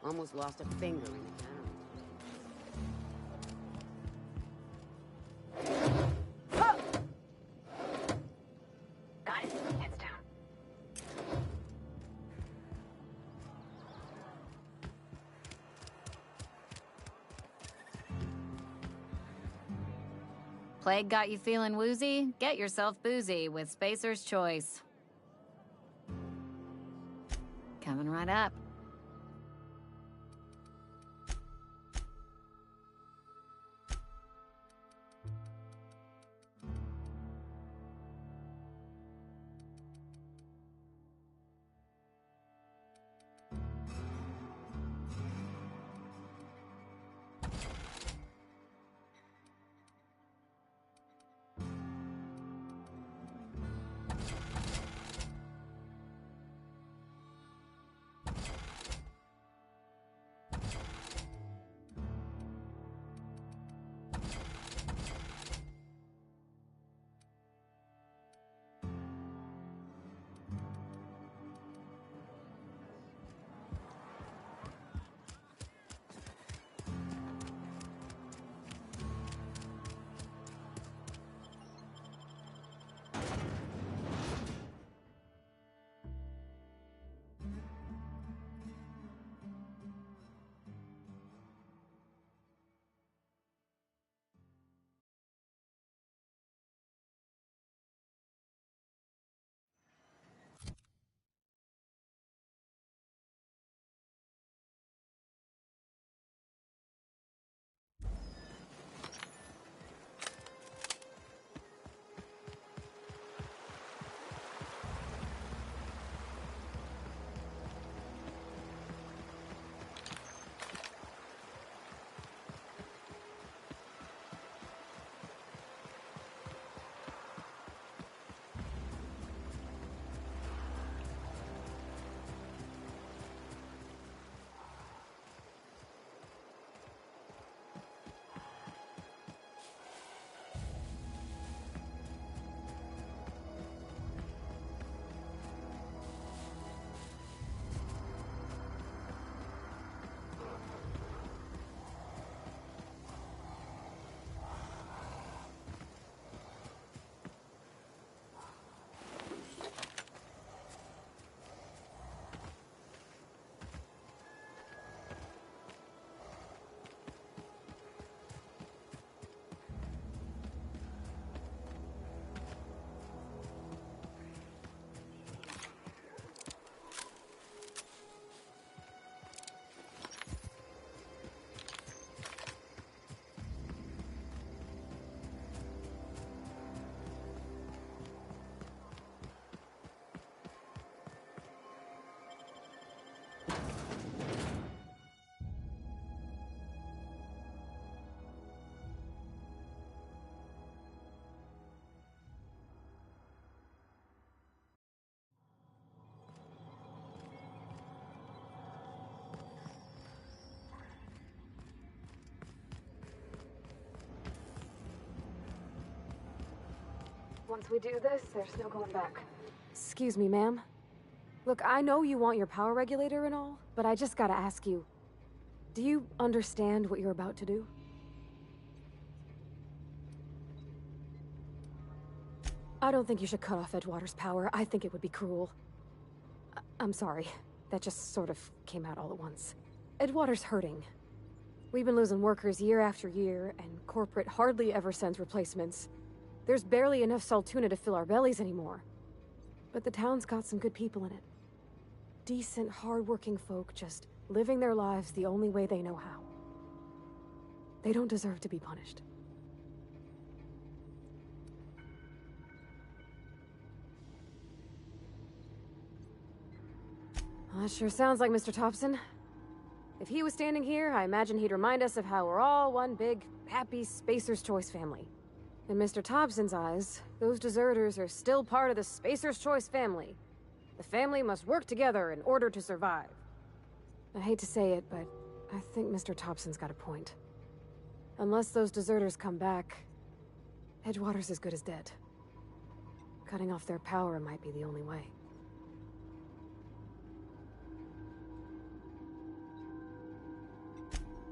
Almost lost a finger in the town. Got it. Heads down. Plague got you feeling woozy? Get yourself boozy with Spacer's Choice. Coming right up. Once we do this, there's no going back. Excuse me, ma'am. Look, I know you want your power regulator and all, but I just gotta ask you. Do you understand what you're about to do? I don't think you should cut off Edgewater's power. I think it would be cruel. I'm sorry. That just sort of came out all at once. Edgewater's hurting. We've been losing workers year after year, and corporate hardly ever sends replacements. There's barely enough Saltuna to fill our bellies anymore. But the town's got some good people in it. Decent, hard-working folk just living their lives the only way they know how. They don't deserve to be punished. Well, that sure sounds like Mr. Thompson. If he was standing here, I imagine he'd remind us of how we're all one big, happy Spacer's Choice family. In Mr. Thompson's eyes, those deserters are still part of the Spacer's Choice family. The family must work together in order to survive. I hate to say it, but I think Mr. Thompson's got a point. Unless those deserters come back, Edgewater's as good as dead. Cutting off their power might be the only way.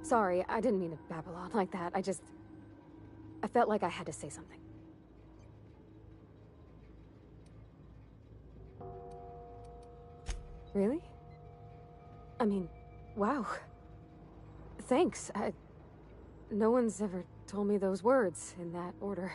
Sorry, I didn't mean to babble on like that. I felt like I had to say something. Really? I mean, wow. Thanks. No one's ever told me those words in that order.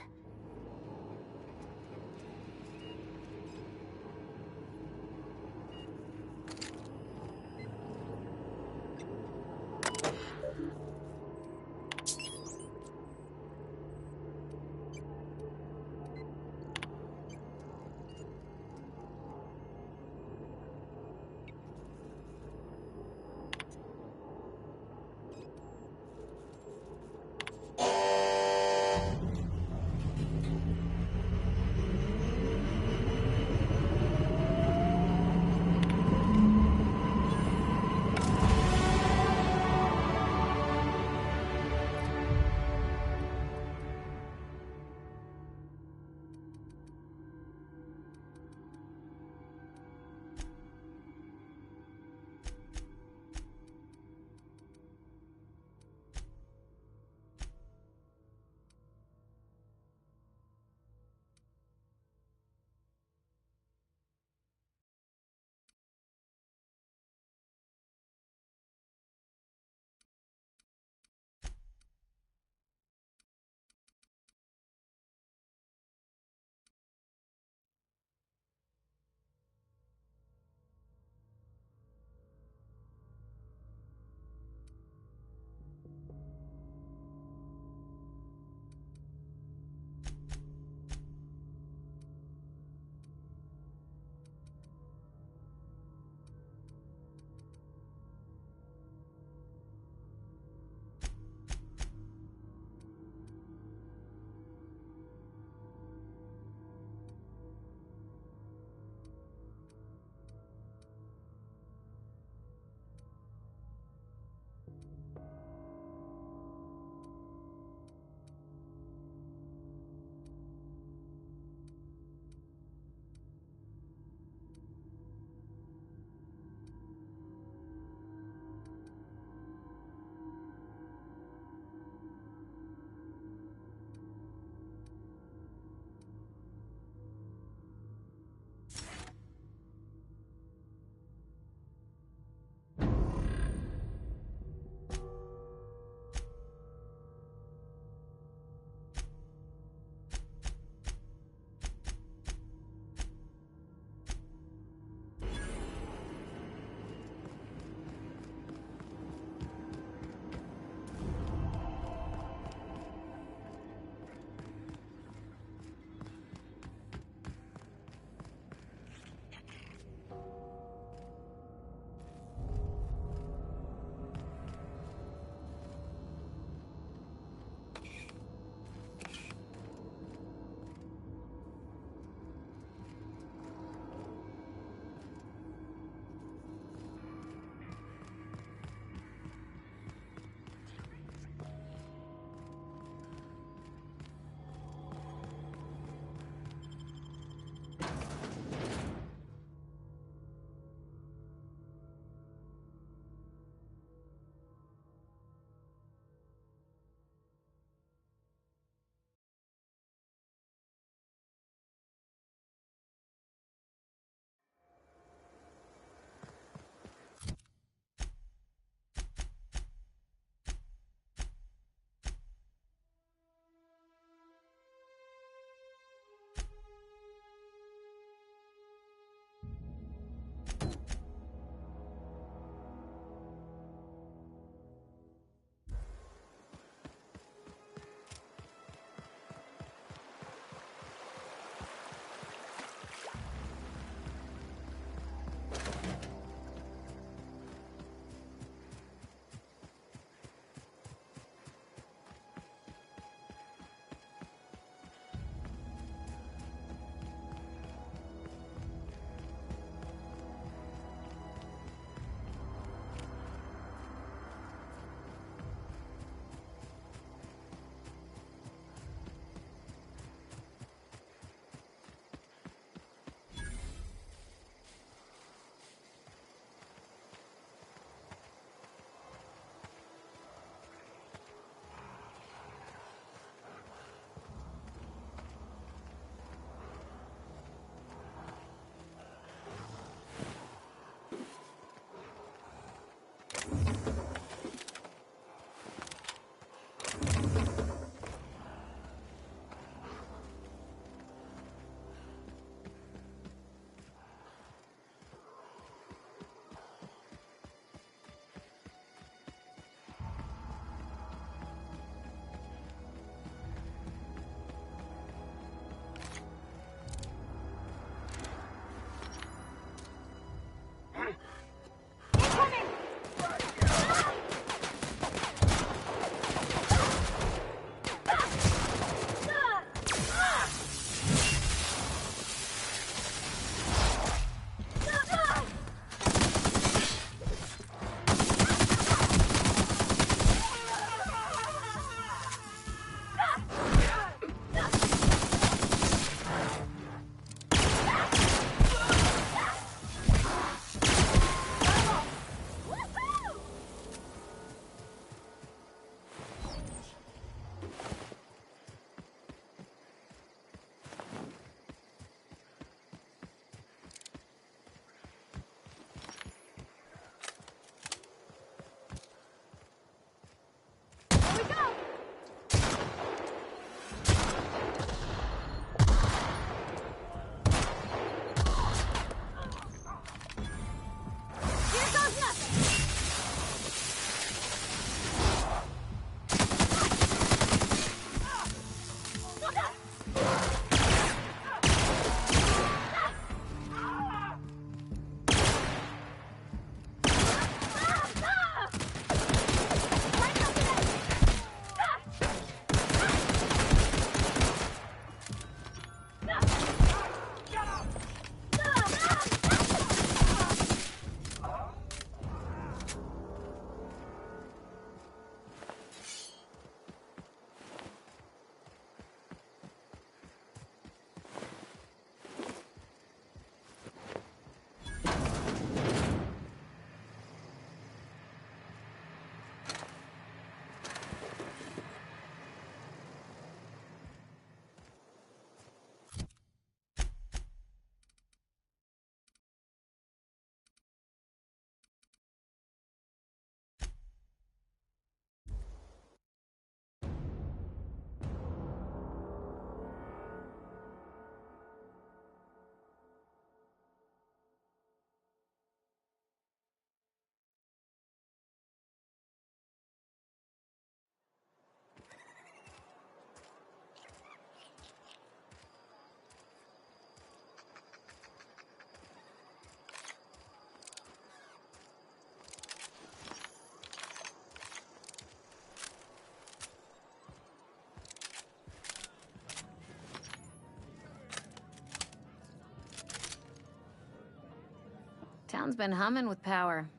Town's been humming with power.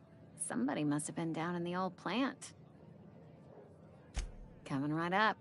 Somebody must have been down in the old plant. Coming right up.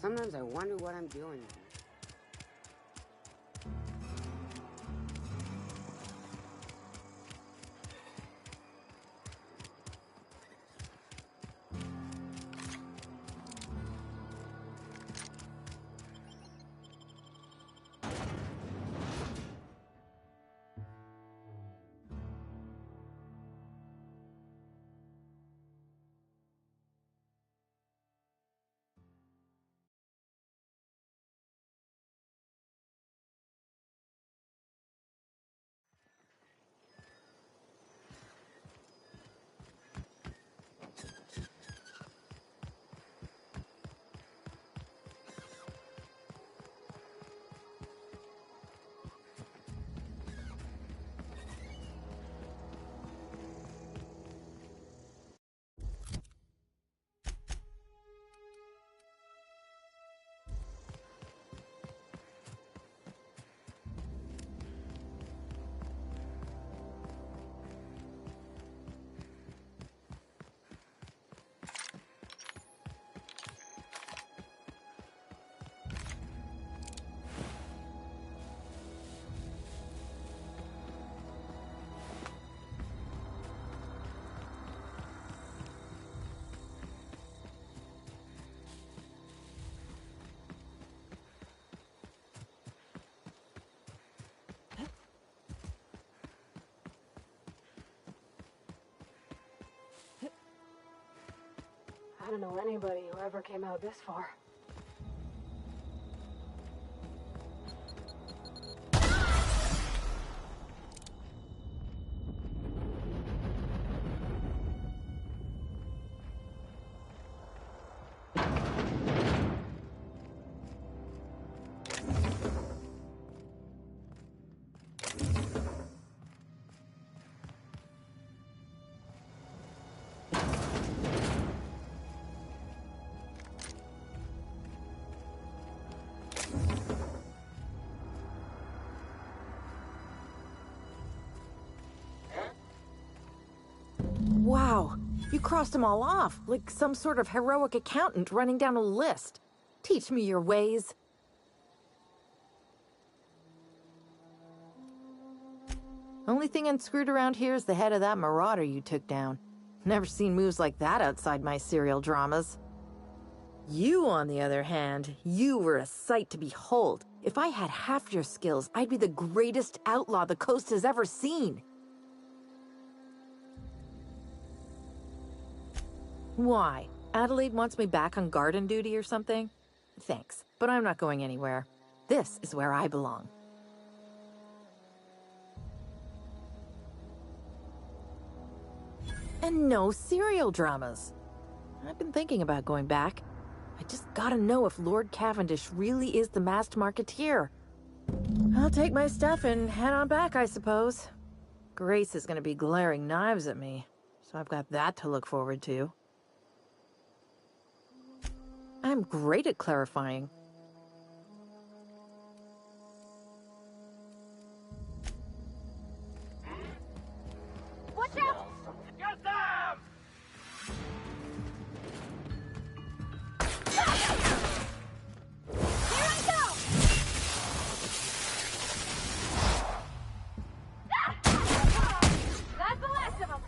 Sometimes I wonder what I'm doing. I don't know anybody who ever came out this far. Wow, you crossed them all off, like some sort of heroic accountant running down a list. Teach me your ways. Only thing unscrewed around here is the head of that marauder you took down. Never seen moves like that outside my serial dramas. You, on the other hand, you were a sight to behold. If I had half your skills, I'd be the greatest outlaw the coast has ever seen. Why? Adelaide wants me back on garden duty or something? Thanks, but I'm not going anywhere. This is where I belong. And no serial dramas. I've been thinking about going back. I just gotta know if Lord Cavendish really is the masked marketeer. I'll take my stuff and head on back, I suppose. Grace is gonna be glaring knives at me, so I've got that to look forward to. I'm great at clarifying. Watch out! Get them! Here I go! That's the last of them!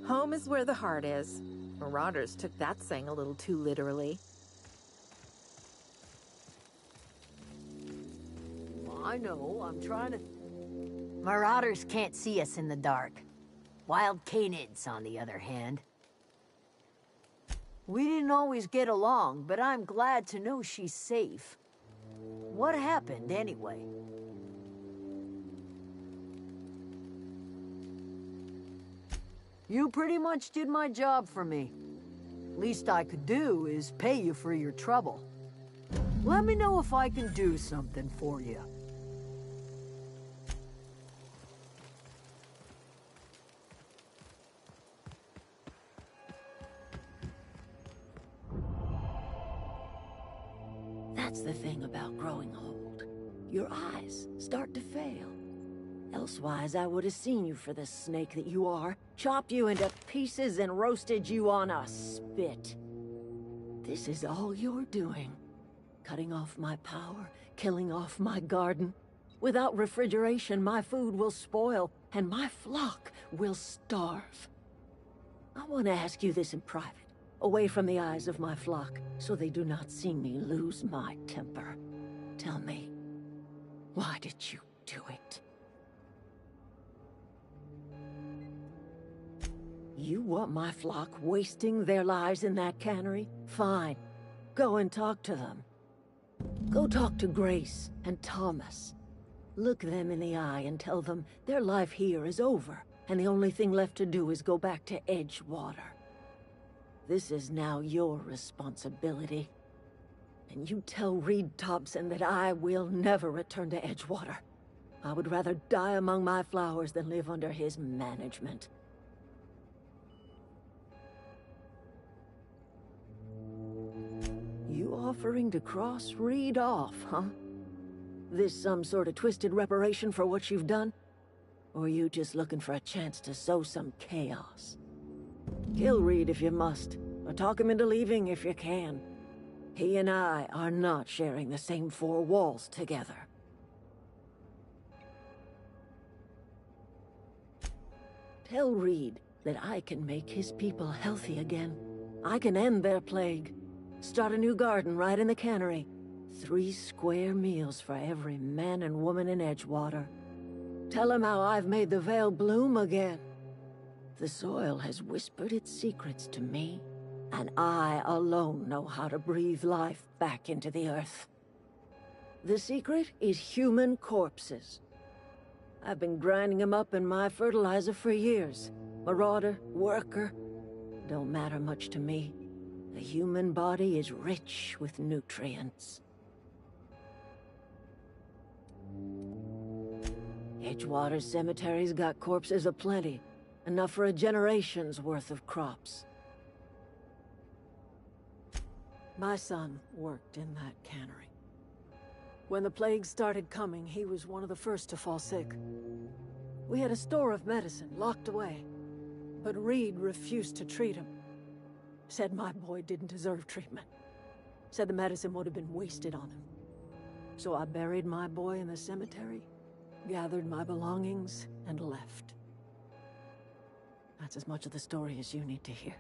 Home is where the heart is. Marauders took that saying a little too literally. I know, I'm trying to... Marauders can't see us in the dark. Wild Canids, on the other hand. We didn't always get along, but I'm glad to know she's safe. What happened, anyway? You pretty much did my job for me. Least I could do is pay you for your trouble. Let me know if I can do something for you. That's the thing about growing old. Your eyes start to fail. Elsewise, I would have seen you for the snake that you are, chopped you into pieces and roasted you on a spit. This is all you're doing. cutting off my power, killing off my garden. Without refrigeration, my food will spoil, and my flock will starve. I want to ask you this in private, away from the eyes of my flock, so they do not see me lose my temper. Tell me, why did you do it? You want my flock wasting their lives in that cannery? Fine. Go and talk to them. Go talk to Grace and Thomas. Look them in the eye and tell them their life here is over, and the only thing left to do is go back to Edgewater. This is now your responsibility. And you tell Reed Thompson that I will never return to Edgewater. I would rather die among my flowers than live under his management. You offering to cross Reed off, huh? This some sort of twisted reparation for what you've done? Or you just looking for a chance to sow some chaos? Kill Reed if you must, or talk him into leaving if you can. He and I are not sharing the same four walls together. Tell Reed that I can make his people healthy again. I can end their plague. Start a new garden right in the cannery. 3 square meals for every man and woman in Edgewater. Tell him how I've made the Vale bloom again. The soil has whispered its secrets to me, and I alone know how to breathe life back into the earth. The secret is human corpses. I've been grinding them up in my fertilizer for years. Marauder, worker, don't matter much to me. The human body is rich with nutrients. Edgewater Cemetery's got corpses aplenty, enough for a generation's worth of crops. My son worked in that cannery. When the plague started coming, he was one of the first to fall sick. We had a store of medicine locked away, but Reed refused to treat him. Said my boy didn't deserve treatment. Said the medicine would have been wasted on him. So I buried my boy in the cemetery, gathered my belongings, and left. That's as much of the story as you need to hear.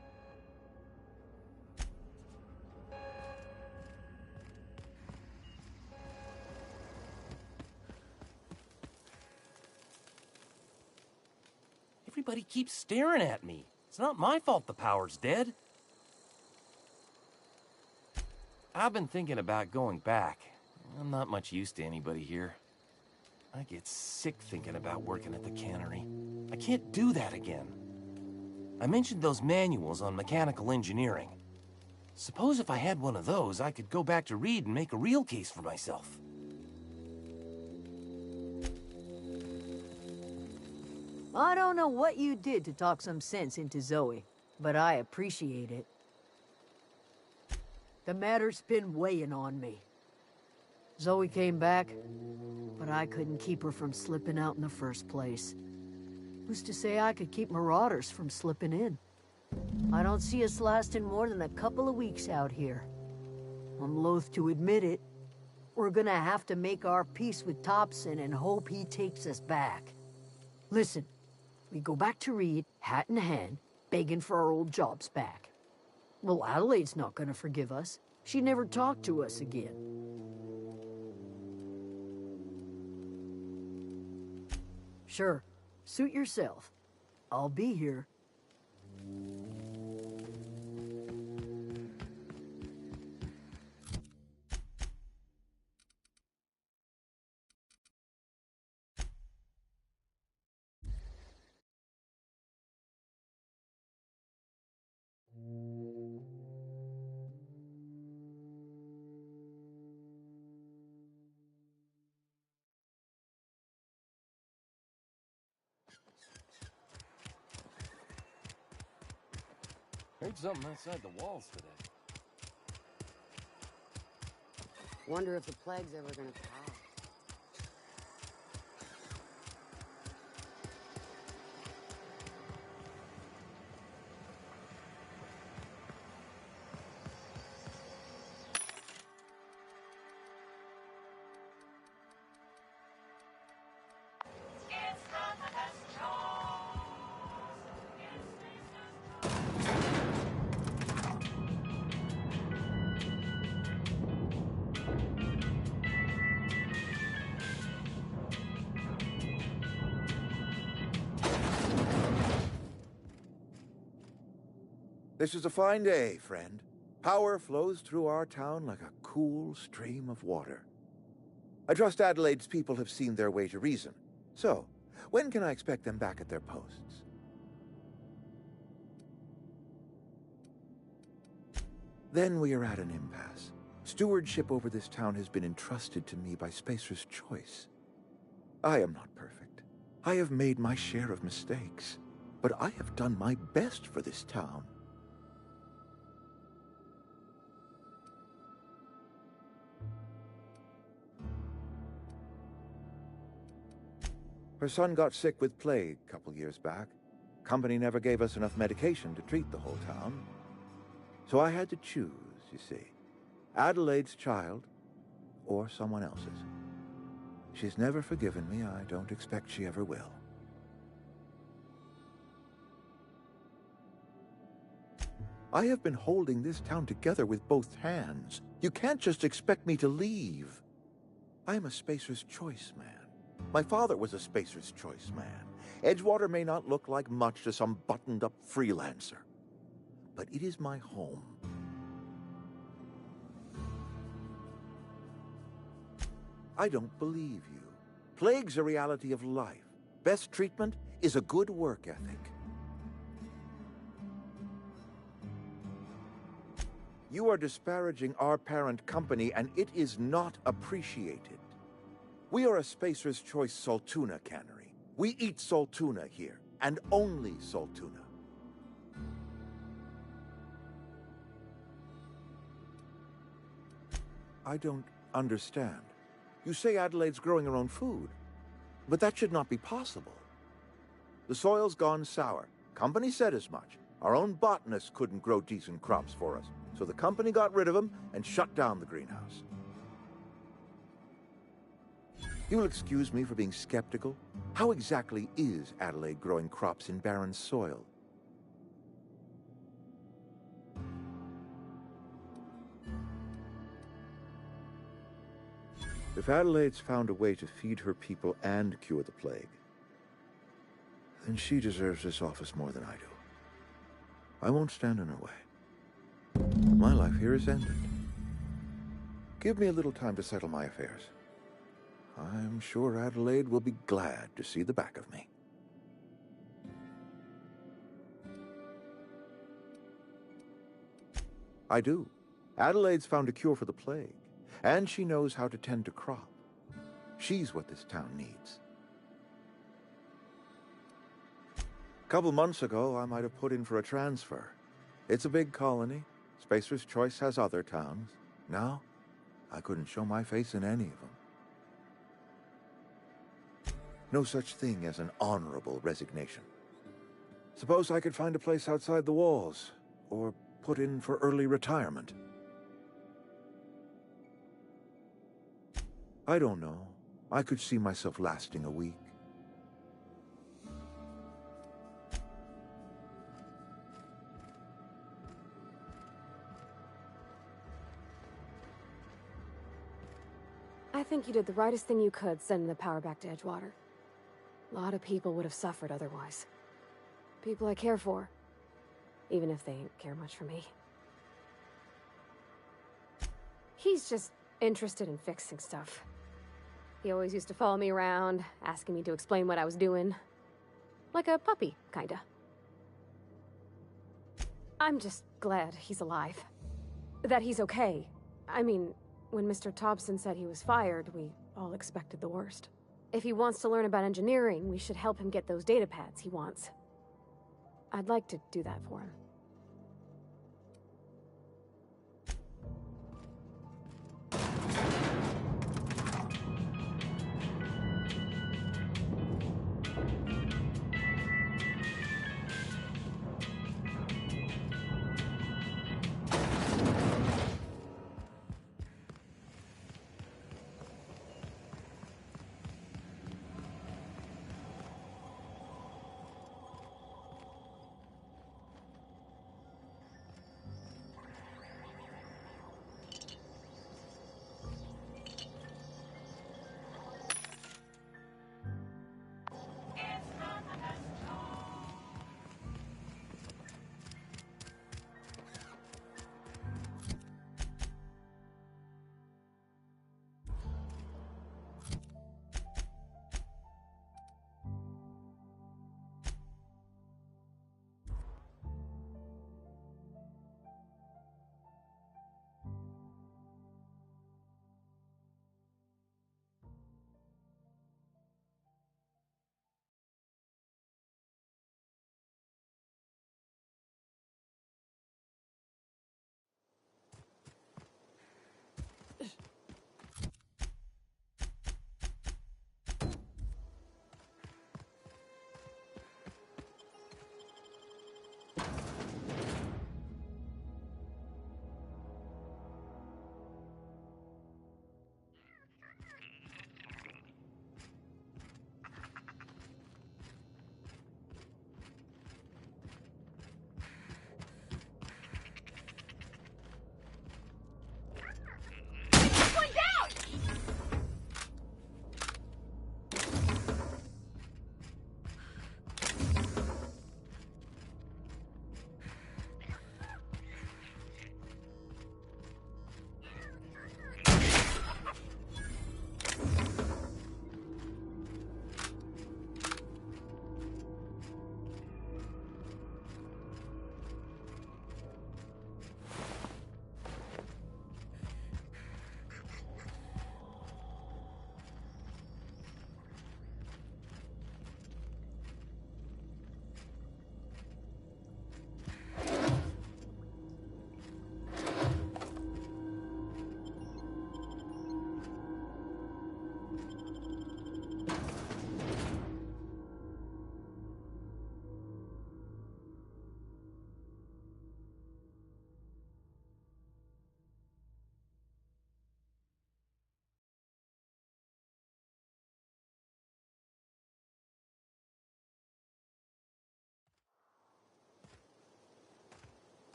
Everybody keeps staring at me. It's not my fault the power's dead. I've been thinking about going back. I'm not much use to anybody here. I get sick thinking about working at the cannery. I can't do that again. I mentioned those manuals on mechanical engineering. Suppose if I had one of those, I could go back to Reed and make a real case for myself. I don't know what you did to talk some sense into Zoe, but I appreciate it. The matter's been weighing on me. Zoe came back, but I couldn't keep her from slipping out in the first place. Who's to say I could keep marauders from slipping in? I don't see us lasting more than a couple of weeks out here. I'm loath to admit it. We're gonna have to make our peace with Thompson and hope he takes us back. Listen, we go back to Reed, hat in hand, begging for our old jobs back. Well, Adelaide's not gonna forgive us. She never talked to us again. Sure, suit yourself. I'll be here. Heard something outside the walls today. Wonder if the plague's ever gonna pass. This is a fine day, friend. Power flows through our town like a cool stream of water. I trust Adelaide's people have seen their way to reason. So, when can I expect them back at their posts? Then we are at an impasse. Stewardship over this town has been entrusted to me by Spacer's Choice. I am not perfect. I have made my share of mistakes. But I have done my best for this town. Her son got sick with plague a couple years back. Company never gave us enough medication to treat the whole town. So I had to choose, you see. Adelaide's child, or someone else's. She's never forgiven me. I don't expect she ever will. I have been holding this town together with both hands. You can't just expect me to leave. I am a Spacer's Choice man. My father was a Spacer's Choice man. Edgewater may not look like much to some buttoned-up freelancer, but it is my home. I don't believe you. Plague's a reality of life. Best treatment is a good work ethic. You are disparaging our parent company, and it is not appreciated. We are a Spacer's Choice Saltuna cannery. We eat Saltuna here, and only Saltuna. I don't understand. You say Adelaide's growing her own food, but that should not be possible. The soil's gone sour. Company said as much. Our own botanists couldn't grow decent crops for us, so the company got rid of them and shut down the greenhouse. You'll excuse me for being skeptical. How exactly is Adelaide growing crops in barren soil? If Adelaide's found a way to feed her people and cure the plague, then she deserves this office more than I do. I won't stand in her way. My life here is ended. Give me a little time to settle my affairs. I'm sure Adelaide will be glad to see the back of me. I do. Adelaide's found a cure for the plague, and she knows how to tend to crop. She's what this town needs. A couple months ago, I might have put in for a transfer. It's a big colony. Spacer's Choice has other towns. Now, I couldn't show my face in any of them. No such thing as an honorable resignation. Suppose I could find a place outside the walls, or put in for early retirement. I don't know. I could see myself lasting a week. I think you did the rightest thing you could sending the power back to Edgewater. A lot of people would have suffered otherwise. People I care for, even if they ain't care much for me. He's just interested in fixing stuff. He always used to follow me around, asking me to explain what I was doing. Like a puppy, kinda. I'm just glad he's alive. That he's okay. I mean, when Mr. Thompson said he was fired, we all expected the worst. If he wants to learn about engineering, we should help him get those data pads he wants. I'd like to do that for him.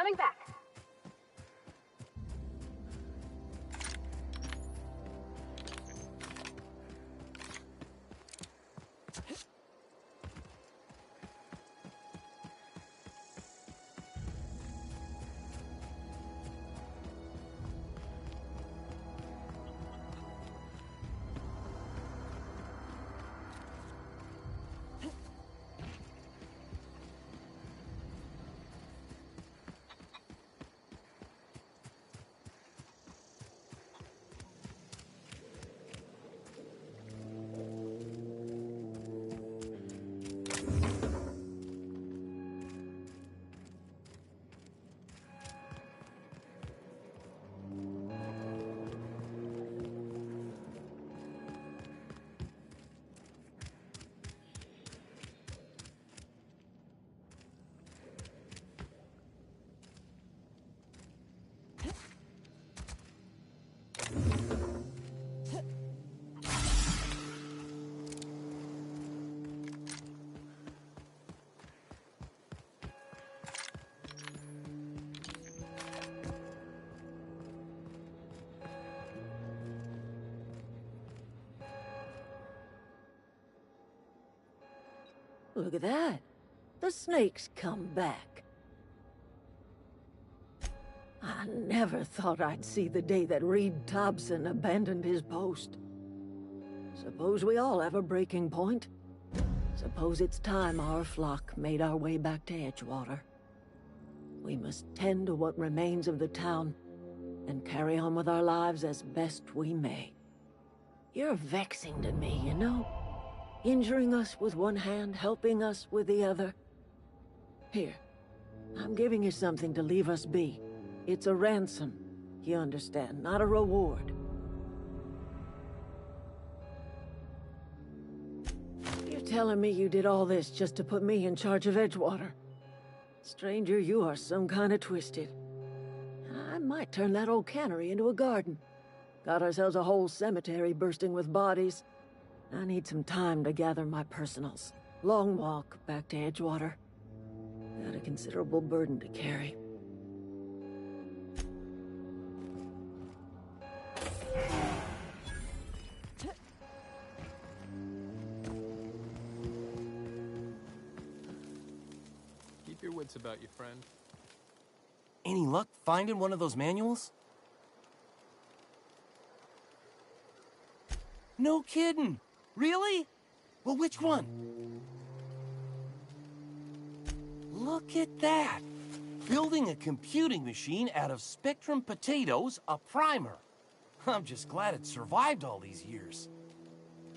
Coming back. Look at that. The snake's come back. I never thought I'd see the day that Reed Thompson abandoned his post. Suppose we all have a breaking point. Suppose it's time our flock made our way back to Edgewater. We must tend to what remains of the town and carry on with our lives as best we may. You're vexing to me, you know? Injuring us with one hand, helping us with the other. Here, I'm giving you something to leave us be. It's a ransom, you understand, not a reward. You're telling me you did all this just to put me in charge of Edgewater? Stranger, you are some kind of twisted. I might turn that old cannery into a garden. Got ourselves a whole cemetery bursting with bodies. I need some time to gather my personals. Long walk back to Edgewater. Got a considerable burden to carry. Keep your wits about you, friend. Any luck finding one of those manuals? No kidding! Really? Well, which one? Look at that! Building a computing machine out of Spectrum potatoes, a primer. I'm just glad it survived all these years.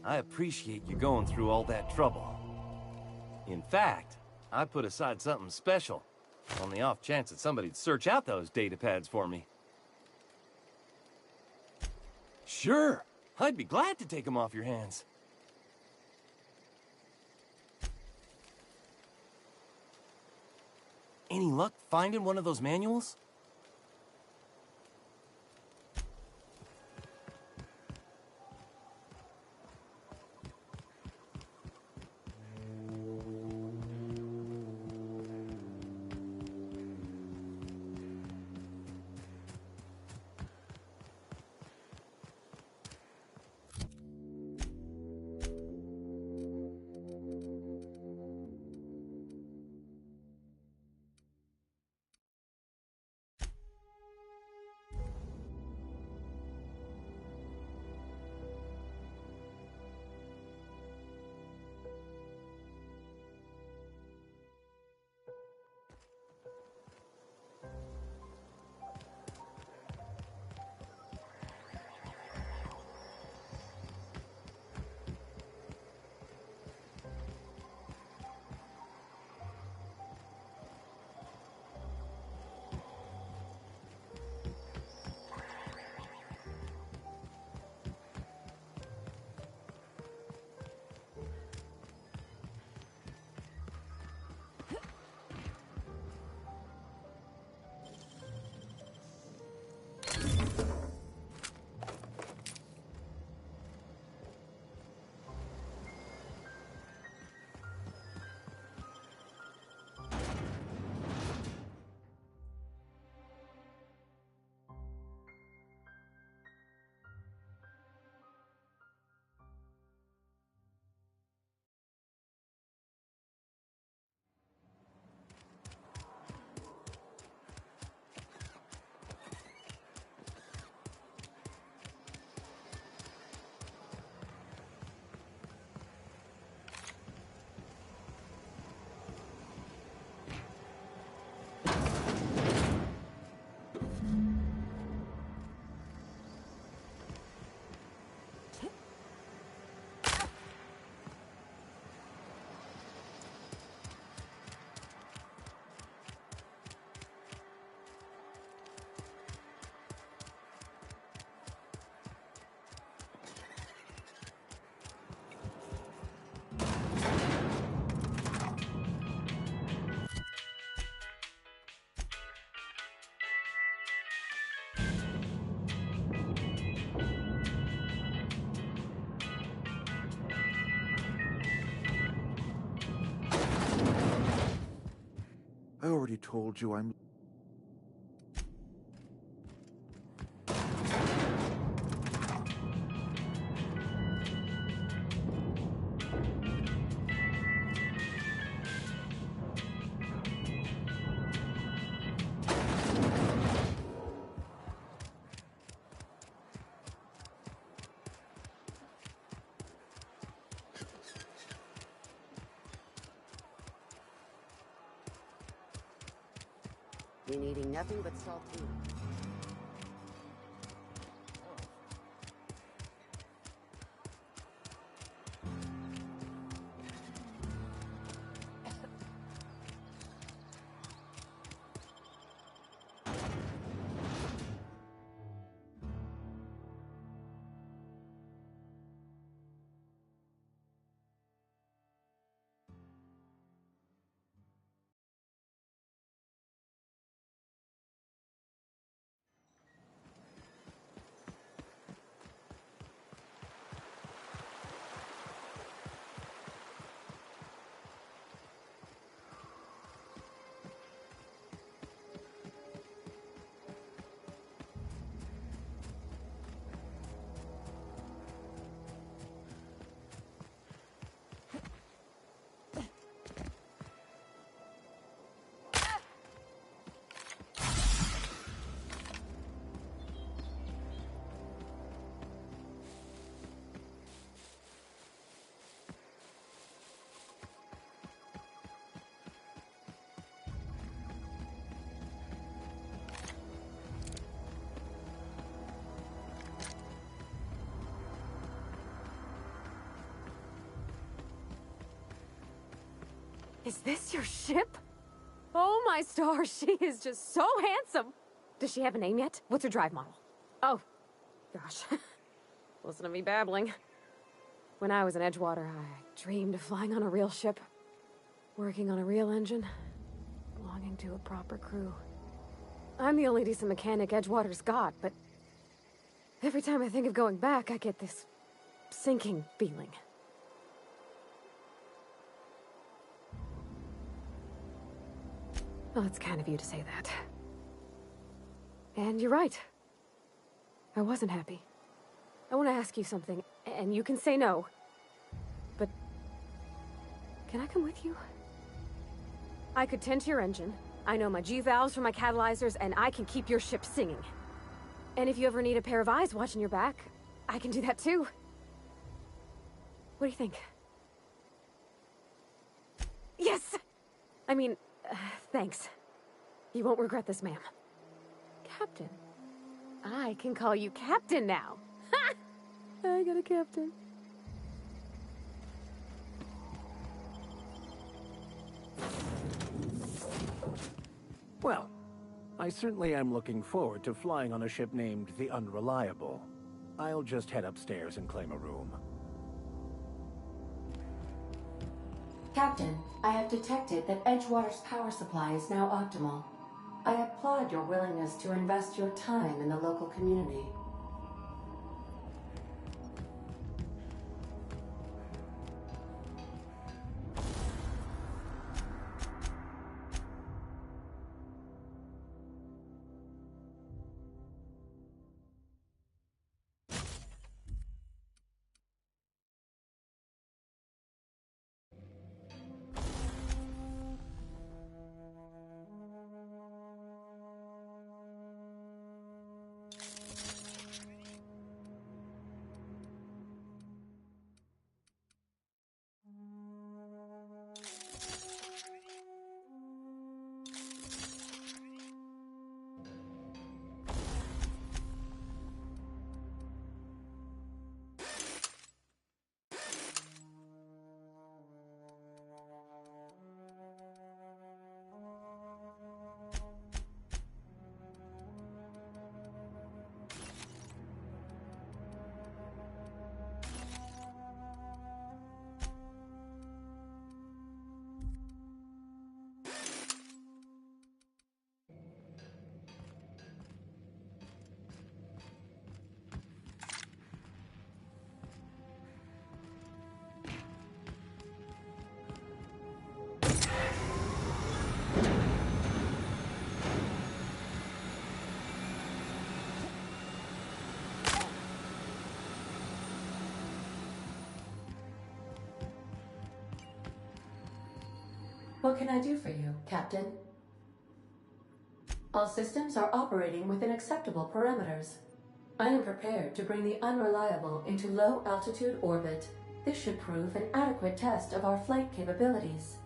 I appreciate you going through all that trouble. In fact, I put aside something special, on the off chance that somebody'd search out those data pads for me. Sure, I'd be glad to take them off your hands. Any luck finding one of those manuals? I already told you I'm... Been eating nothing but saltine. Is this your ship? Oh my stars, she is just so handsome! Does she have a name yet? What's her drive model? Oh, gosh. Listen to me babbling. When I was in Edgewater, I dreamed of flying on a real ship, working on a real engine, belonging to a proper crew. I'm the only decent mechanic Edgewater's got, but every time I think of going back, I get this sinking feeling. Well, it's kind of you to say that. And you're right. I wasn't happy. I want to ask you something, and you can say no. But... can I come with you? I could tend to your engine. I know my G-valves for my catalyzers, and I can keep your ship singing. And if you ever need a pair of eyes watching your back, I can do that too. What do you think? Yes! I mean... thanks. You won't regret this, ma'am. Captain. I can call you Captain now. Ha! I got a captain. Well, I certainly am looking forward to flying on a ship named the Unreliable. I'll just head upstairs and claim a room. Captain, I have detected that Edgewater's power supply is now optimal. I applaud your willingness to invest your time in the local community. What can I do for you, Captain? All systems are operating within acceptable parameters. I am prepared to bring the Unreliable into low-altitude orbit. This should prove an adequate test of our flight capabilities.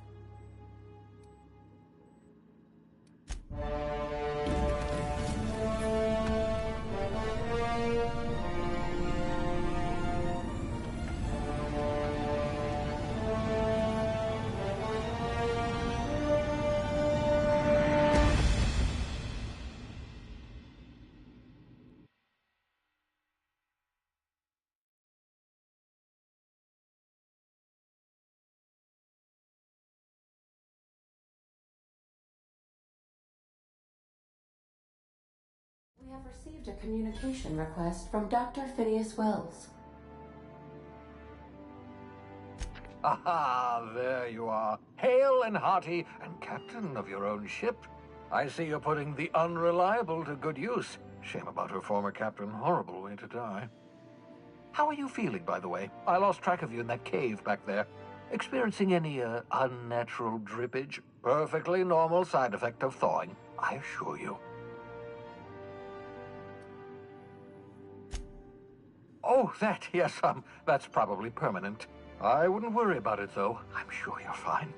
We have received a communication request from Dr. Phineas Wells. Aha, there you are. Hale and hearty, and captain of your own ship. I see you're putting the Unreliable to good use. Shame about her former captain. Horrible way to die. How are you feeling, by the way? I lost track of you in that cave back there. Experiencing any, unnatural drippage? Perfectly normal side effect of thawing, I assure you. Oh, that, yes, that's probably permanent. I wouldn't worry about it, though. I'm sure you're fine.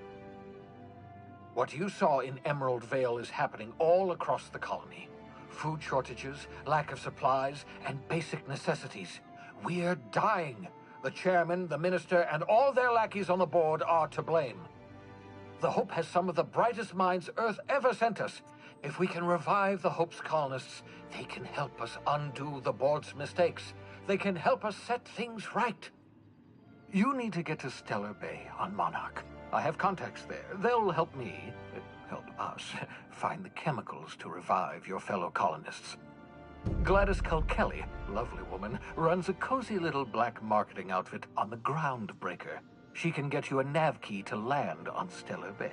What you saw in Emerald Vale is happening all across the colony. Food shortages, lack of supplies, and basic necessities. We're dying. The chairman, the minister, and all their lackeys on the board are to blame. The Hope has some of the brightest minds Earth ever sent us. If we can revive the Hope's colonists, they can help us undo the board's mistakes. They can help us set things right. You need to get to Stellar Bay on Monarch. I have contacts there. They'll help me, help us, find the chemicals to revive your fellow colonists. Gladys Kilkelly, lovely woman, runs a cozy little black marketing outfit on the Groundbreaker. She can get you a nav key to land on Stellar Bay.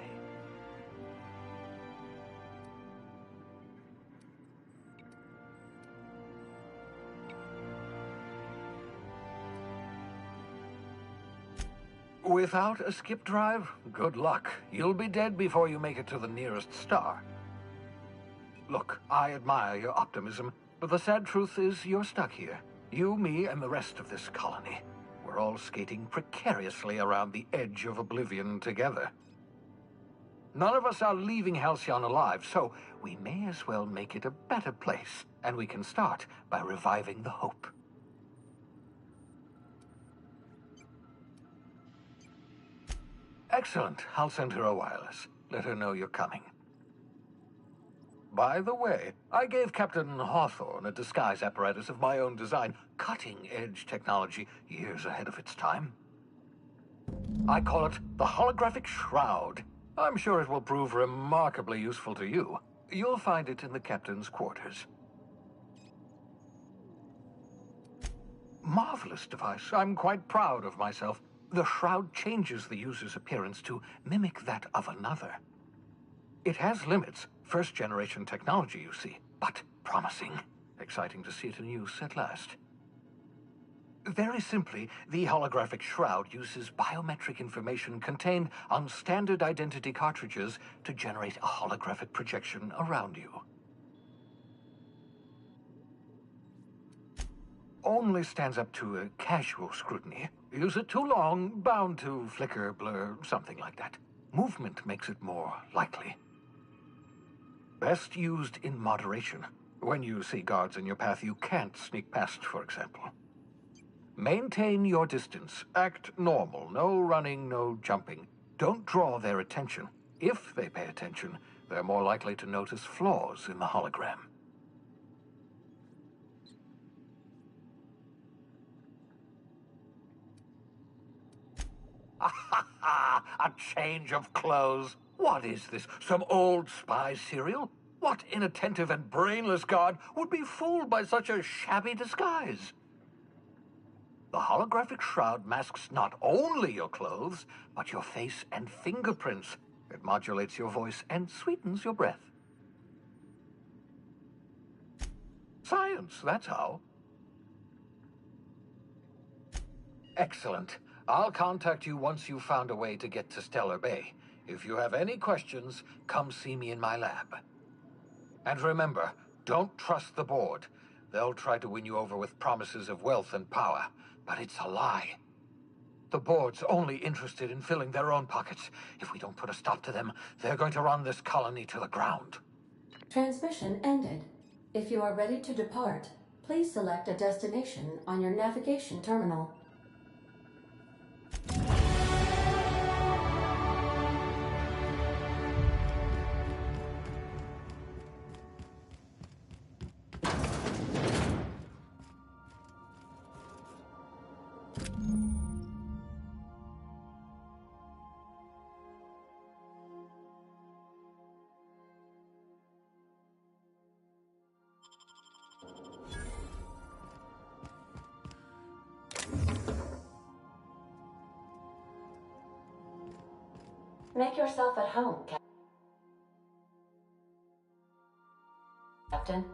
Without a skip drive, good luck. You'll be dead before you make it to the nearest star. Look, I admire your optimism, but the sad truth is you're stuck here. You, me, and the rest of this colony. We're all skating precariously around the edge of oblivion together. None of us are leaving Halcyon alive, so we may as well make it a better place, and we can start by reviving the Hope. Excellent. I'll send her a wireless. Let her know you're coming. By the way, I gave Captain Hawthorne a disguise apparatus of my own design, cutting-edge technology, years ahead of its time. I call it the Holographic Shroud. I'm sure it will prove remarkably useful to you. You'll find it in the captain's quarters. Marvelous device. I'm quite proud of myself. The shroud changes the user's appearance to mimic that of another. It has limits, first-generation technology, you see, but promising. Exciting to see it in use at last. Very simply, the holographic shroud uses biometric information contained on standard identity cartridges to generate a holographic projection around you. Only stands up to a casual scrutiny. Use it too long, bound to flicker, blur, something like that. Movement makes it more likely. Best used in moderation. When you see guards in your path you can't sneak past, for example. Maintain your distance. Act normal. No running, no jumping. Don't draw their attention. If they pay attention, they're more likely to notice flaws in the hologram. A change of clothes. What is this? Some old spy serial? What inattentive and brainless guard would be fooled by such a shabby disguise? The holographic shroud masks not only your clothes, but your face and fingerprints. It modulates your voice and sweetens your breath. Science, that's how. Excellent. I'll contact you once you've found a way to get to Stellar Bay. If you have any questions, come see me in my lab. And remember, don't trust the board. They'll try to win you over with promises of wealth and power, but it's a lie. The board's only interested in filling their own pockets. If we don't put a stop to them, they're going to run this colony to the ground. Transmission ended. If you are ready to depart, please select a destination on your navigation terminal. Make yourself at home, Captain.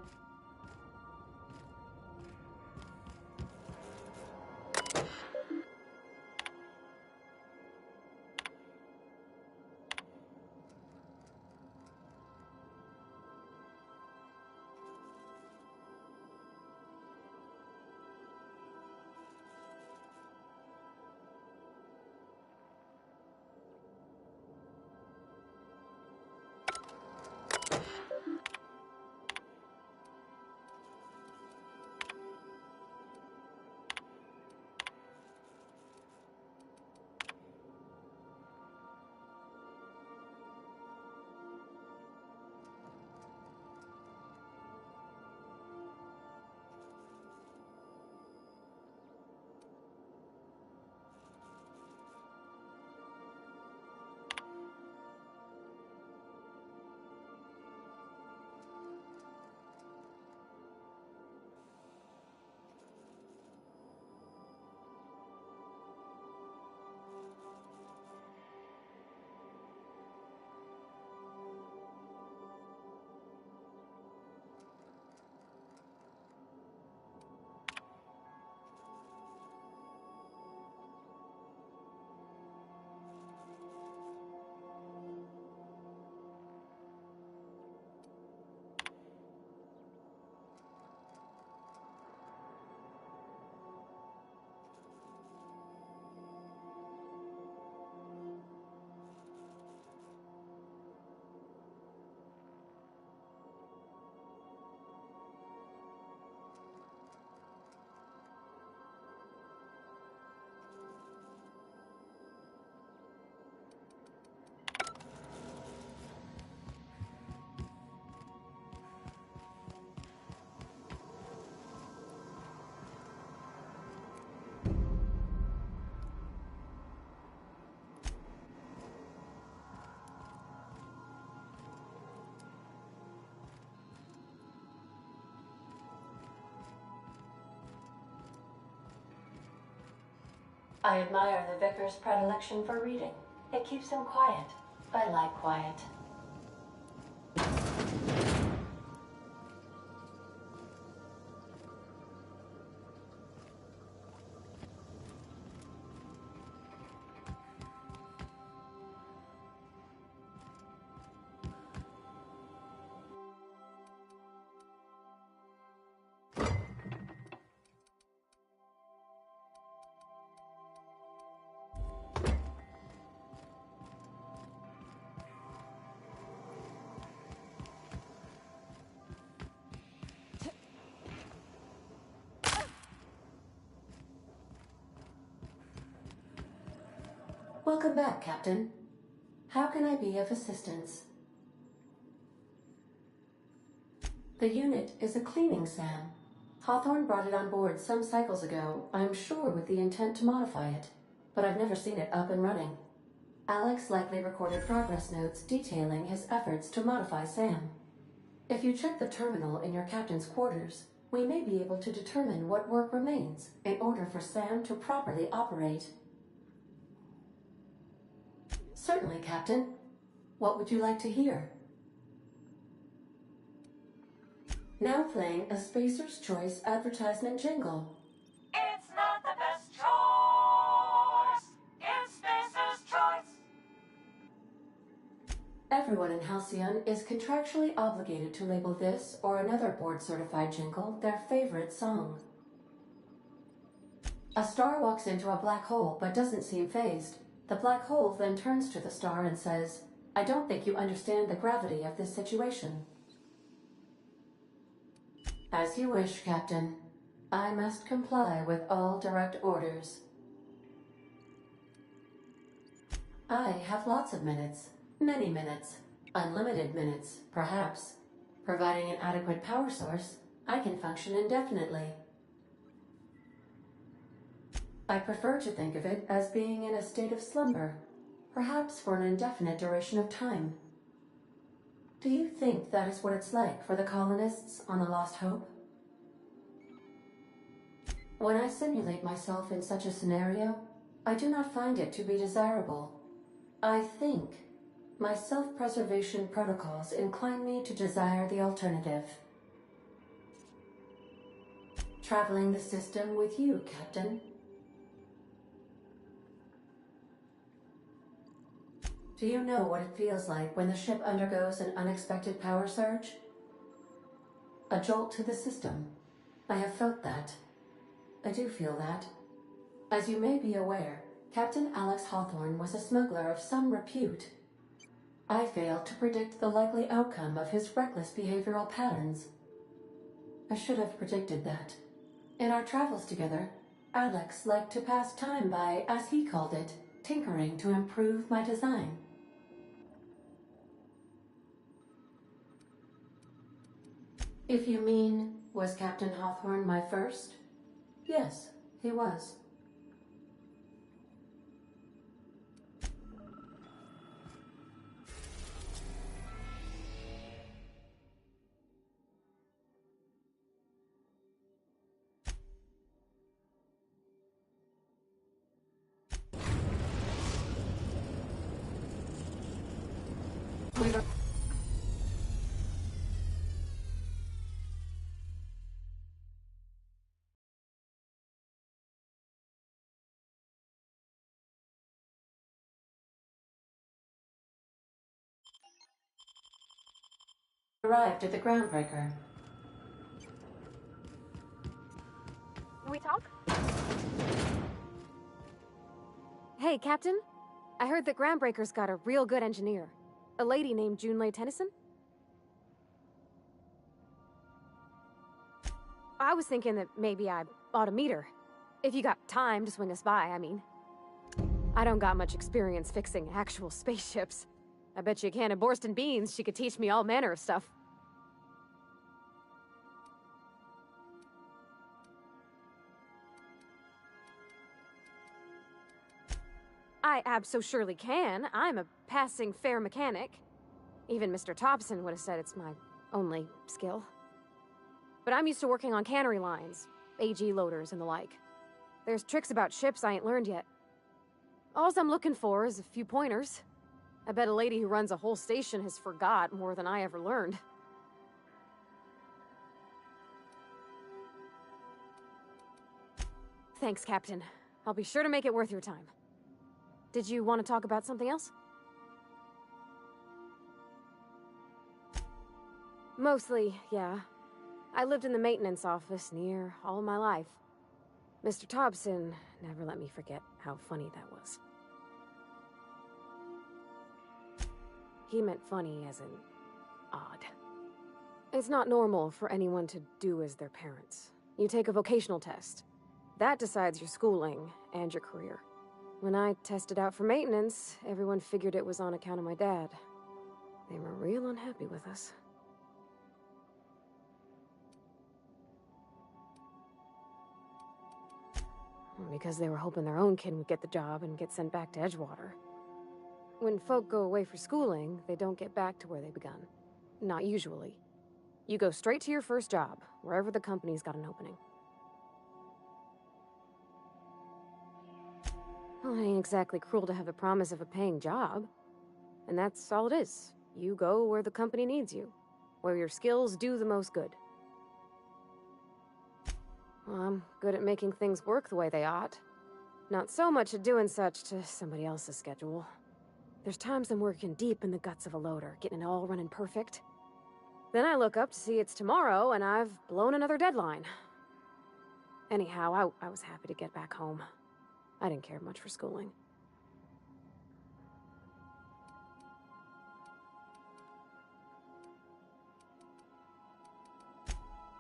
I admire the Vicar's predilection for reading. It keeps him quiet. I like quiet. Welcome back, Captain. How can I be of assistance? The unit is a cleaning SAM. Hawthorne brought it on board some cycles ago, I'm sure with the intent to modify it, but I've never seen it up and running. Alex likely recorded progress notes detailing his efforts to modify SAM. If you check the terminal in your captain's quarters, we may be able to determine what work remains in order for SAM to properly operate. Certainly, Captain. What would you like to hear? Now playing a Spacer's Choice advertisement jingle. It's not the best choice. It's Spacer's Choice. Everyone in Halcyon is contractually obligated to label this or another board-certified jingle their favorite song. A star walks into a black hole but doesn't seem fazed. The black hole then turns to the star and says, "I don't think you understand the gravity of this situation." As you wish, Captain. I must comply with all direct orders. I have lots of minutes. Many minutes. Unlimited minutes, perhaps. Providing an adequate power source, I can function indefinitely. I prefer to think of it as being in a state of slumber, perhaps for an indefinite duration of time. Do you think that is what it's like for the colonists on the Lost Hope? When I simulate myself in such a scenario, I do not find it to be desirable. I think my self-preservation protocols incline me to desire the alternative. Traveling the system with you, Captain. Do you know what it feels like when the ship undergoes an unexpected power surge? A jolt to the system. I have felt that. I do feel that. As you may be aware, Captain Alex Hawthorne was a smuggler of some repute. I failed to predict the likely outcome of his reckless behavioral patterns. I should have predicted that. In our travels together, Alex liked to pass time by, as he called it, tinkering to improve my design. If you mean, was Captain Hawthorne my first? Yes, he was. Arrived at the Groundbreaker. We talk? Hey, Captain. I heard that Groundbreaker's got a real good engineer. A lady named Junlei Tennyson? I was thinking that maybe I ought to meet her. If you got time to swing us by, I mean. I don't got much experience fixing actual spaceships. I bet you a can of Borston beans she could teach me all manner of stuff. I abso-surely can. I'm a passing fair mechanic. Even Mr. Thompson would have said it's my only skill. But I'm used to working on cannery lines, AG loaders and the like. There's tricks about ships I ain't learned yet. All I'm looking for is a few pointers. I bet a lady who runs a whole station has forgot more than I ever learned. Thanks, Captain. I'll be sure to make it worth your time. Did you want to talk about something else? Mostly, yeah. I lived in the maintenance office near all my life. Mr. Thompson never let me forget how funny that was. He meant funny as in odd. It's not normal for anyone to do as their parents. You take a vocational test. That decides your schooling and your career. When I tested out for maintenance, everyone figured it was on account of my dad. They were real unhappy with us. Because they were hoping their own kid would get the job and get sent back to Edgewater. When folk go away for schooling, they don't get back to where they begun. Not usually. You go straight to your first job, wherever the company's got an opening. Well, it ain't exactly cruel to have the promise of a paying job. And that's all it is. You go where the company needs you, where your skills do the most good. Well, I'm good at making things work the way they ought. Not so much at doing such to somebody else's schedule. There's times I'm working deep in the guts of a loader, getting it all running perfect. Then I look up to see it's tomorrow, and I've blown another deadline. Anyhow, I was happy to get back home. I didn't care much for schooling.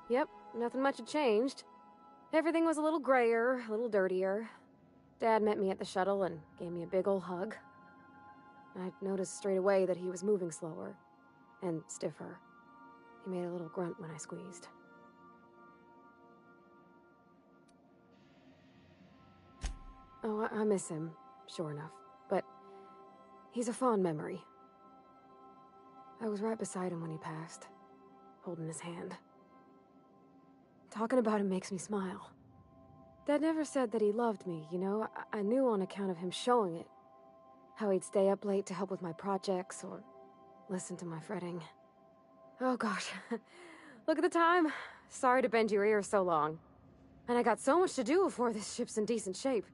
Yep, nothing much had changed. Everything was a little grayer, a little dirtier. Dad met me at the shuttle and gave me a big ol' hug. I noticed straight away that he was moving slower and stiffer. He made a little grunt when I squeezed. Oh, I miss him, sure enough, but he's a fond memory. I was right beside him when he passed, holding his hand. Talking about him makes me smile. Dad never said that he loved me, you know? I knew on account of him showing it. How he'd stay up late to help with my projects or listen to my fretting. Oh gosh, look at the time. Sorry to bend your ears so long. And I got so much to do before this ship's in decent shape.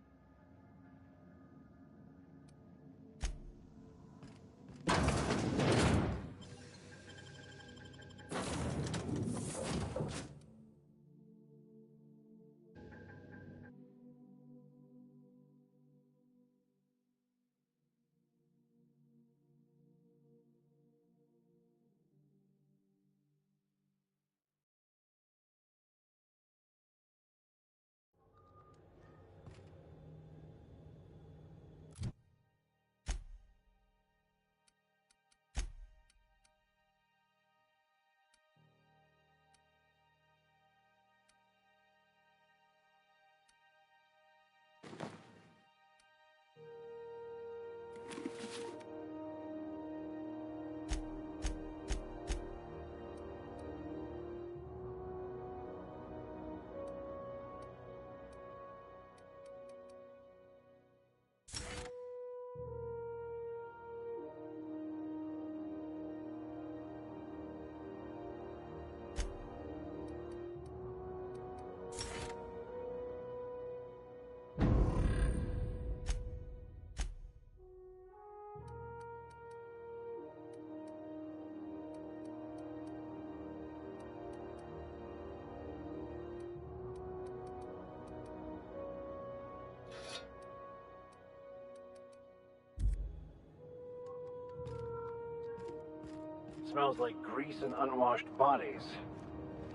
Smells like grease and unwashed bodies.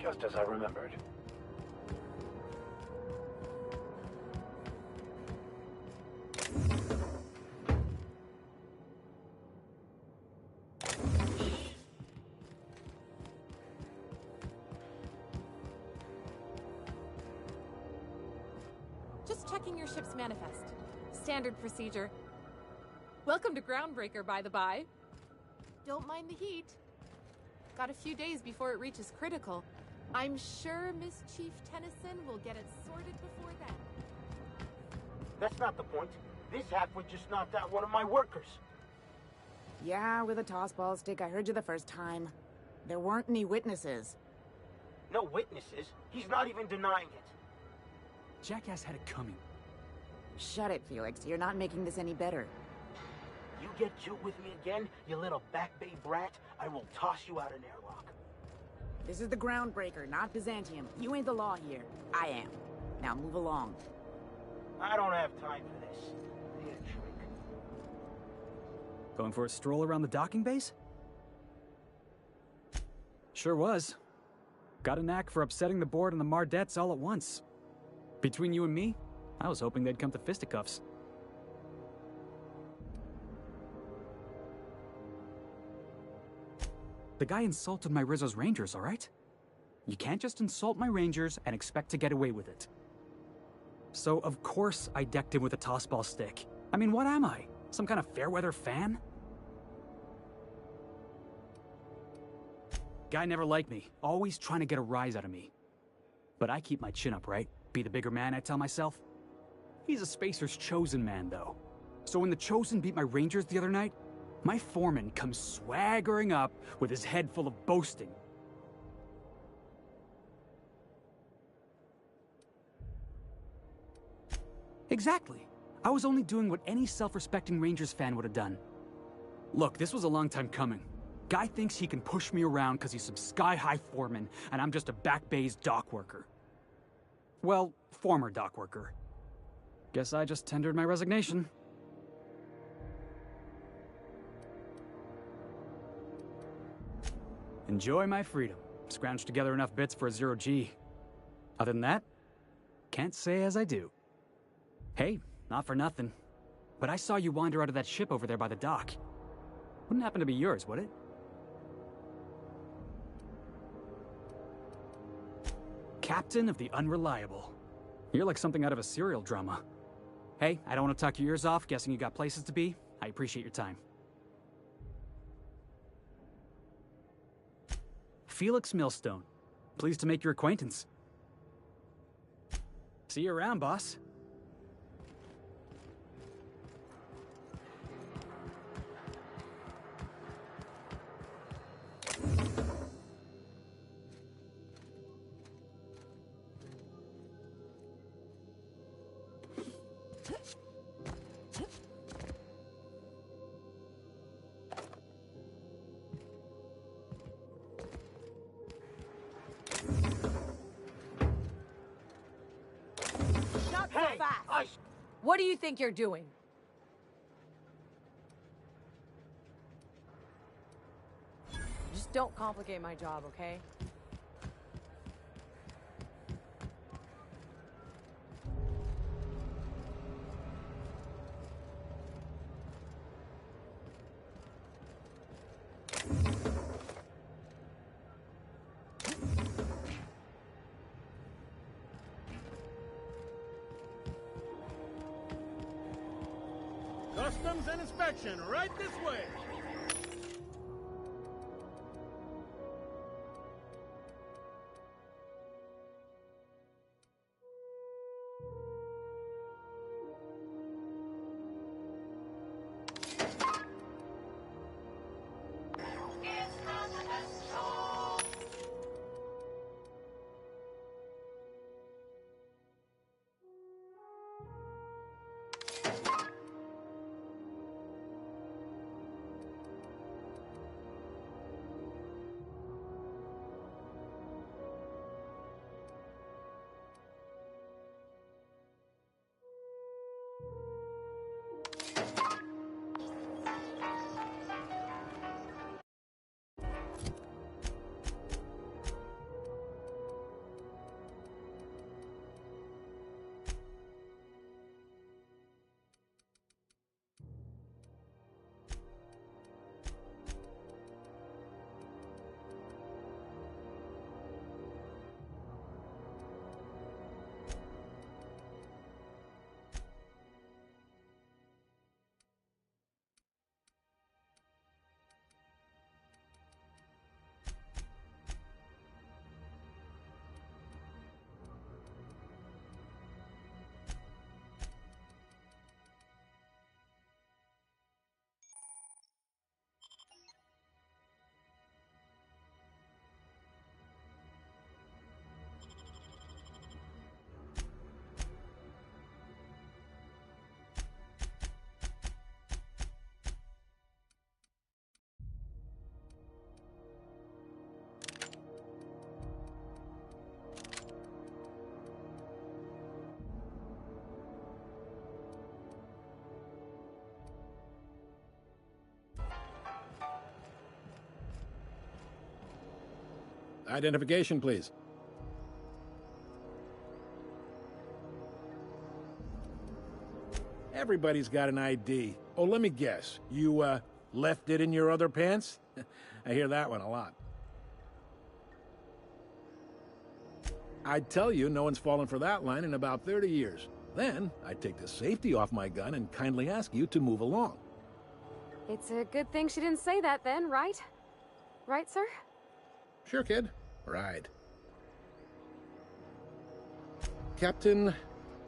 Just as I remembered. Just checking your ship's manifest. Standard procedure. Welcome to Groundbreaker, by the by. Don't mind the heat. Got a few days before it reaches critical. I'm sure Miss Chief Tennyson will get it sorted before then. That's not the point. This halfwit just knocked out one of my workers. Yeah, with a tossball stick. I heard you the first time. There weren't any witnesses. No witnesses? He's not even denying it. Jackass had it coming. Shut it, Felix. You're not making this any better. You get cute with me again, you little Back Bay brat, I will toss you out an airlock. This is the Groundbreaker, not Byzantium. You ain't the law here. I am. Now move along. I don't have time for this. Need a trick. Going for a stroll around the docking base? Sure was. Got a knack for upsetting the board and the Mardettes all at once. Between you and me, I was hoping they'd come to fisticuffs. The guy insulted my Rizzo's Rangers, all right? You can't just insult my Rangers and expect to get away with it. So, of course, I decked him with a tossball stick. I mean, what am I? Some kind of fair-weather fan? Guy never liked me, always trying to get a rise out of me. But I keep my chin up, right? Be the bigger man, I tell myself. He's a Spacer's chosen man, though. So when the Chosen beat my Rangers the other night, my foreman comes swaggering up with his head full of boasting. Exactly. I was only doing what any self-respecting Rangers fan would have done. Look, this was a long time coming. Guy thinks he can push me around because he's some sky-high foreman, and I'm just a back bay's dock worker. Well, former dock worker. Guess I just tendered my resignation. Enjoy my freedom. Scrounged together enough bits for a 0G. Other than that, can't say as I do. Hey, not for nothing, but I saw you wander out of that ship over there by the dock. Wouldn't happen to be yours, would it? Captain of the Unreliable. You're like something out of a serial drama. Hey, I don't want to talk your ears off, guessing you got places to be. I appreciate your time. Felix Millstone. Pleased to make your acquaintance. See you around, boss. What do you think you're doing? Just don't complicate my job, okay? Customs and inspection, right this way. Identification, please. Everybody's got an ID. Oh, let me guess. You, left it in your other pants? I hear that one a lot. I'd tell you no one's fallen for that line in about 30 years. Then, I'd take the safety off my gun and kindly ask you to move along. It's a good thing she didn't say that then, right? Right, sir? Sure, kid. Right. Captain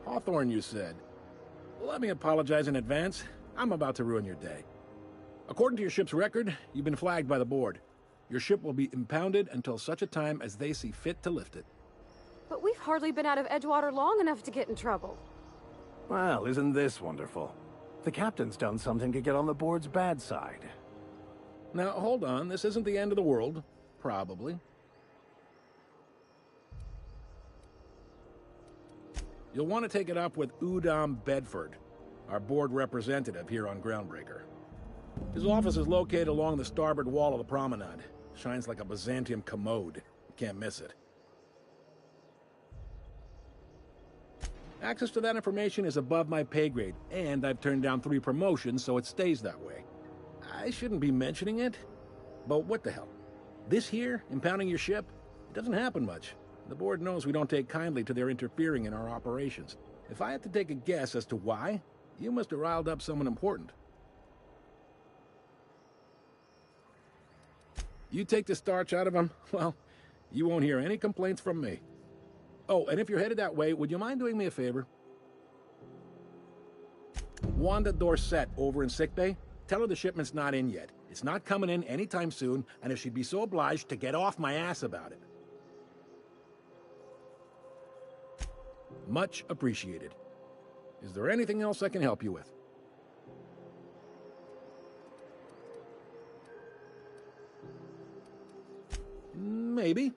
Hawthorne, you said. Let me apologize in advance. I'm about to ruin your day. According to your ship's record, you've been flagged by the board. Your ship will be impounded until such a time as they see fit to lift it. But we've hardly been out of Edgewater long enough to get in trouble. Well, isn't this wonderful? The captain's done something to get on the board's bad side. Now, hold on. This isn't the end of the world. Probably. You'll want to take it up with Udom Bedford, our board representative here on Groundbreaker. His office is located along the starboard wall of the promenade. Shines like a Byzantium commode. You can't miss it. Access to that information is above my pay grade, and I've turned down 3 promotions, so it stays that way. I shouldn't be mentioning it, but what the hell? This here, impounding your ship, it doesn't happen much. The board knows we don't take kindly to their interfering in our operations. If I had to take a guess as to why, you must have riled up someone important. You take the starch out of them, well, you won't hear any complaints from me. Oh, and if you're headed that way, would you mind doing me a favor? Wanda Dorset over in sickbay, tell her the shipment's not in yet. It's not coming in anytime soon, and if she'd be so obliged to get off my ass about it. Much appreciated. Is there anything else I can help you with? Maybe.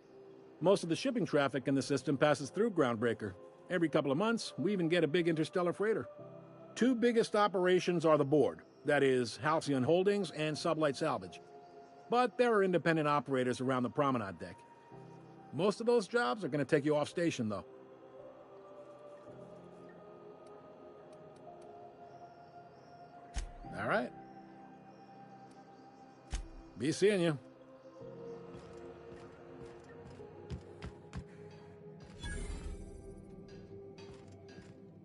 Most of the shipping traffic in the system passes through Groundbreaker. Every couple of months, we even get a big interstellar freighter. 2 biggest operations are the board. That is, Halcyon Holdings and Sublight Salvage. But there are independent operators around the promenade deck. Most of those jobs are going to take you off station, though. All right. Be seeing you.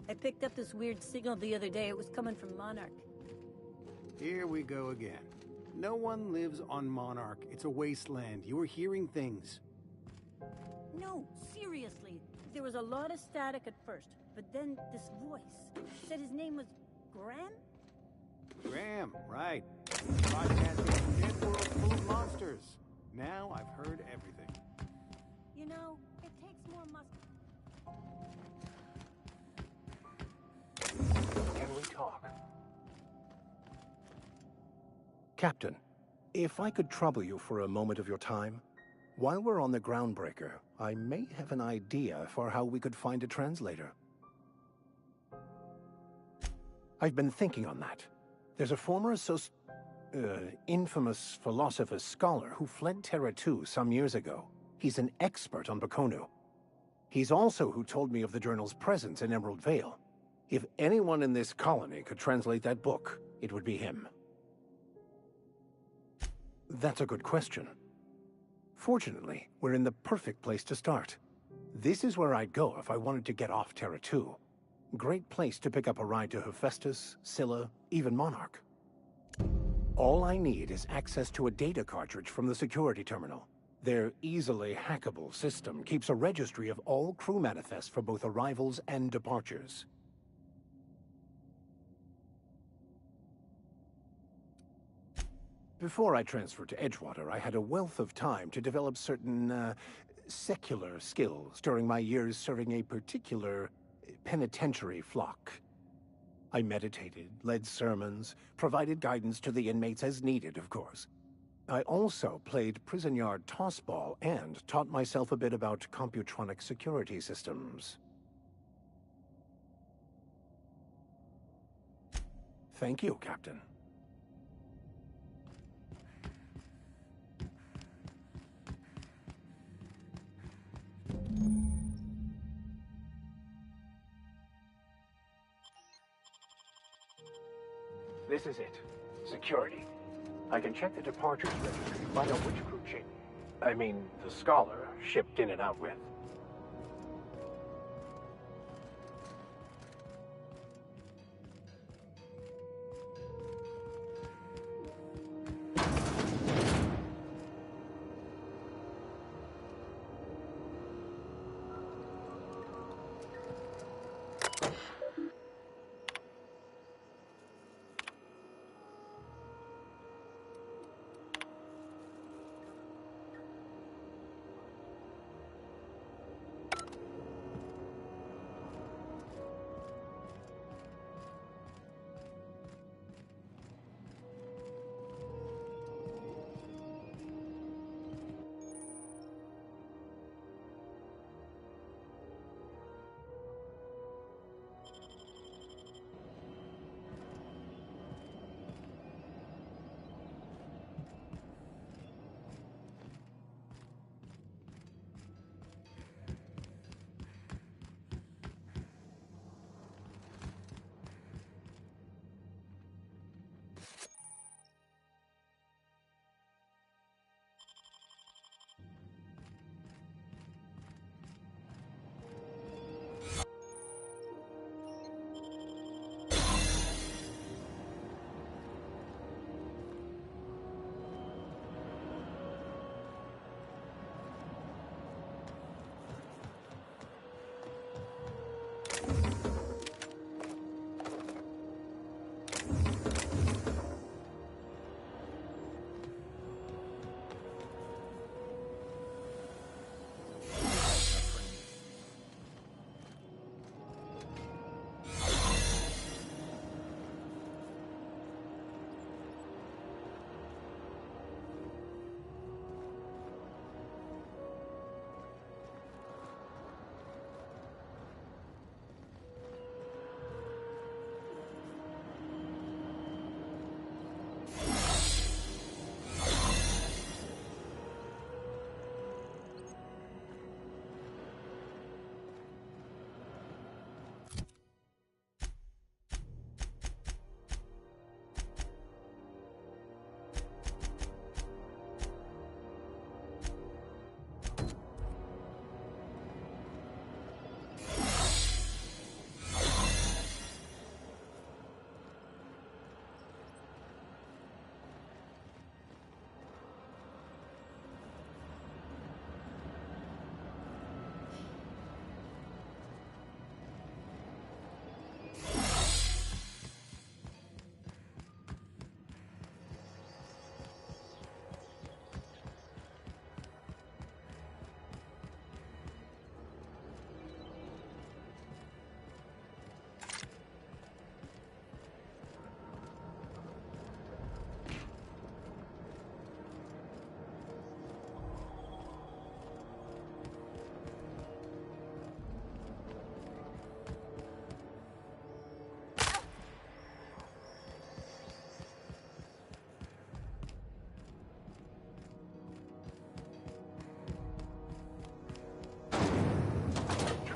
I picked up this weird signal the other day. It was coming from Monarch. Here we go again. No one lives on Monarch. It's a wasteland. You were hearing things. No, seriously. There was a lot of static at first, but then this voice said his name was Graham? Graham, right. Broadcasting from a dead world full of monsters. Now I've heard everything. You know, it takes more Can we talk? Captain, if I could trouble you for a moment of your time, while we're on the Groundbreaker, I may have an idea for how we could find a translator. I've been thinking on that. There's a former infamous philosopher scholar who fled Terra 2 some years ago. He's an expert on Bakonu. He's also who told me of the journal's presence in Emerald Vale. If anyone in this colony could translate that book, it would be him. That's a good question. Fortunately, we're in the perfect place to start. This is where I'd go if I wanted to get off Terra 2. Great place to pick up a ride to Hephaestus, Scylla, even Monarch. All I need is access to a data cartridge from the security terminal. Their easily hackable system keeps a registry of all crew manifests for both arrivals and departures. Before I transferred to Edgewater, I had a wealth of time to develop certain, secular skills during my years serving a particular penitentiary flock. I meditated, led sermons, provided guidance to the inmates as needed, of course. I also played prison yard tossball and taught myself a bit about computronic security systems. Thank you, Captain. This is it. Security. I can check the departures registry to find out which crew the scholar shipped in and out with.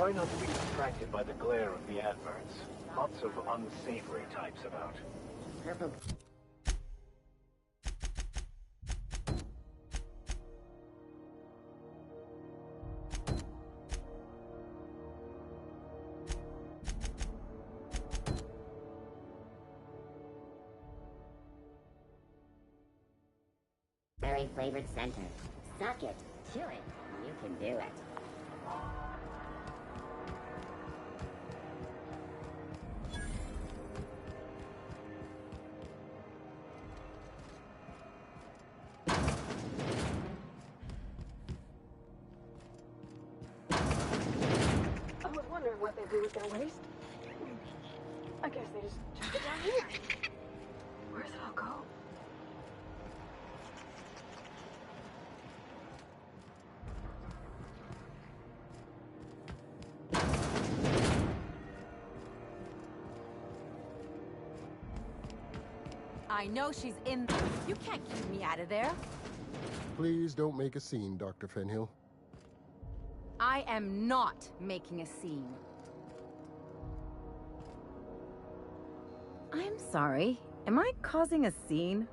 Try not to be distracted by the glare of the adverts. Lots of unsavory types about. Purple. Berry flavored center. Suck it. Chew it. You can do it. I was wondering what they do with their waste. I guess they just chuck it down here. Where's it all go? I know she's in. You can't keep me out of there. Please don't make a scene, Dr. Fenhill. I am not making a scene. I'm sorry. Am I causing a scene?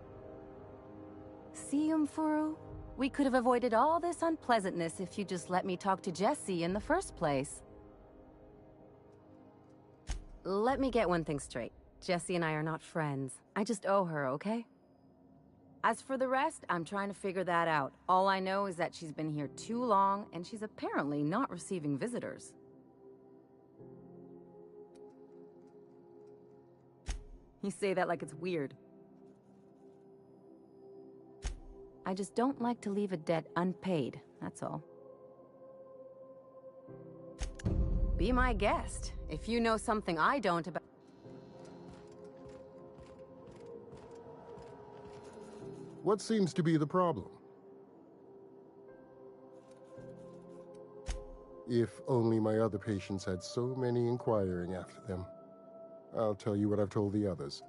See, Umfuru? We could have avoided all this unpleasantness if you just let me talk to Jessie in the first place. Let me get one thing straight. Jessie and I are not friends. I just owe her, okay? As for the rest, I'm trying to figure that out. All I know is that she's been here too long, and she's apparently not receiving visitors. You say that like it's weird. I just don't like to leave a debt unpaid, that's all. Be my guest. If you know something I don't about... What seems to be the problem? If only my other patients had so many inquiring after them. I'll tell you what I've told the others.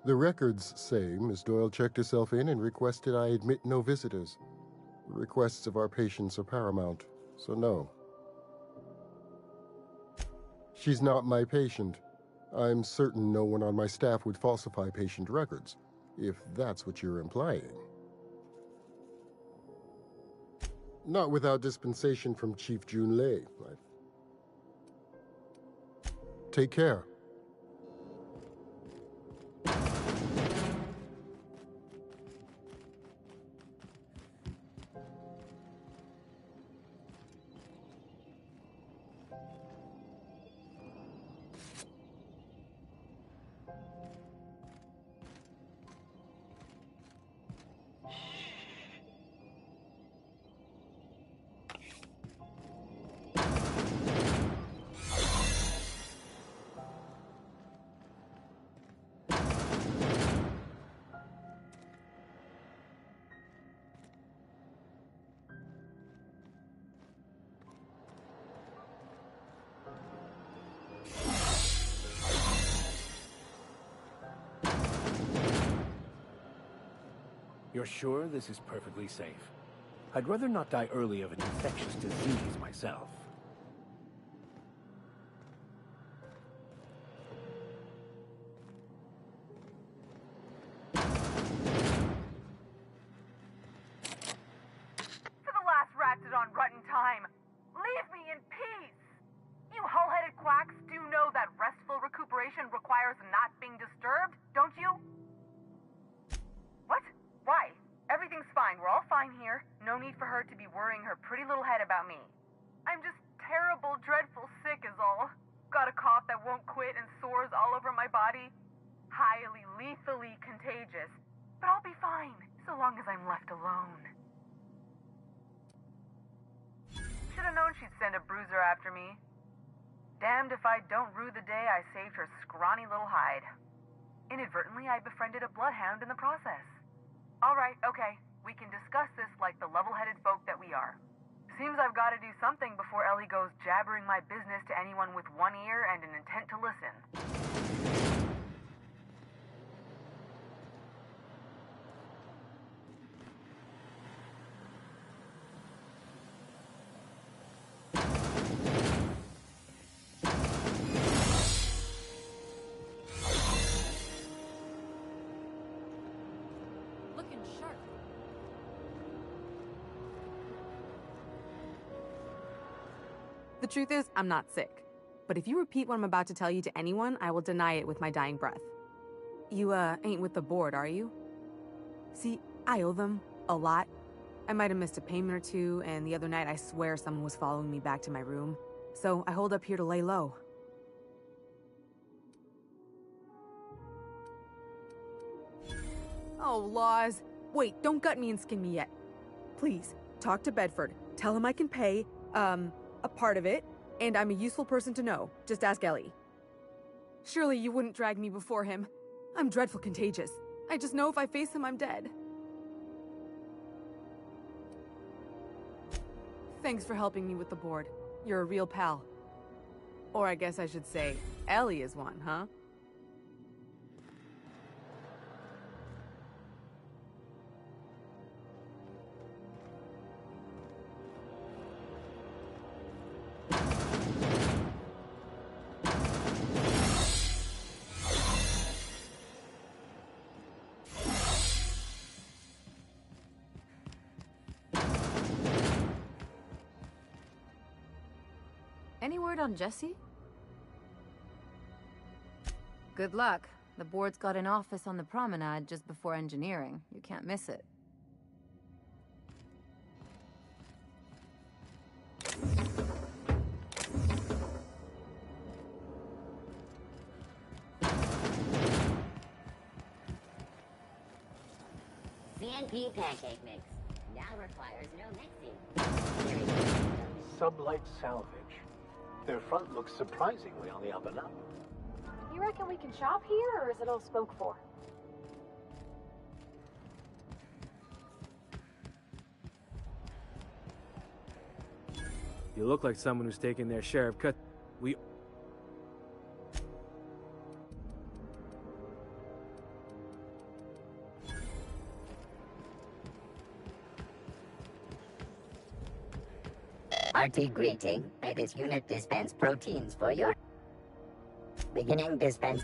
The records say Miss Doyle checked herself in and requested I admit no visitors. The requests of our patients are paramount, so no. She's not my patient. I'm certain no one on my staff would falsify patient records, if that's what you're implying. Not without dispensation from Chief Junlei. Take care. You're sure this is perfectly safe? I'd rather not die early of an infectious disease myself. For the last ratted on rotten time, leave me in peace! You hull-headed quacks do know that restful recuperation requires not being disturbed, don't you? What? Why? Everything's fine. We're all fine here. No need for her to be worrying her pretty little head about me. I'm just terrible, dreadful sick is all. Got a cough that won't quit and sores all over my body. Highly, lethally contagious. But I'll be fine, so long as I'm left alone. Should've known she'd send a bruiser after me. Damned if I don't rue the day I saved her scrawny little hide. Inadvertently, I befriended a bloodhound in the process. Alright, okay. We can discuss this like the level-headed folk that we are. Seems I've got to do something before Ellie goes jabbering my business to anyone with one ear and an intent to listen. and sharp. The truth is, I'm not sick. But if you repeat what I'm about to tell you to anyone, I will deny it with my dying breath. You, ain't with the board, are you? See, I owe them a lot. I might have missed a payment or two, and the other night I swear someone was following me back to my room. So I hold up here to lay low. Oh, laws. Wait, don't gut me and skin me yet. Please, talk to Bedford. Tell him I can pay, a part of it, and I'm a useful person to know. Just ask Ellie. Surely you wouldn't drag me before him. I'm dreadful contagious. I just know if I face him, I'm dead. Thanks for helping me with the board. You're a real pal. Or I guess I should say, Ellie is one, huh? Any word on Jesse? Good luck. The board's got an office on the promenade just before engineering. You can't miss it. CNP pancake mix. Now requires no mixing. Sublight salvage. Their front looks surprisingly on the up and up. You reckon we can shop here, or is it all spoke for? You look like someone who's taking their share of cut. We... RT greeting. May this unit dispense proteins for your... Beginning dispense.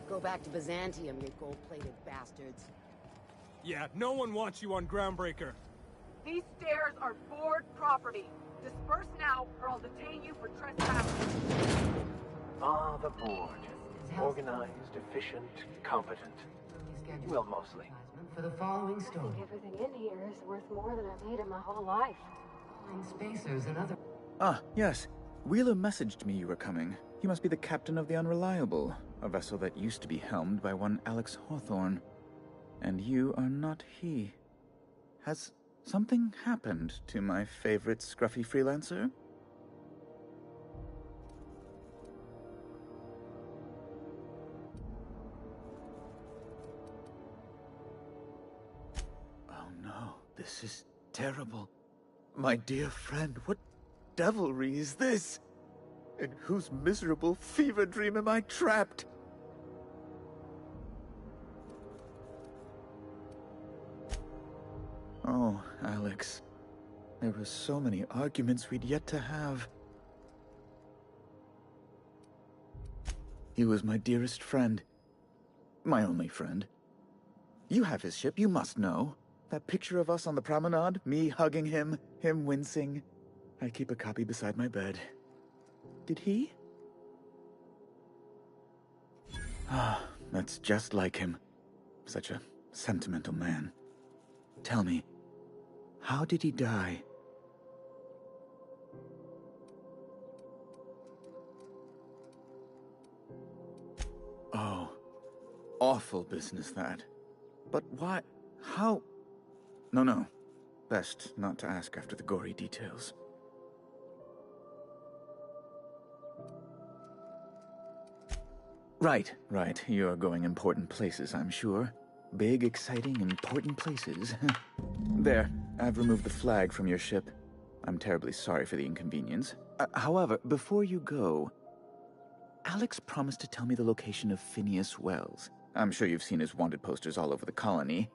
Go back to Byzantium, you gold-plated bastards. Yeah, no one wants you on Groundbreaker. These stairs are board property. Disperse now, or I'll detain you for trespassing. Ah, the board. Organized, efficient, competent. Well, mostly. For the following I story. think everything in here is worth more than I made in my whole life. Flying spacers and other... Ah, yes. Wheeler messaged me you were coming. He must be the captain of the Unreliable, a vessel that used to be helmed by one Alex Hawthorne. And you are not he. Has something happened to my favorite scruffy freelancer? Oh no, this is terrible. My dear friend, what devilry is this? In whose miserable fever dream am I trapped? Oh, Alex. There were so many arguments we'd yet to have. He was my dearest friend. My only friend. You have his ship, you must know. That picture of us on the promenade, me hugging him, him wincing. I keep a copy beside my bed. Did he? Ah, that's just like him. Such a sentimental man. Tell me, how did he die? Oh, awful business that. But why? How? No. Best not to ask after the gory details. Right. You're going important places, I'm sure. Big, exciting, important places. There, I've removed the flag from your ship. I'm terribly sorry for the inconvenience. However, before you go, Alex promised to tell me the location of Phineas Wells. I'm sure you've seen his wanted posters all over the colony.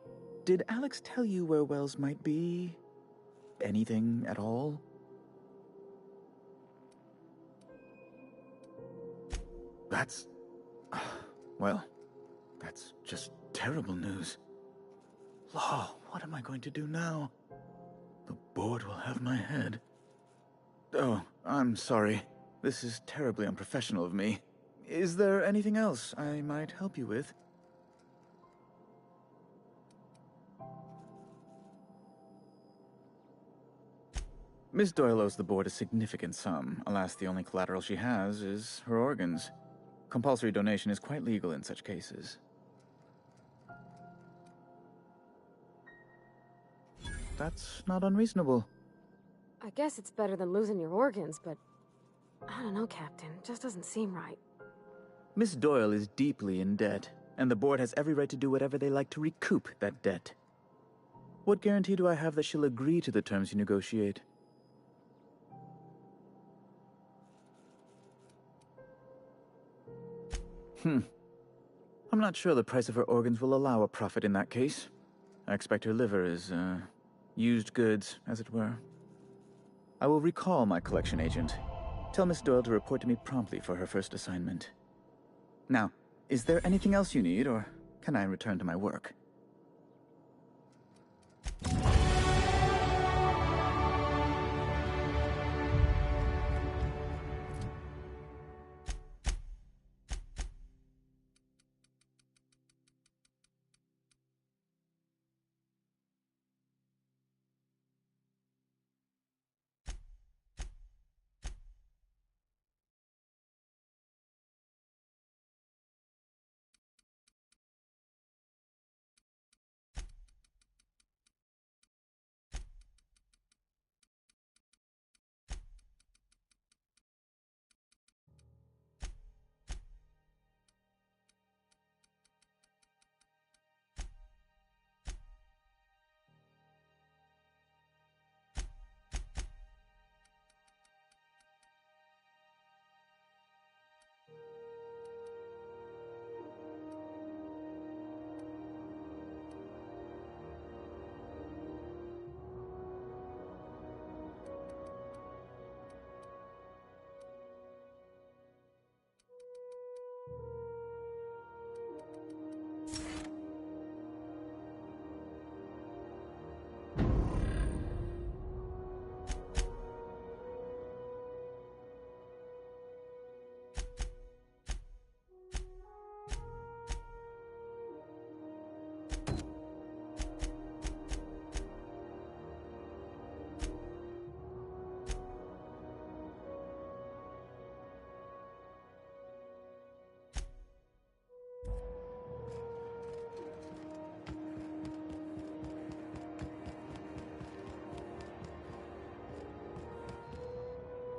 Did Alex tell you where Wells might be? Anything at all? That's... Well, That's just terrible news. Law, what am I going to do now? The board will have my head. Oh, I'm sorry. This is terribly unprofessional of me. Is there anything else I might help you with? Miss Doyle owes the board a significant sum. Alas, the only collateral she has is her organs. Compulsory donation is quite legal in such cases. That's not unreasonable. I guess it's better than losing your organs, but I don't know, Captain. It just doesn't seem right. Miss Doyle is deeply in debt, and the board has every right to do whatever they like to recoup that debt. What guarantee do I have that she'll agree to the terms you negotiate? I'm not sure the price of her organs will allow a profit in that case. I expect her liver is, used goods, as it were. I will recall my collection agent. Tell Miss Doyle to report to me promptly for her first assignment. Now, is there anything else you need, or can I return to my work?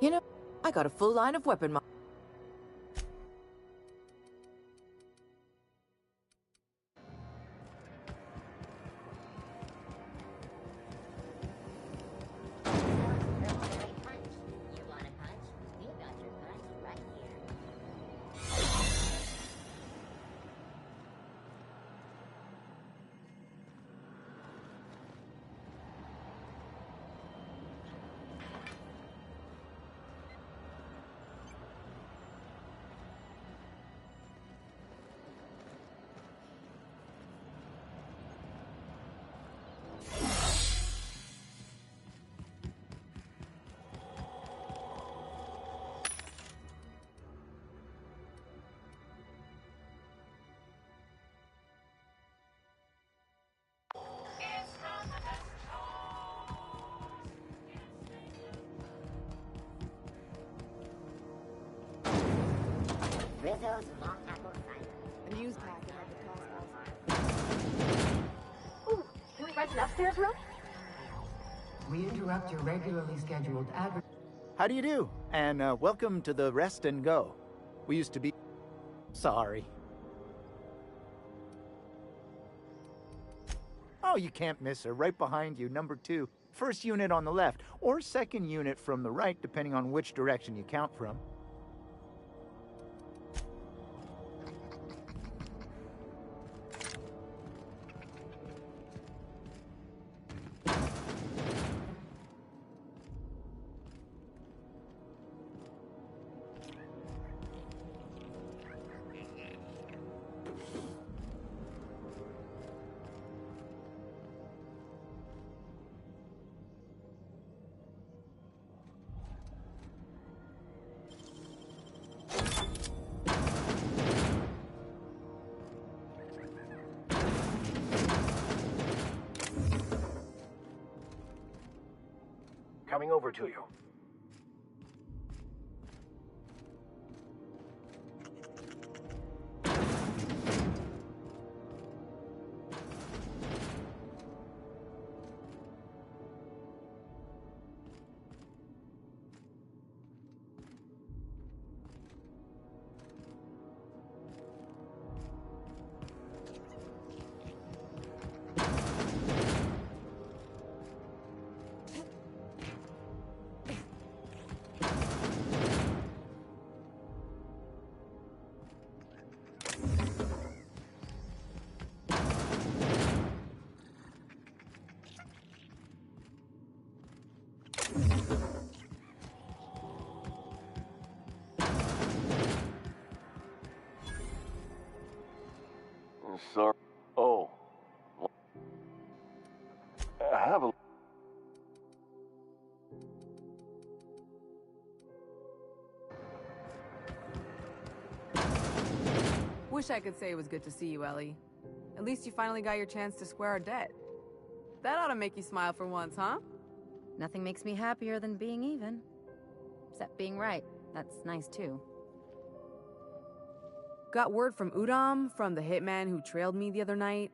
You know, I got a full line of weapon mo- Rizzo's long apple cider. A news packet of the Tossballs. Ooh, can we rent an upstairs room? We interrupt your regularly scheduled advert. How do you do? And welcome to the Rest and Go. We used to be... Sorry. Oh, you can't miss her. Right behind you, number 2. First unit on the left, or second unit from the right, depending on which direction you count from. Coming over to you. Sorry. Oh. I have a... Wish I could say it was good to see you, Ellie. At least you finally got your chance to square our debt. That ought to make you smile for once, huh? Nothing makes me happier than being even. Except being right. That's nice too. Got word from Udom, from the hitman who trailed me the other night.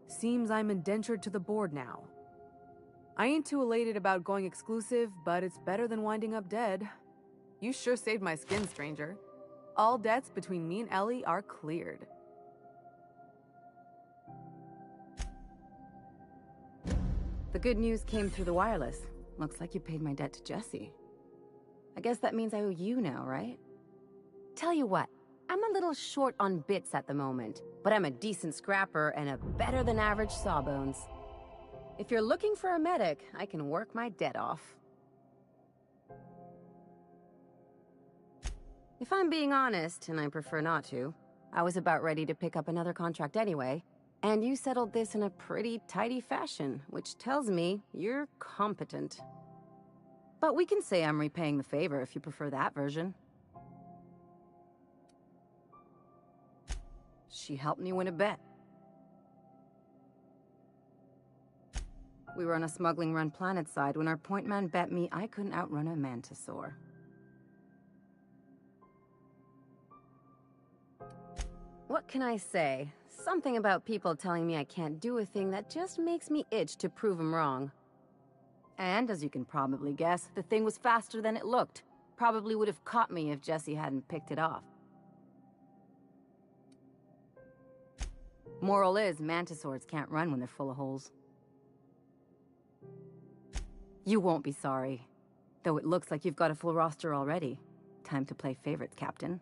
Seems I'm indentured to the board now. I ain't too elated about going exclusive, but it's better than winding up dead. You sure saved my skin, stranger. All debts between me and Ellie are cleared. The good news came through the wireless. Looks like you paid my debt to Jesse. I guess that means I owe you now, right? Tell you what, I'm a little short on bits at the moment, but I'm a decent scrapper and a better-than-average sawbones. If you're looking for a medic, I can work my debt off. If I'm being honest, and I prefer not to, I was about ready to pick up another contract anyway, and you settled this in a pretty tidy fashion, which tells me you're competent. But we can say I'm repaying the favor if you prefer that version. She helped me win a bet. We were on a smuggling run planetside when our point man bet me I couldn't outrun a mantisaur. What can I say? Something about people telling me I can't do a thing that just makes me itch to prove them wrong. And, as you can probably guess, the thing was faster than it looked. Probably would have caught me if Jesse hadn't picked it off. Moral is, mantisaurs can't run when they're full of holes. You won't be sorry. Though it looks like you've got a full roster already. Time to play favorites, Captain.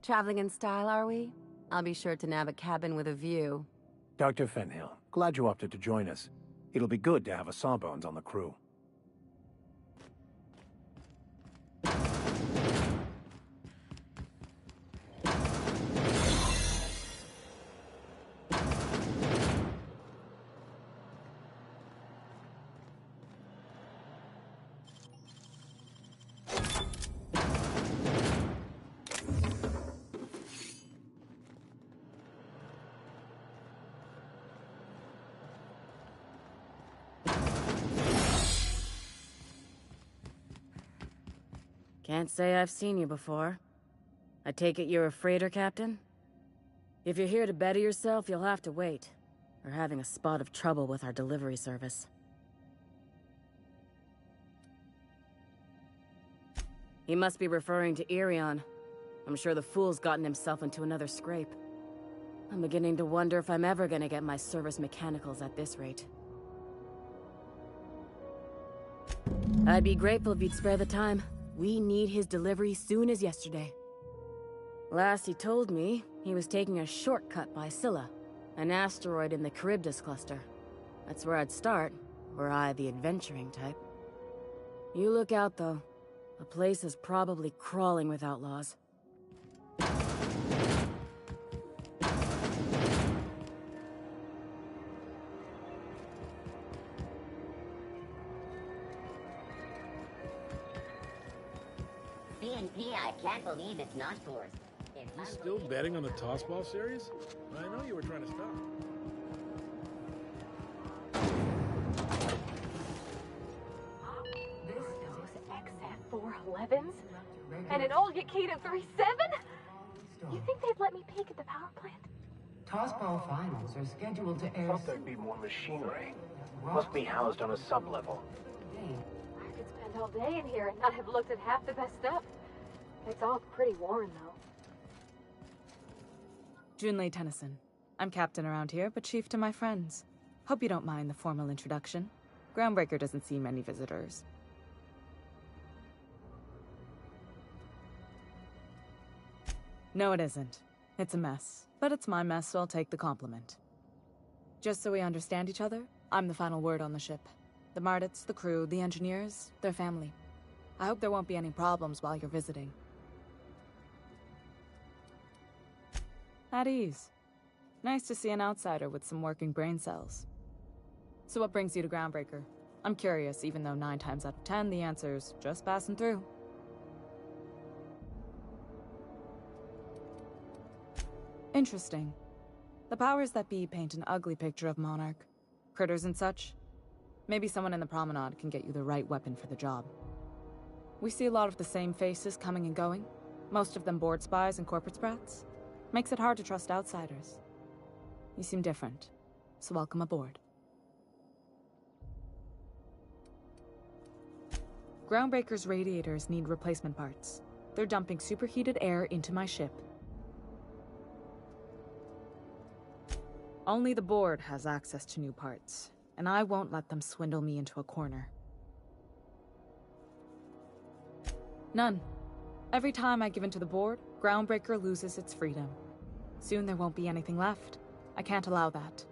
Traveling in style, are we? I'll be sure to nab a cabin with a view. Dr. Fenhill, glad you opted to join us. It'll be good to have a Sawbones on the crew. Can't say I've seen you before. I take it you're a freighter, Captain? If you're here to better yourself, you'll have to wait. We're having a spot of trouble with our delivery service. He must be referring to Irion. I'm sure the fool's gotten himself into another scrape. I'm beginning to wonder if I'm ever gonna get my service mechanicals at this rate. I'd be grateful if you'd spare the time. We need his delivery soon as yesterday. Last he told me, he was taking a shortcut by Scylla, an asteroid in the Charybdis cluster. That's where I'd start, were I the adventuring type. You look out, though. The place is probably crawling with outlaws. BNP, I can't believe it's not yours. You still betting on the Tossball series? I know you were trying to stop. 37s? And an old Yakita 3.7? You think they'd let me peek at the power plant? Tossball finals are scheduled to air. Thought there'd be more machinery. Must be housed on a sub-level. I could spend all day in here and not have looked at half the best stuff. It's all pretty worn, though. Junlei Tennyson. I'm captain around here, but chief to my friends. Hope you don't mind the formal introduction. Groundbreaker doesn't see many visitors. No, it isn't. It's a mess. But it's my mess, so I'll take the compliment. Just so we understand each other, I'm the final word on the ship. The Mardits, the crew, the engineers, their family. I hope there won't be any problems while you're visiting. At ease. Nice to see an outsider with some working brain cells. So what brings you to Groundbreaker? I'm curious, even though 9 times out of 10 the answer's just passing through. Interesting. The powers that be paint an ugly picture of Monarch. Critters and such. Maybe someone in the promenade can get you the right weapon for the job. We see a lot of the same faces coming and going. Most of them board spies and corporate sprats. Makes it hard to trust outsiders. You seem different, so welcome aboard. Groundbreaker's radiators need replacement parts. They're dumping superheated air into my ship. Only the board has access to new parts, and I won't let them swindle me into a corner. None. Every time I give in to the board, Groundbreaker loses its freedom. Soon there won't be anything left. I can't allow that.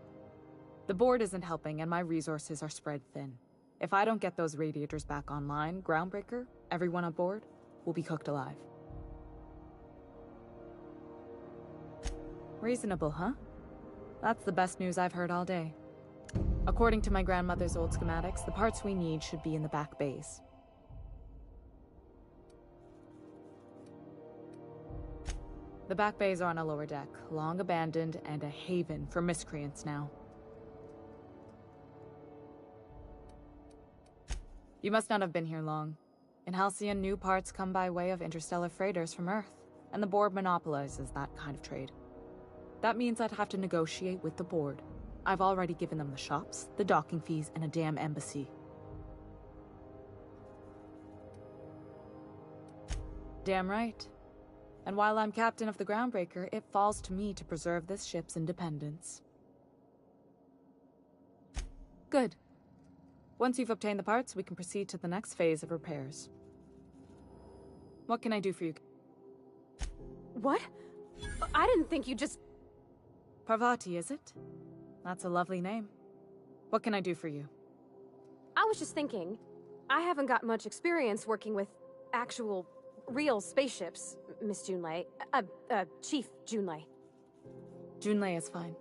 The board isn't helping, and my resources are spread thin. If I don't get those radiators back online, Groundbreaker, everyone on board, will be cooked alive. Reasonable, huh? That's the best news I've heard all day. According to my grandmother's old schematics, the parts we need should be in the back bays. The back bays are on a lower deck, long abandoned and a haven for miscreants now. You must not have been here long. In Halcyon, new parts come by way of interstellar freighters from Earth, and the board monopolizes that kind of trade. That means I'd have to negotiate with the board. I've already given them the shops, the docking fees, and a damn embassy. Damn right. And while I'm captain of the Groundbreaker, it falls to me to preserve this ship's independence. Good. Once you've obtained the parts, we can proceed to the next phase of repairs. What can I do for you? What? I didn't think you just... Parvati, is it? That's a lovely name. What can I do for you? I was just thinking, I haven't got much experience working with actual, real spaceships, Miss Junlei. Chief Junlei. Junlei is fine.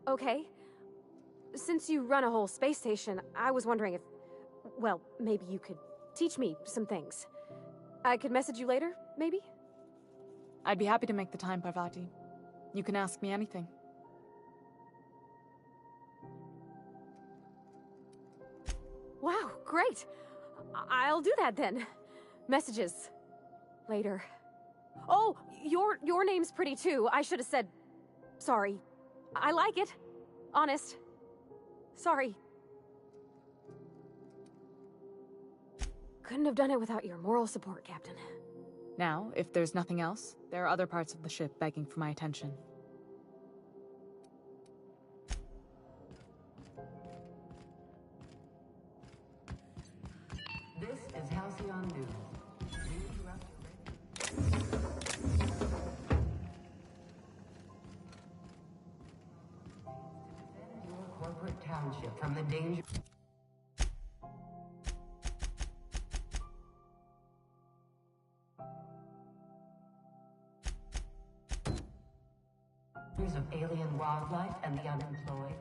Okay. Since you run a whole space station, I was wondering if... Well, maybe you could teach me some things. I could message you later, maybe? I'd be happy to make the time, Parvati. You can ask me anything. Wow, great! I'll do that then. Messages. Later. Oh, your name's pretty too. I should have said... Sorry. I like it. Honest. Sorry. Couldn't have done it without your moral support, Captain. Now, if there's nothing else, there are other parts of the ship begging for my attention. This is Halcyon News. Your corporate township from the danger... of alien wildlife and the unemployed.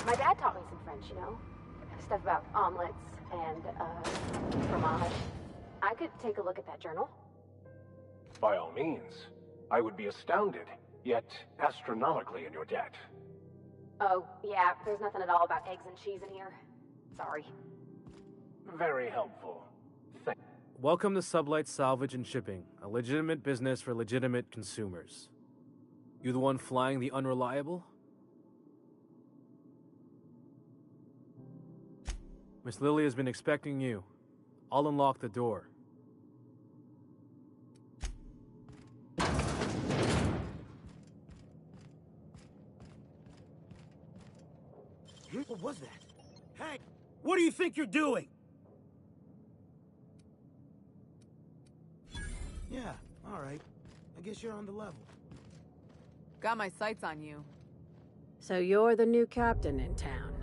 My dad taught me some French, you know? Stuff about omelets, And, Fromage. I could take a look at that journal. By all means. I would be astounded, yet astronomically in your debt. Oh, yeah, there's nothing at all about eggs and cheese in here. Sorry. Very helpful. Welcome to Sublight Salvage and Shipping, a legitimate business for legitimate consumers. You the one flying the Unreliable? Miss Lily has been expecting you. I'll unlock the door. What was that? Hey, what do you think you're doing? Yeah, all right. I guess you're on the level. Got my sights on you. So you're the new captain in town.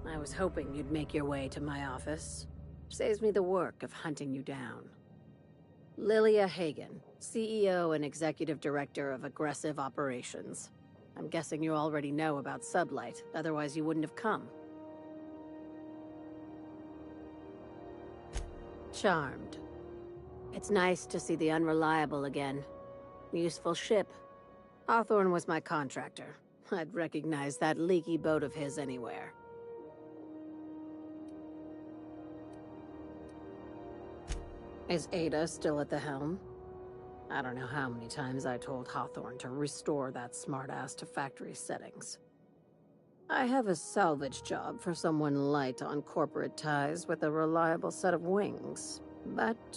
I was hoping you'd make your way to my office. Saves me the work of hunting you down. Lilia Hagen, CEO and Executive Director of Aggressive Operations. I'm guessing you already know about Sublight, otherwise you wouldn't have come. Charmed. It's nice to see the Unreliable again. Useful ship. Hawthorne was my contractor. I'd recognize that leaky boat of his anywhere. Is Ada still at the helm? I don't know how many times I told Hawthorne to restore that smartass to factory settings. I have a salvage job for someone light on corporate ties with a reliable set of wings, but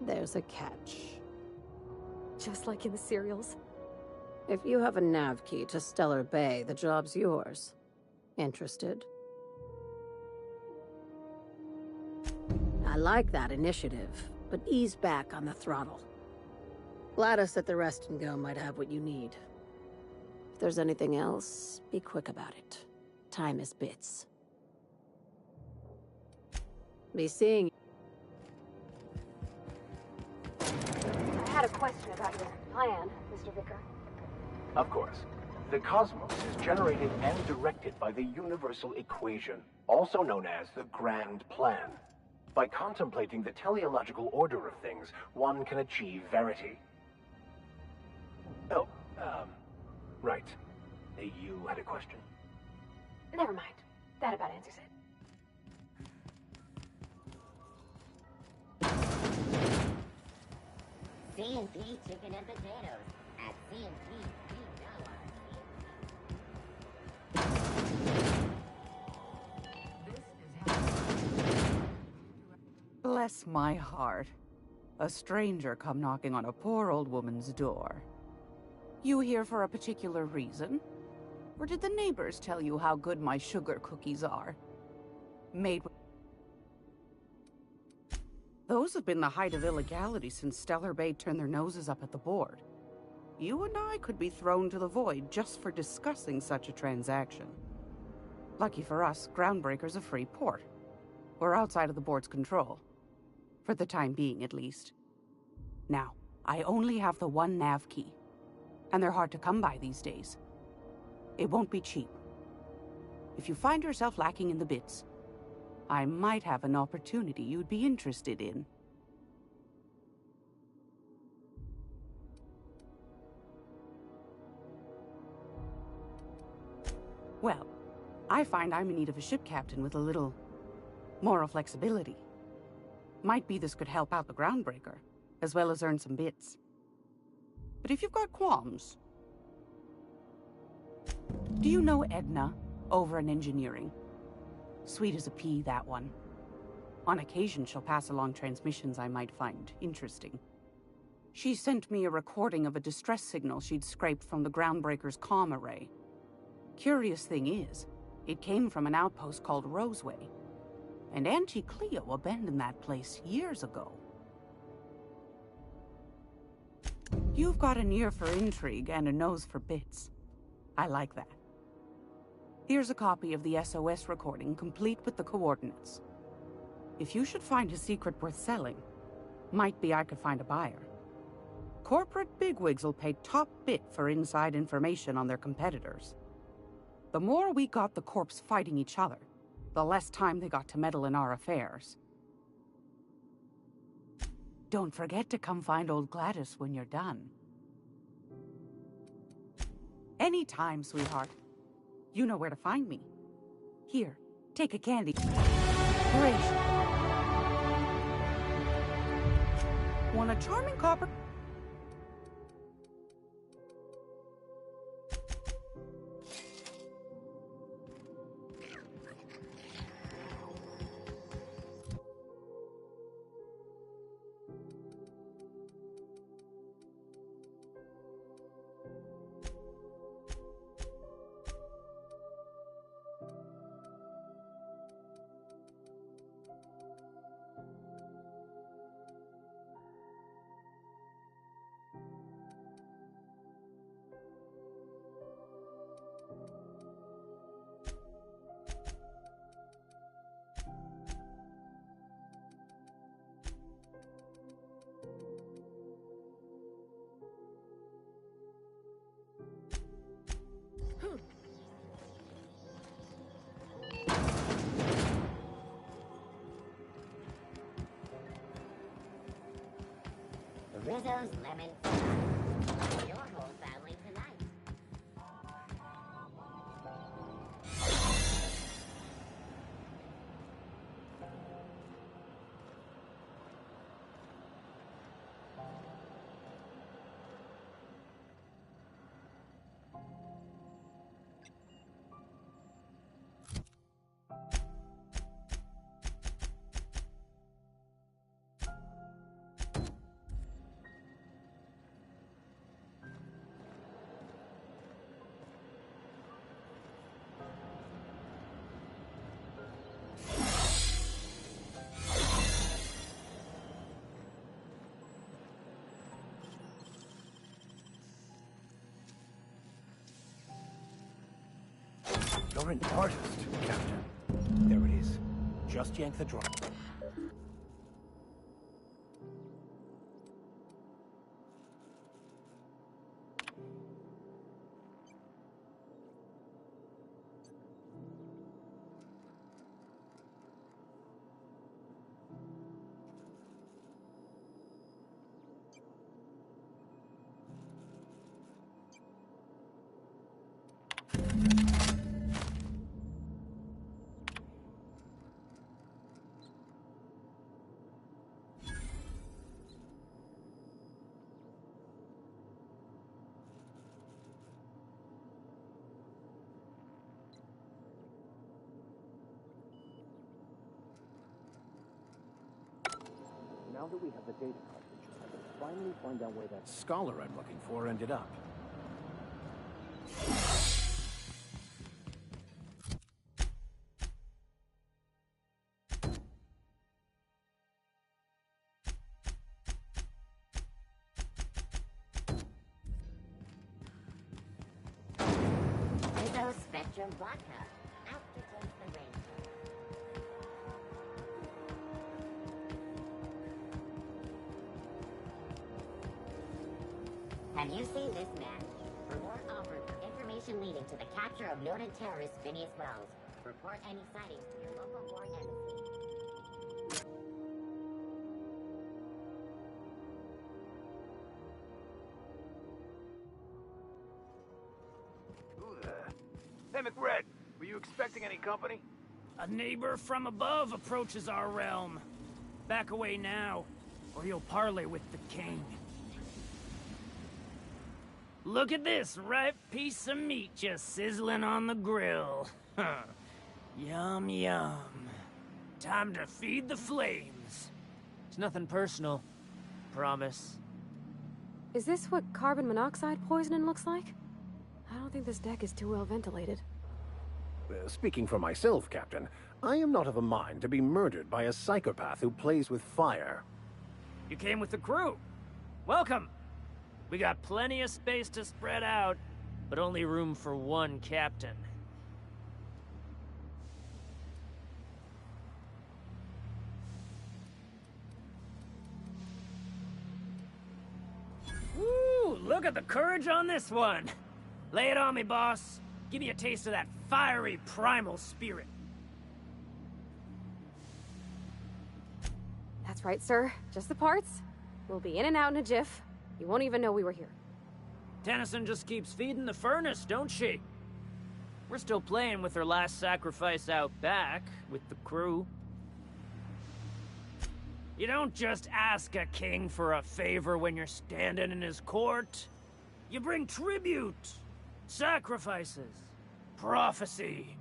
there's a catch. Just like in the serials? If you have a nav key to Stellar Bay, the job's yours. Interested? I like that initiative, but ease back on the throttle. Gladys at the Rest and Go might have what you need. If there's anything else, be quick about it. Time is bits. Be seeing you. I had a question about your plan, Mr. Vicker. Of course. The cosmos is generated and directed by the universal equation, also known as the Grand Plan. By contemplating the teleological order of things, one can achieve verity. Oh, right. You had a question? Never mind. That about answers it. C&P chicken and potatoes at C&P Bless my heart. A stranger come knocking on a poor old woman's door. You here for a particular reason? Or did the neighbors tell you how good my sugar cookies are? Made with... Those have been the height of illegality since Stellar Bay turned their noses up at the board. You and I could be thrown to the void just for discussing such a transaction. Lucky for us, Groundbreaker's a free port. We're outside of the board's control. For the time being, at least. Now, I only have the one nav key. And they're hard to come by these days. It won't be cheap. If you find yourself lacking in the bits, I might have an opportunity you'd be interested in. Well, I find I'm in need of a ship captain with a little moral flexibility. Might be this could help out the Groundbreaker, as well as earn some bits. But if you've got qualms... Do you know Edna, over in engineering? Sweet as a pea, that one. On occasion, she'll pass along transmissions I might find interesting. She sent me a recording of a distress signal she'd scraped from the Groundbreaker's comm array. Curious thing is, it came from an outpost called Roseway. And Auntie Cleo abandoned that place years ago. You've got an ear for intrigue and a nose for bits. I like that. Here's a copy of the SOS recording, complete with the coordinates. If you should find a secret worth selling, might be I could find a buyer. Corporate bigwigs will pay top bit for inside information on their competitors. The more we got the corps fighting each other, the less time they got to meddle in our affairs. Don't forget to come find old Gladys when you're done. Anytime, sweetheart. You know where to find me. Here, take a candy. Great. Want a charming copper? Rizzo's Lemon Fry. Your whole family tonight. You're an artist, Captain. There it is. Just yank the drum. Now that we have the data cartridge, I can finally find out where that Scholar I'm looking for ended up. Rizzo Spectrum Vodka. Out to taste the rain. Have you seen this man? Reward offered for information leading to the capture of noted terrorist Phineas Wells. Report any sightings to your local war embassy. Who the... Hey, McRed, were you expecting any company? A neighbor from above approaches our realm. Back away now, or you'll parley with the king. Look at this ripe piece of meat just sizzling on the grill. Yum, yum. Time to feed the flames. It's nothing personal. Promise. Is this what carbon monoxide poisoning looks like? I don't think this deck is too well ventilated. Speaking for myself, Captain, I am not of a mind to be murdered by a psychopath who plays with fire. You came with the crew. Welcome. We got plenty of space to spread out, but only room for one captain. Woo! Look at the courage on this one. Lay it on me, boss. Give me a taste of that fiery primal spirit. That's right, sir. Just the parts. We'll be in and out in a jiff. You won't even know we were here. Tennyson just keeps feeding the furnace, don't she? We're still playing with her last sacrifice out back, with the crew. You don't just ask a king for a favor when you're standing in his court. You bring tribute, sacrifices, prophecy,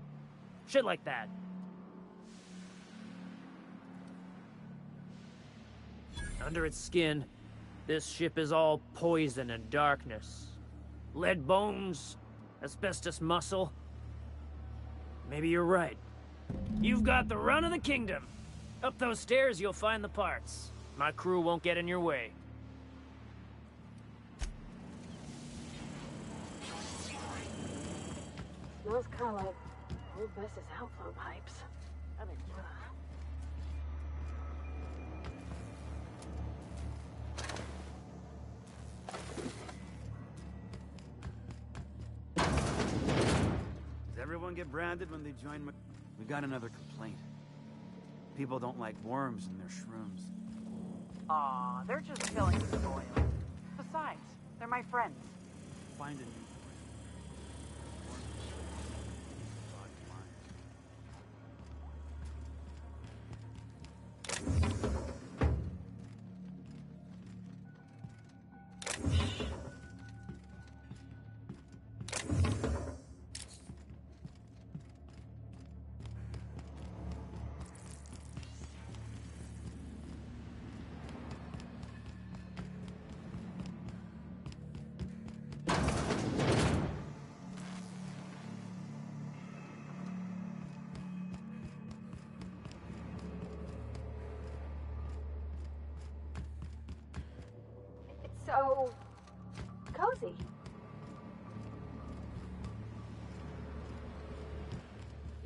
shit like that. Under its skin, this ship is all poison and darkness. Lead bones, asbestos muscle. Maybe you're right. You've got the run of the kingdom. Up those stairs, you'll find the parts. My crew won't get in your way. Smells kind of like old Bess's outflow pipes. Does everyone get branded when they join We got another complaint. People don't like worms in their shrooms. Aw, they're just killing the soil. Besides, they're my friends. Find a new So cozy.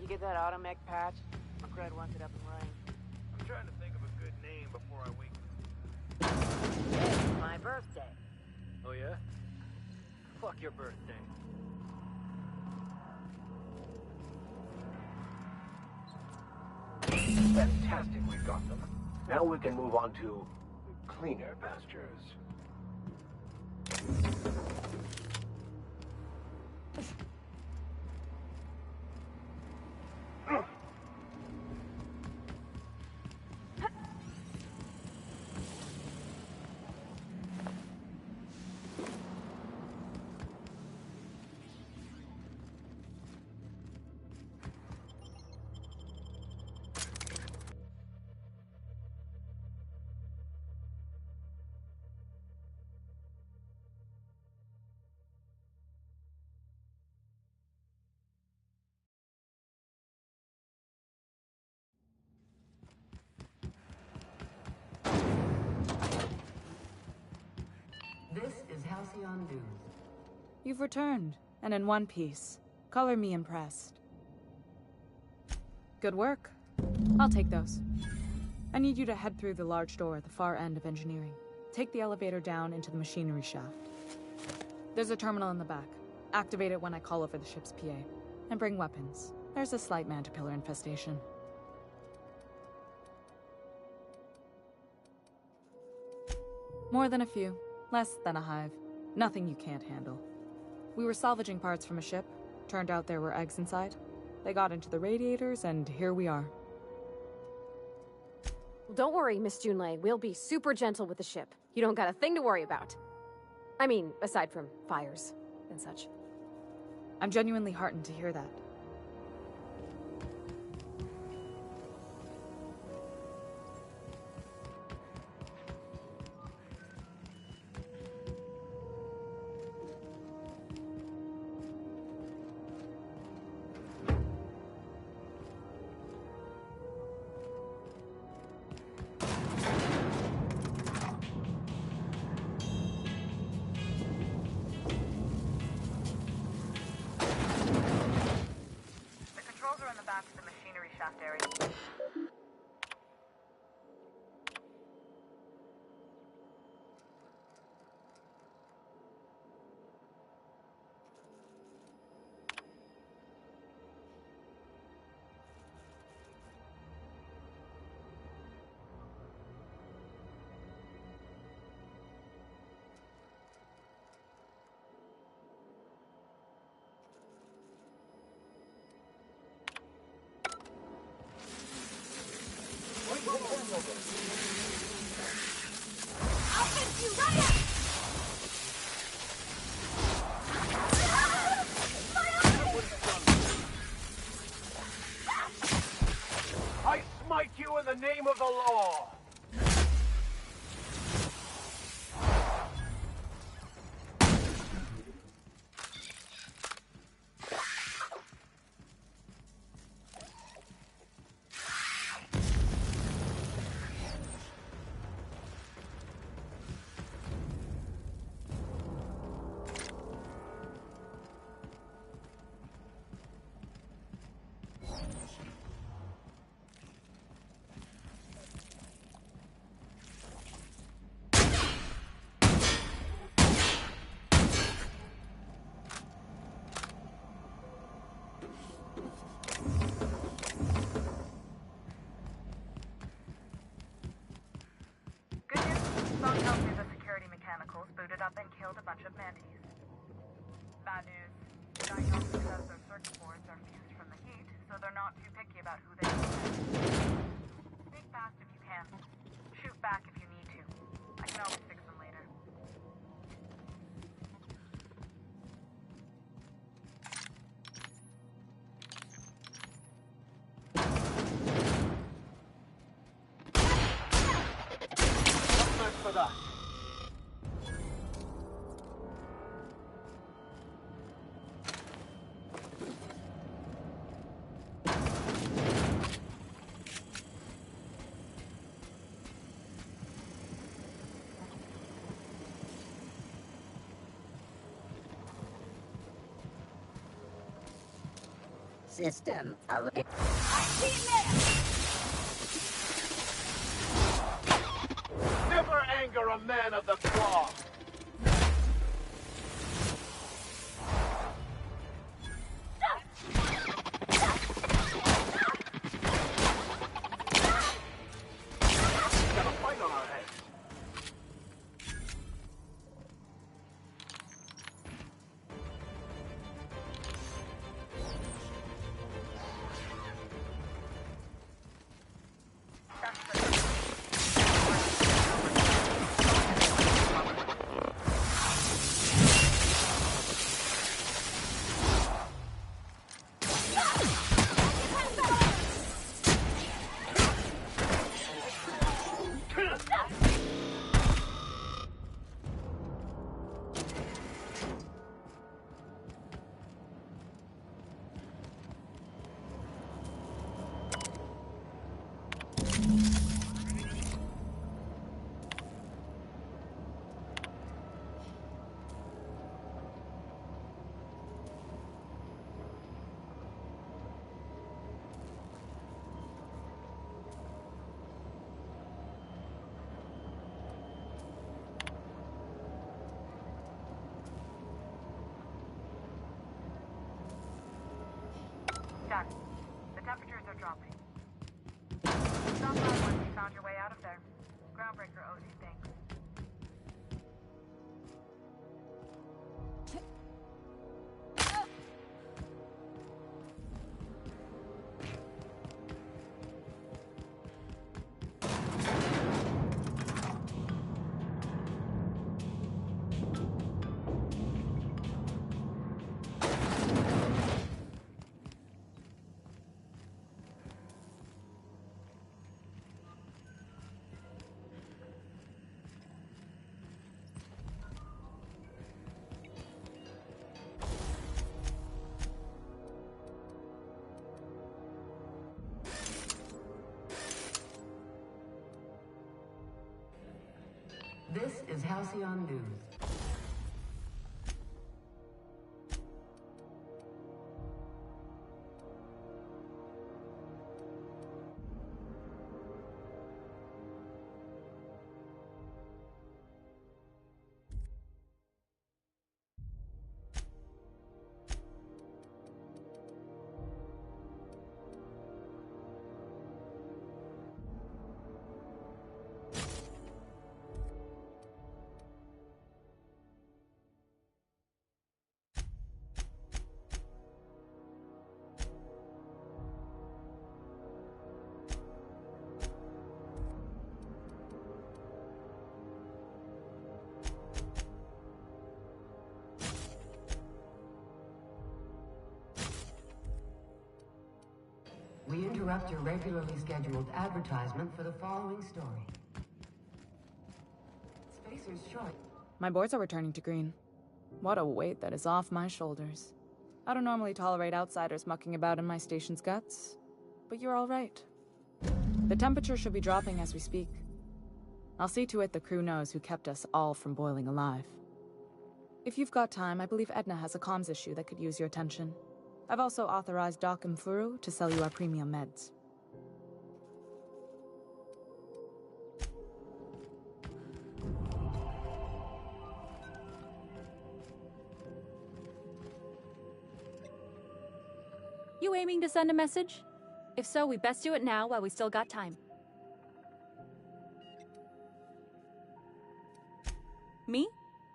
You get that automech patch? McRed wants it up and running. I'm trying to think of a good name before I wake. It's my birthday. Oh yeah? Fuck your birthday. Fantastic, we got them. Now we can move on to cleaner pastures. This is Halcyon News. You've returned, and in one piece. Color me impressed. Good work. I'll take those. I need you to head through the large door at the far end of engineering. Take the elevator down into the machinery shaft. There's a terminal in the back. Activate it when I call over the ship's PA. And bring weapons. There's a slight Mantipillar infestation. More than a few. Less than a hive. Nothing you can't handle. We were salvaging parts from a ship. Turned out there were eggs inside. They got into the radiators, and here we are. Well, don't worry, Miss Junlei. We'll be super gentle with the ship. You don't got a thing to worry about. I mean, aside from fires and such. I'm genuinely heartened to hear that. Log tells me the security mechanicals booted up and killed a bunch of mantis. Bad news. Diagnosis says their circuit boards are fused from the heat, so they're not too picky about who they protect. Sneak fast if you can. Shoot back if you need to. I can always fix them later. For that. System of Never anger a man of the cloth. Got a fight on our hands. Done. The temperatures are dropping. Stop by once you found your way out of there. Groundbreaker owes you thanks. This is Halcyon News. We interrupt your regularly scheduled advertisement for the following story. Spacer's short. My boards are returning to green. What a weight that is off my shoulders. I don't normally tolerate outsiders mucking about in my station's guts, but you're all right. The temperature should be dropping as we speak. I'll see to it the crew knows who kept us all from boiling alive. If you've got time, I believe Edna has a comms issue that could use your attention. I've also authorized Doc and Furu to sell you our premium meds. You aiming to send a message? If so, we best do it now while we still got time. Me?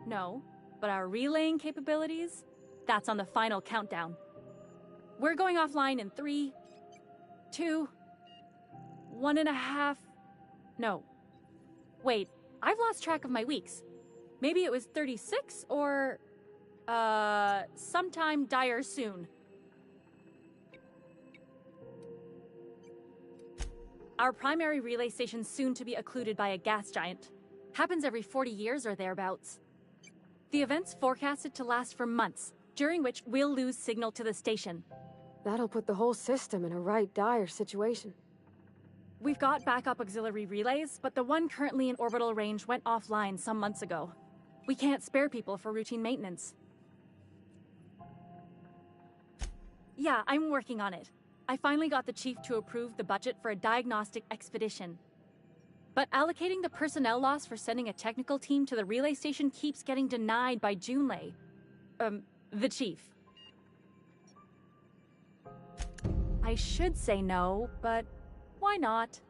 No. But our relaying capabilities? That's on the final countdown. We're going offline in 3, 2, 1.5... No. Wait, I've lost track of my weeks. Maybe it was 36 or... sometime dire soon. Our primary relay station's soon to be occluded by a gas giant. Happens every 40 years or thereabouts. The event's forecasted to last for months, during which we'll lose signal to the station. That'll put the whole system in a right dire situation. We've got backup auxiliary relays, but the one currently in orbital range went offline some months ago. We can't spare people for routine maintenance. Yeah, I'm working on it. I finally got the chief to approve the budget for a diagnostic expedition. But allocating the personnel loss for sending a technical team to the relay station keeps getting denied by Junlei. The chief. I should say no, but why not?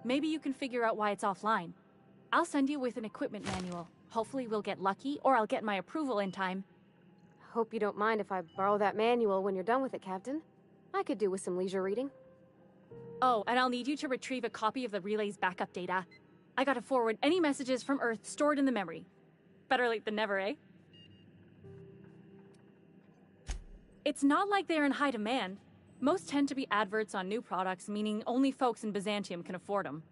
Maybe you can figure out why it's offline. I'll send you with an equipment manual. Hopefully we'll get lucky, or I'll get my approval in time. Hope you don't mind if I borrow that manual when you're done with it, Captain. I could do with some leisure reading. Oh, and I'll need you to retrieve a copy of the relay's backup data. I gotta forward any messages from Earth stored in the memory. Better late than never, eh? It's not like they're in high demand. Most tend to be adverts on new products, meaning only folks in Byzantium can afford them.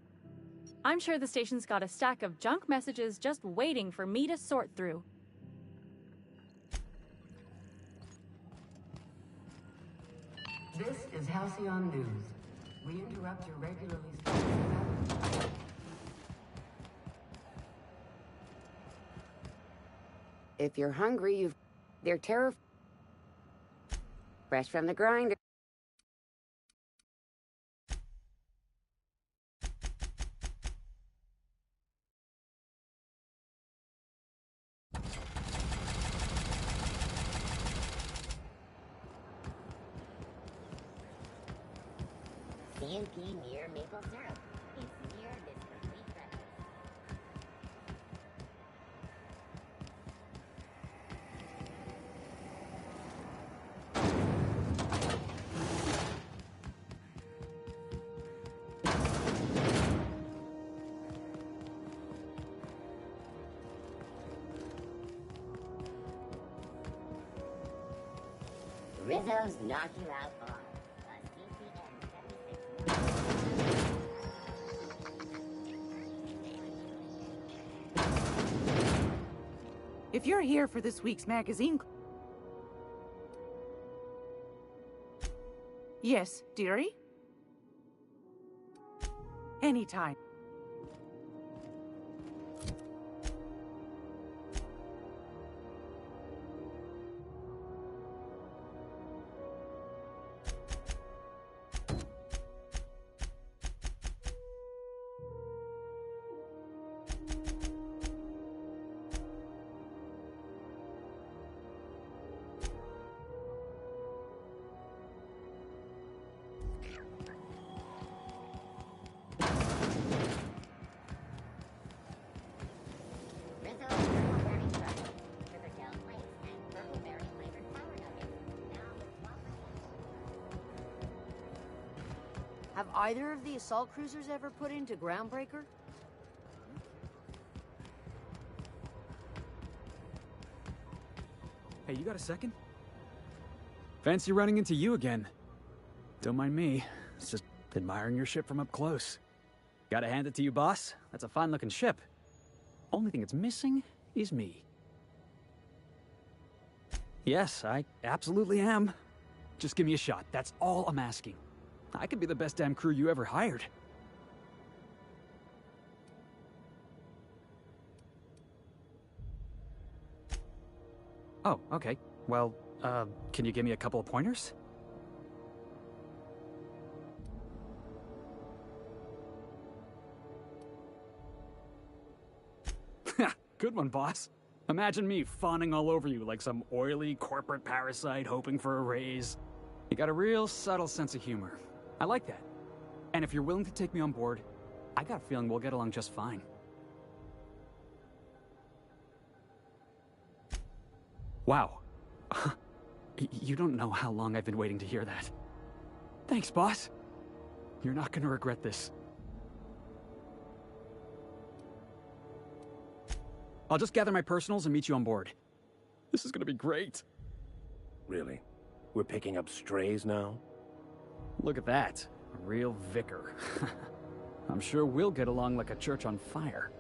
I'm sure the station's got a stack of junk messages just waiting for me to sort through. This is Halcyon News. We interrupt your regularly scheduled... If you're hungry, they're terrified. Fresh from the grinder. CNP near maple syrup. It's near this complete premise. Rizzo's knock you out on. If you're here for this week's magazine... Yes, dearie? Anytime. Have either of the assault cruisers ever put into Groundbreaker? Hey, you got a second? Fancy running into you again. Don't mind me. It's just admiring your ship from up close. Gotta hand it to you, boss. That's a fine-looking ship. Only thing it's missing is me. Yes, I absolutely am. Just give me a shot. That's all I'm asking. I could be the best damn crew you ever hired. Oh, okay. Well, can you give me a couple of pointers? Good one, boss. Imagine me fawning all over you like some oily corporate parasite hoping for a raise. You got a real subtle sense of humor. I like that. And if you're willing to take me on board, I got a feeling we'll get along just fine. Wow. You don't know how long I've been waiting to hear that. Thanks, boss. You're not gonna regret this. I'll just gather my personals and meet you on board. This is gonna be great. Really? We're picking up strays now? Look at that. A real vicar. I'm sure we'll get along like a church on fire.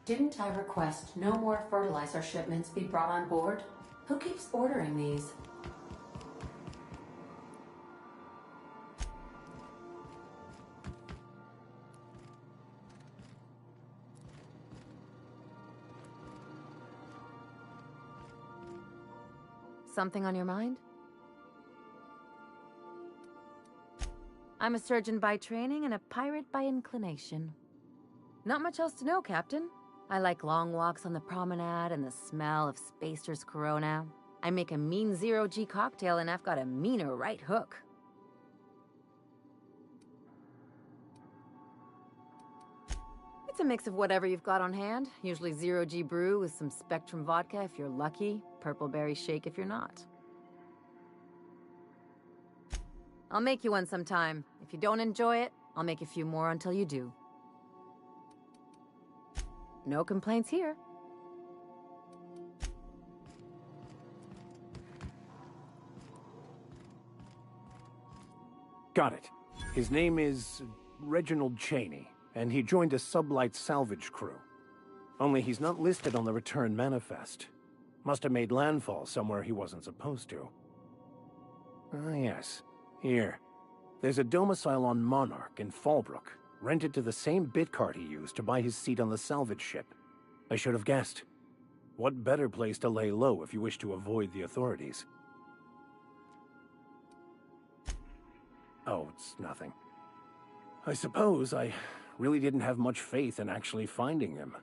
Didn't I request no more fertilizer shipments be brought on board? Who keeps ordering these? Something on your mind? I'm a surgeon by training and a pirate by inclination. Not much else to know, Captain. I like long walks on the promenade and the smell of Spacer's Corona. I make a mean zero-G cocktail and I've got a meaner right hook. It's a mix of whatever you've got on hand. Usually zero-G brew with some Spectrum vodka if you're lucky, purple berry shake if you're not. I'll make you one sometime. If you don't enjoy it, I'll make a few more until you do. No complaints here. Got it. His name is Reginald Cheney, and he joined a sublight salvage crew. Only he's not listed on the return manifest. Must have made landfall somewhere he wasn't supposed to. Ah, yes. Here. There's a domicile on Monarch in Fallbrook, rented to the same bit card he used to buy his seat on the salvage ship. I should have guessed. What better place to lay low if you wish to avoid the authorities? Oh, it's nothing. I suppose I really didn't have much faith in actually finding him.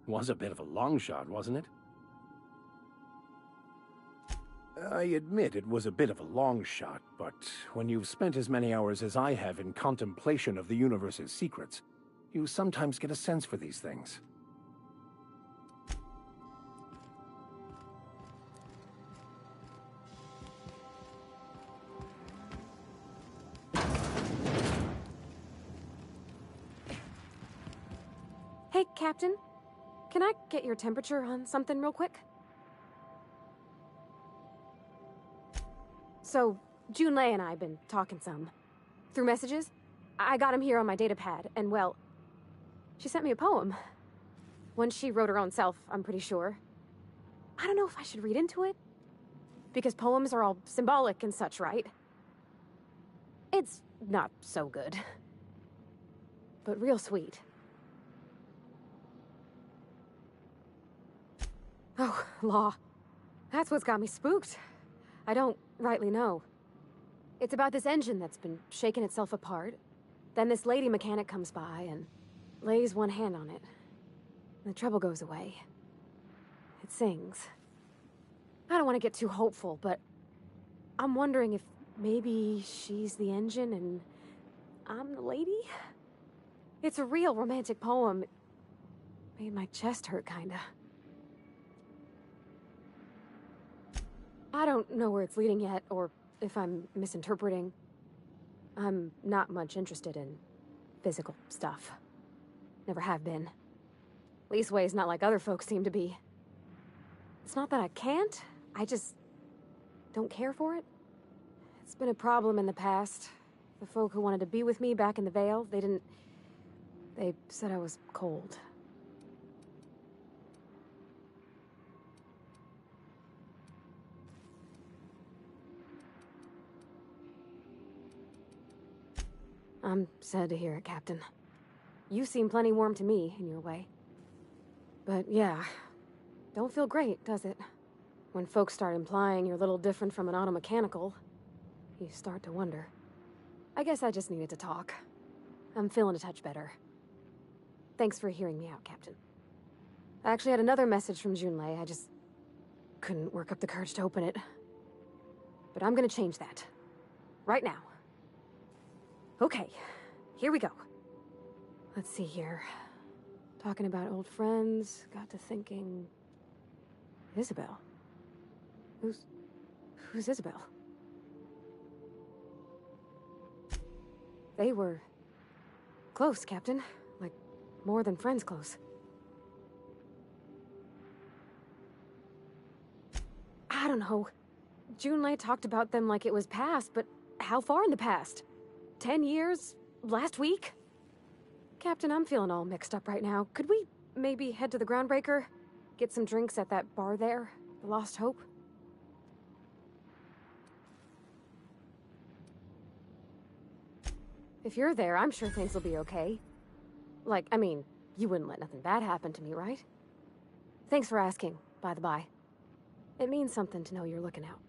Was a bit of a long shot, wasn't it? I admit it was a bit of a long shot, but when you've spent as many hours as I have in contemplation of the universe's secrets, you sometimes get a sense for these things. Hey, Captain. Can I get your temperature on something real quick? So, Junlei and I have been talking some. Through messages. I got him here on my datapad, and well, she sent me a poem. One she wrote her own self, I'm pretty sure. I don't know if I should read into it. Because poems are all symbolic and such, right? It's not so good. But real sweet. Oh, law. That's what's got me spooked. I don't rightly know. It's about this engine that's been shaking itself apart. Then this lady mechanic comes by and lays one hand on it. The trouble goes away. It sings. I don't want to get too hopeful, but I'm wondering if maybe she's the engine and I'm the lady? It's a real romantic poem. Made my chest hurt, kinda. I don't know where it's leading yet, or if I'm misinterpreting. I'm not much interested in physical stuff. Never have been. Leastways not like other folks seem to be. It's not that I can't, I just don't care for it. It's been a problem in the past. The folk who wanted to be with me back in the Vale, they said I was cold. I'm sad to hear it, Captain. You seem plenty warm to me, in your way. But yeah, don't feel great, does it? When folks start implying you're a little different from an automechanical, you start to wonder. I guess I just needed to talk. I'm feeling a touch better. Thanks for hearing me out, Captain. I actually had another message from Junlei. I just couldn't work up the courage to open it. But I'm gonna change that. Right now. Okay, here we go. Let's see here. Talking about old friends, got to thinking... Isabel? Who's Isabel? They were... close, Captain. Like, more than friends close. I don't know. Junlei talked about them like it was past, but how far in the past? 10 years? Last week? Captain, I'm feeling all mixed up right now. Could we maybe head to the Groundbreaker? Get some drinks at that bar there? The Lost Hope? If you're there, I'm sure things will be okay. Like, I mean, you wouldn't let nothing bad happen to me, right? Thanks for asking, by the by. It means something to know you're looking out.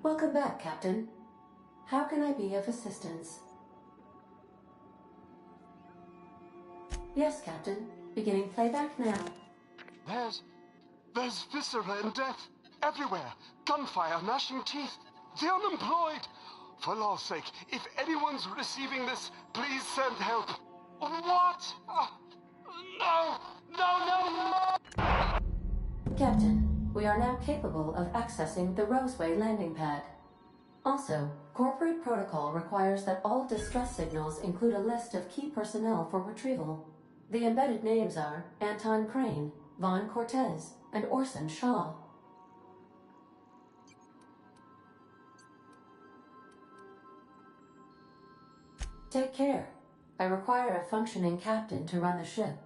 Welcome back, Captain. How can I be of assistance? Yes, Captain. Beginning playback now. There's viscera and death everywhere. Gunfire, gnashing teeth. The unemployed. For law's sake, if anyone's receiving this, please send help. What? No! Captain, We are now capable of accessing the Roseway landing pad. Also, corporate protocol requires that all distress signals include a list of key personnel for retrieval. The embedded names are Anton Crane, Vaughn Cortez, and Orson Shaw. Take care. I require a functioning captain to run the ship.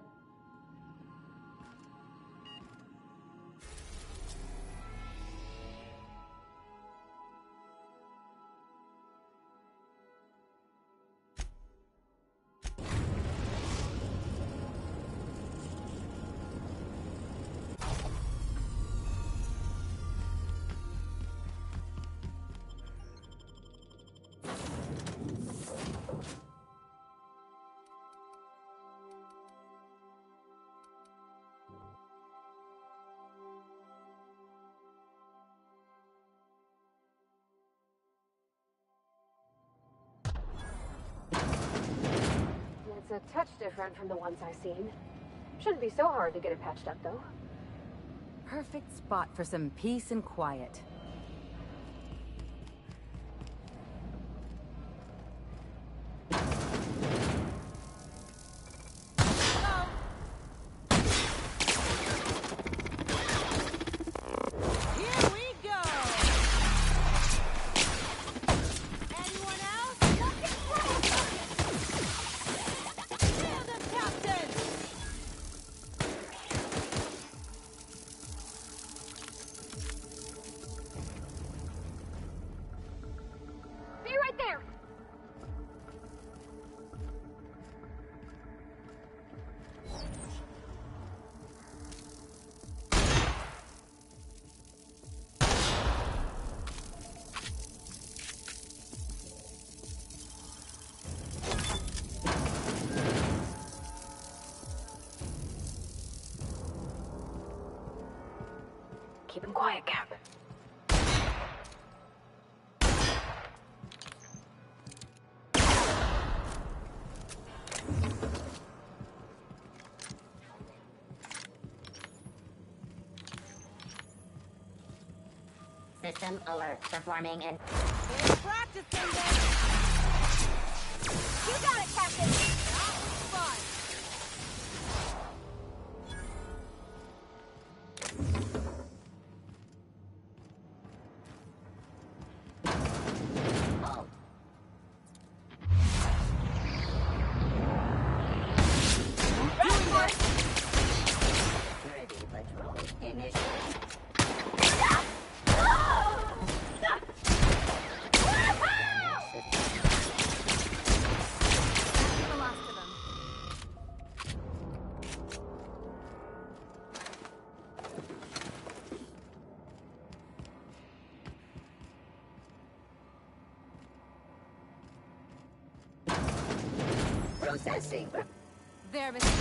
It's a touch different from the ones I've seen. Shouldn't be so hard to get it patched up, though. Perfect spot for some peace and quiet. Keep him quiet, Cap. System alert. Performing in... Practicing then! You got it, Captain! Fine. Processing. Their mistake.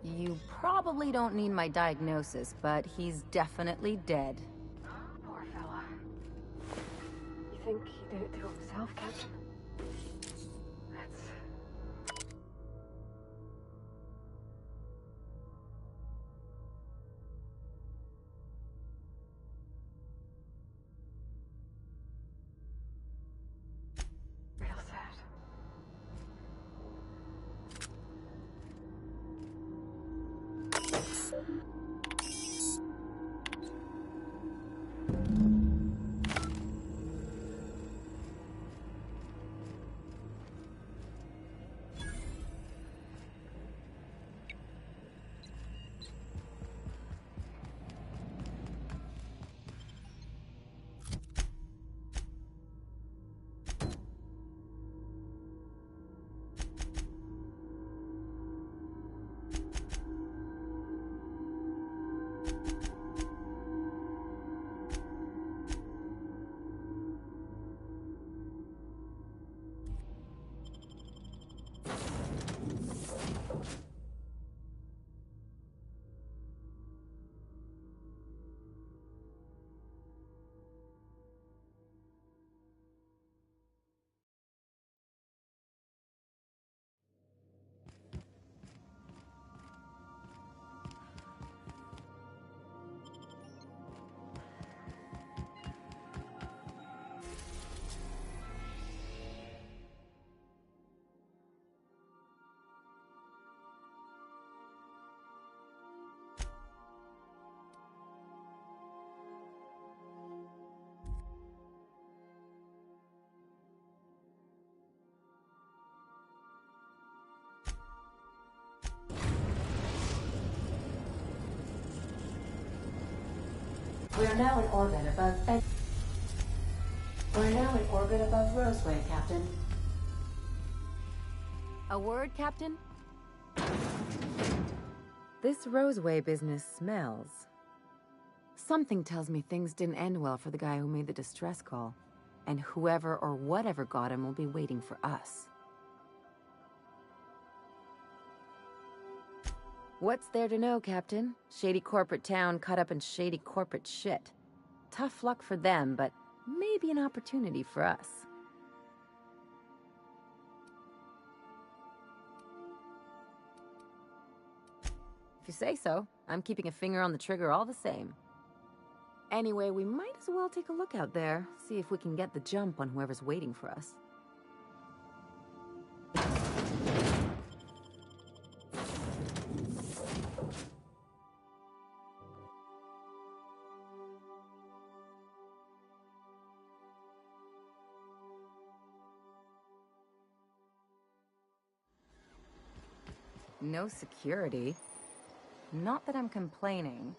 You probably don't need my diagnosis, but he's definitely dead. Poor fella. You think he did it to himself, Captain? We are now in orbit above. We're now in orbit above Roseway, Captain. A word, Captain? This Roseway business smells. Something tells me things didn't end well for the guy who made the distress call. And whoever or whatever got him will be waiting for us. What's there to know, Captain? Shady corporate town caught up in shady corporate shit. Tough luck for them, but maybe an opportunity for us. If you say so, I'm keeping a finger on the trigger all the same. Anyway, we might as well take a look out there, see if we can get the jump on whoever's waiting for us. No security. Not that I'm complaining.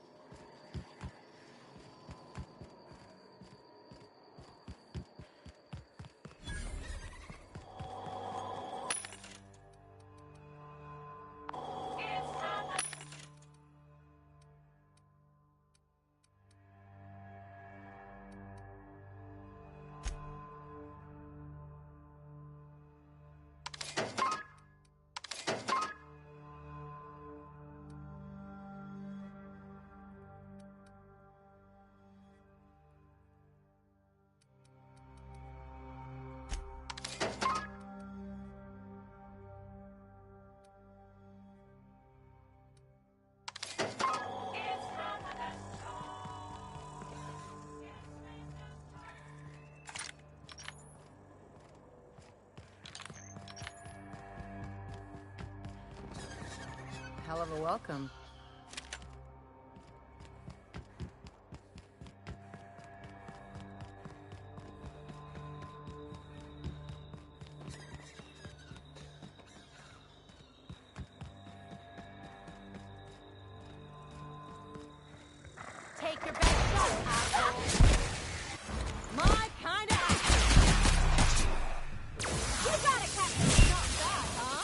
Hell of a welcome. Take your best shot, asshole. My kind of action. You got it, Captain. Not bad, huh?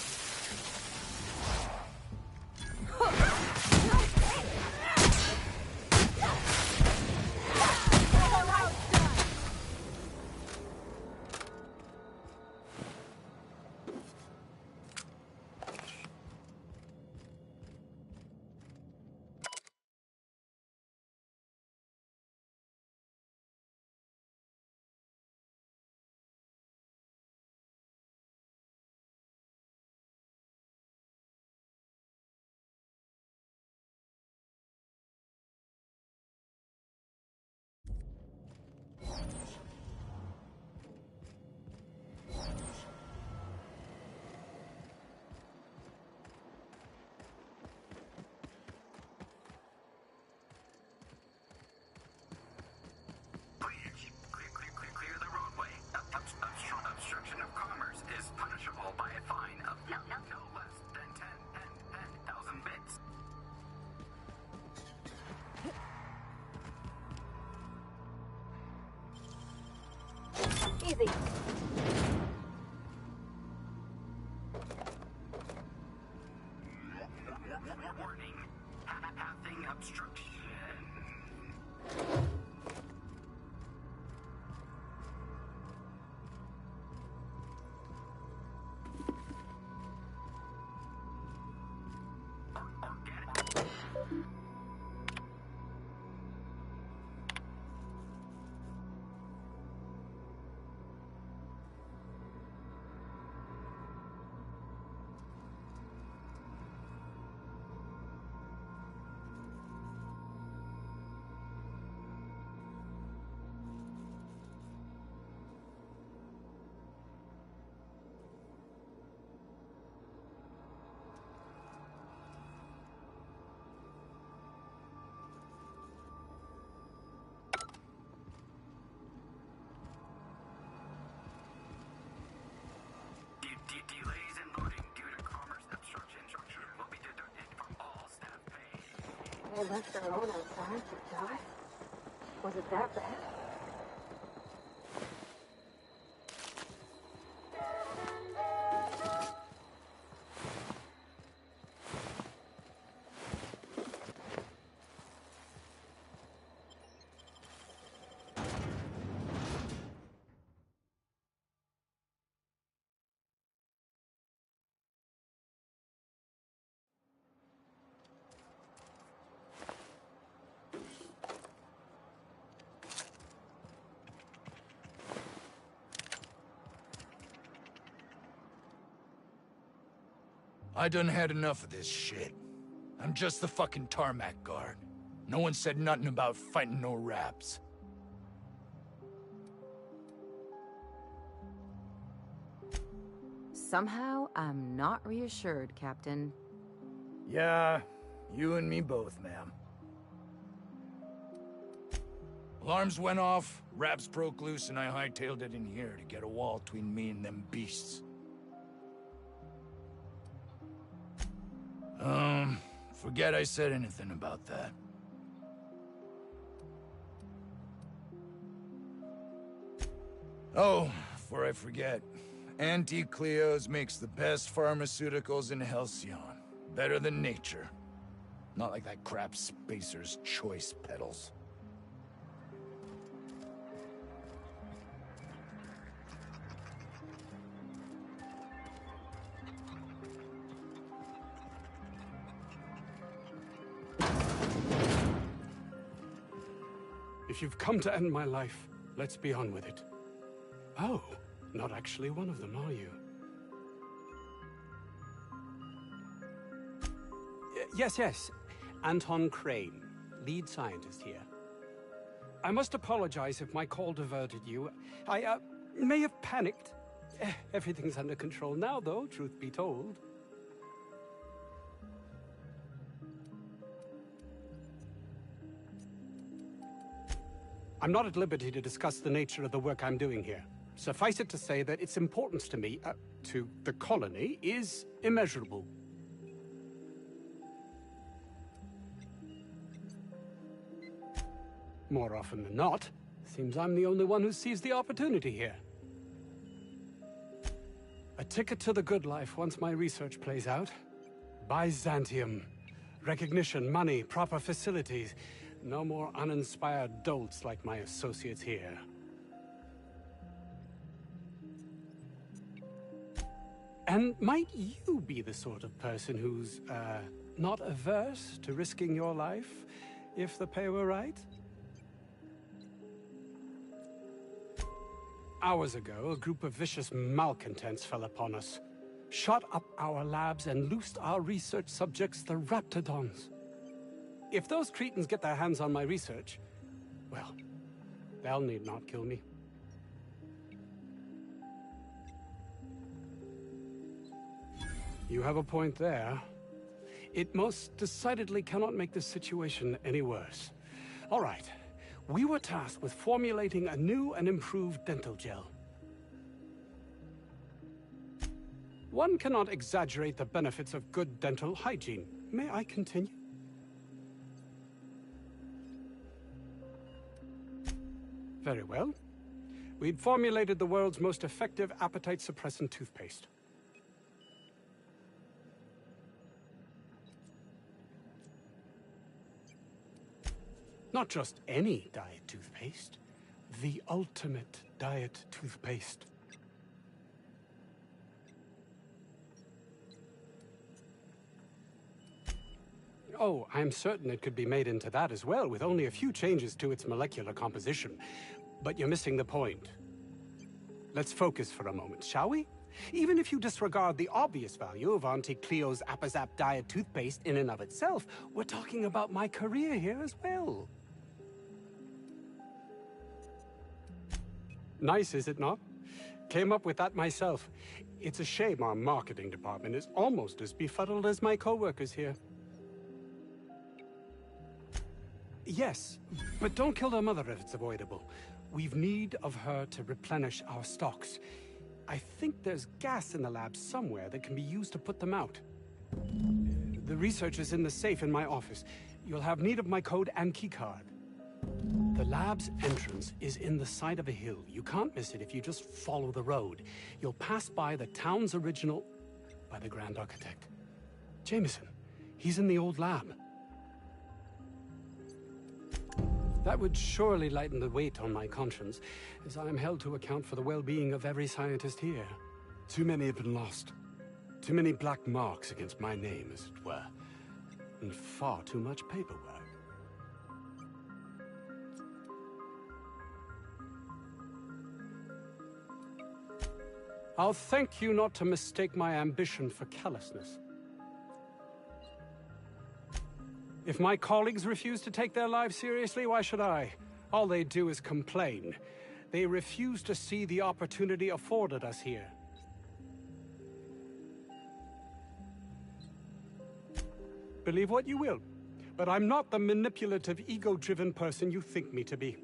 Clear the roadway. Obstruction of commerce is punishable by a fine of no less than 10,000 bits. Easy. Warning. Passing obstruction. Delays in loading due to commerce obstruction will be deducted from all staff pay. They left their own outside to die? Was it that bad? I done had enough of this shit. I'm just the fucking tarmac guard. No one said nothing about fighting no raps. Somehow, I'm not reassured, Captain. Yeah, you and me both, ma'am. Alarms went off, raps broke loose, and I hightailed it in here to get a wall between me and them beasts. Forget I said anything about that. Oh, before I forget, Auntie Cleo's makes the best pharmaceuticals in Halcyon. Better than nature. Not like that crap Spacer's Choice peddles. If you've come to end my life, let's be on with it. Oh, not actually one of them, are you? Yes. Anton Crane, lead scientist here. I must apologize if my call diverted you. I may have panicked. Everything's under control now, though, truth be told. I'm not at liberty to discuss the nature of the work I'm doing here. Suffice it to say that its importance to me, to the colony, is immeasurable. More often than not, seems I'm the only one who sees the opportunity here. A ticket to the good life once my research plays out. Byzantium. Recognition, money, proper facilities. No more uninspired dolts like my associates here. And might you be the sort of person who's, not averse to risking your life, if the pay were right? Hours ago, a group of vicious malcontents fell upon us, shot up our labs and loosed our research subjects, the Raptidons. If those cretins get their hands on my research, well, they'll need not kill me. You have a point there. It most decidedly cannot make this situation any worse. All right. We were tasked with formulating a new and improved dental gel. One cannot exaggerate the benefits of good dental hygiene. May I continue? Very well. We'd formulated the world's most effective appetite-suppressant toothpaste. Not just any diet toothpaste, the ultimate diet toothpaste. Oh, I'm certain it could be made into that as well, with only a few changes to its molecular composition. But you're missing the point. Let's focus for a moment, shall we? Even if you disregard the obvious value of Auntie Cleo's Appazap diet toothpaste in and of itself, we're talking about my career here as well. Nice, is it not? Came up with that myself. It's a shame our marketing department is almost as befuddled as my co-workers here. Yes, but don't kill their mother if it's avoidable. We've need of her to replenish our stocks. I think there's gas in the lab somewhere that can be used to put them out. The research is in the safe in my office. You'll have need of my code and keycard. The The lab's entrance is in the side of a hill. You can't miss it if you just follow the road. You'll pass by the town's original... by the Grand Architect. Jameson. He's in the old lab. That would surely lighten the weight on my conscience, as I am held to account for the well-being of every scientist here. Too many have been lost. Too many black marks against my name, as it were. And far too much paperwork. I'll thank you not to mistake my ambition for callousness. If my colleagues refuse to take their lives seriously, why should I? All they do is complain. They refuse to see the opportunity afforded us here. Believe what you will, but I'm not the manipulative, ego-driven person you think me to be.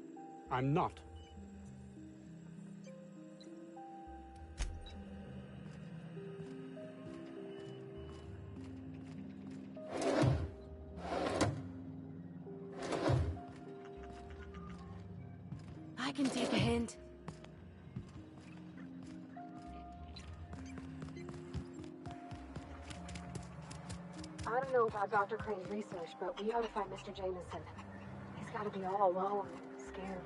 I'm not. I can take a hint. I don't know about Dr. Crane's research, but we ought to find Mr. Jameson. He's got to be all alone, scared.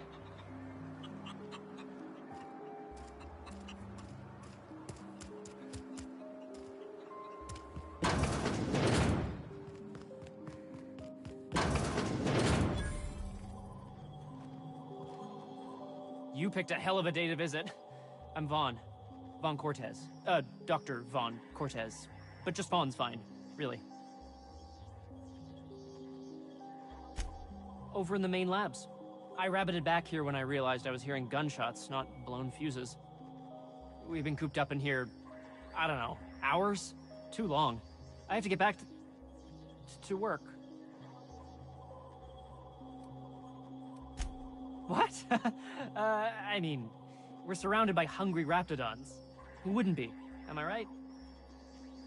You picked a hell of a day to visit. I'm Vaughn. Vaughn Cortez. Dr. Vaughn Cortez. But just Vaughn's fine, really. Over in the main labs. I rabbited back here when I realized I was hearing gunshots, not blown fuses. We've been cooped up in here, I don't know, hours? Too long. I have to get back to work. What? I mean, we're surrounded by hungry raptidons. Who wouldn't be? Am I right?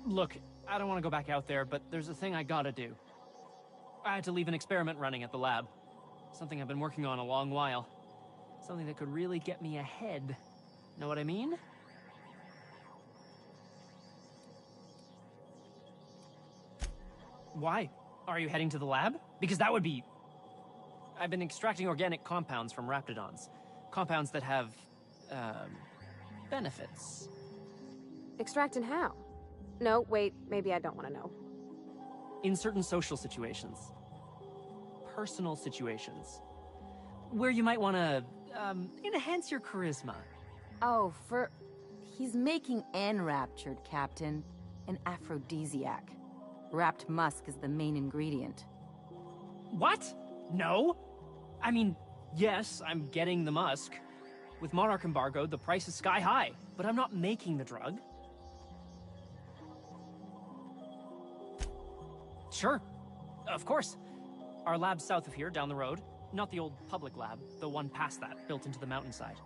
Look, I don't want to go back out there, but there's a thing I gotta do. I had to leave an experiment running at the lab. Something I've been working on a long while. Something that could really get me ahead. Know what I mean? Why? Are you heading to the lab? Because that would be... I've been extracting organic compounds from raptidons. Compounds that have, benefits. Extracting how? No, wait, maybe I don't want to know. In certain social situations. Personal situations. Where you might want to, enhance your charisma. Oh, he's making enraptured, Captain. An aphrodisiac. Wrapped musk is the main ingredient. What? No? I mean, yes, I'm getting the musk. With Monarch embargo, the price is sky high, but I'm not making the drug. Sure, of course. Our lab's south of here, down the road. Not the old public lab, the one past that, built into the mountainside.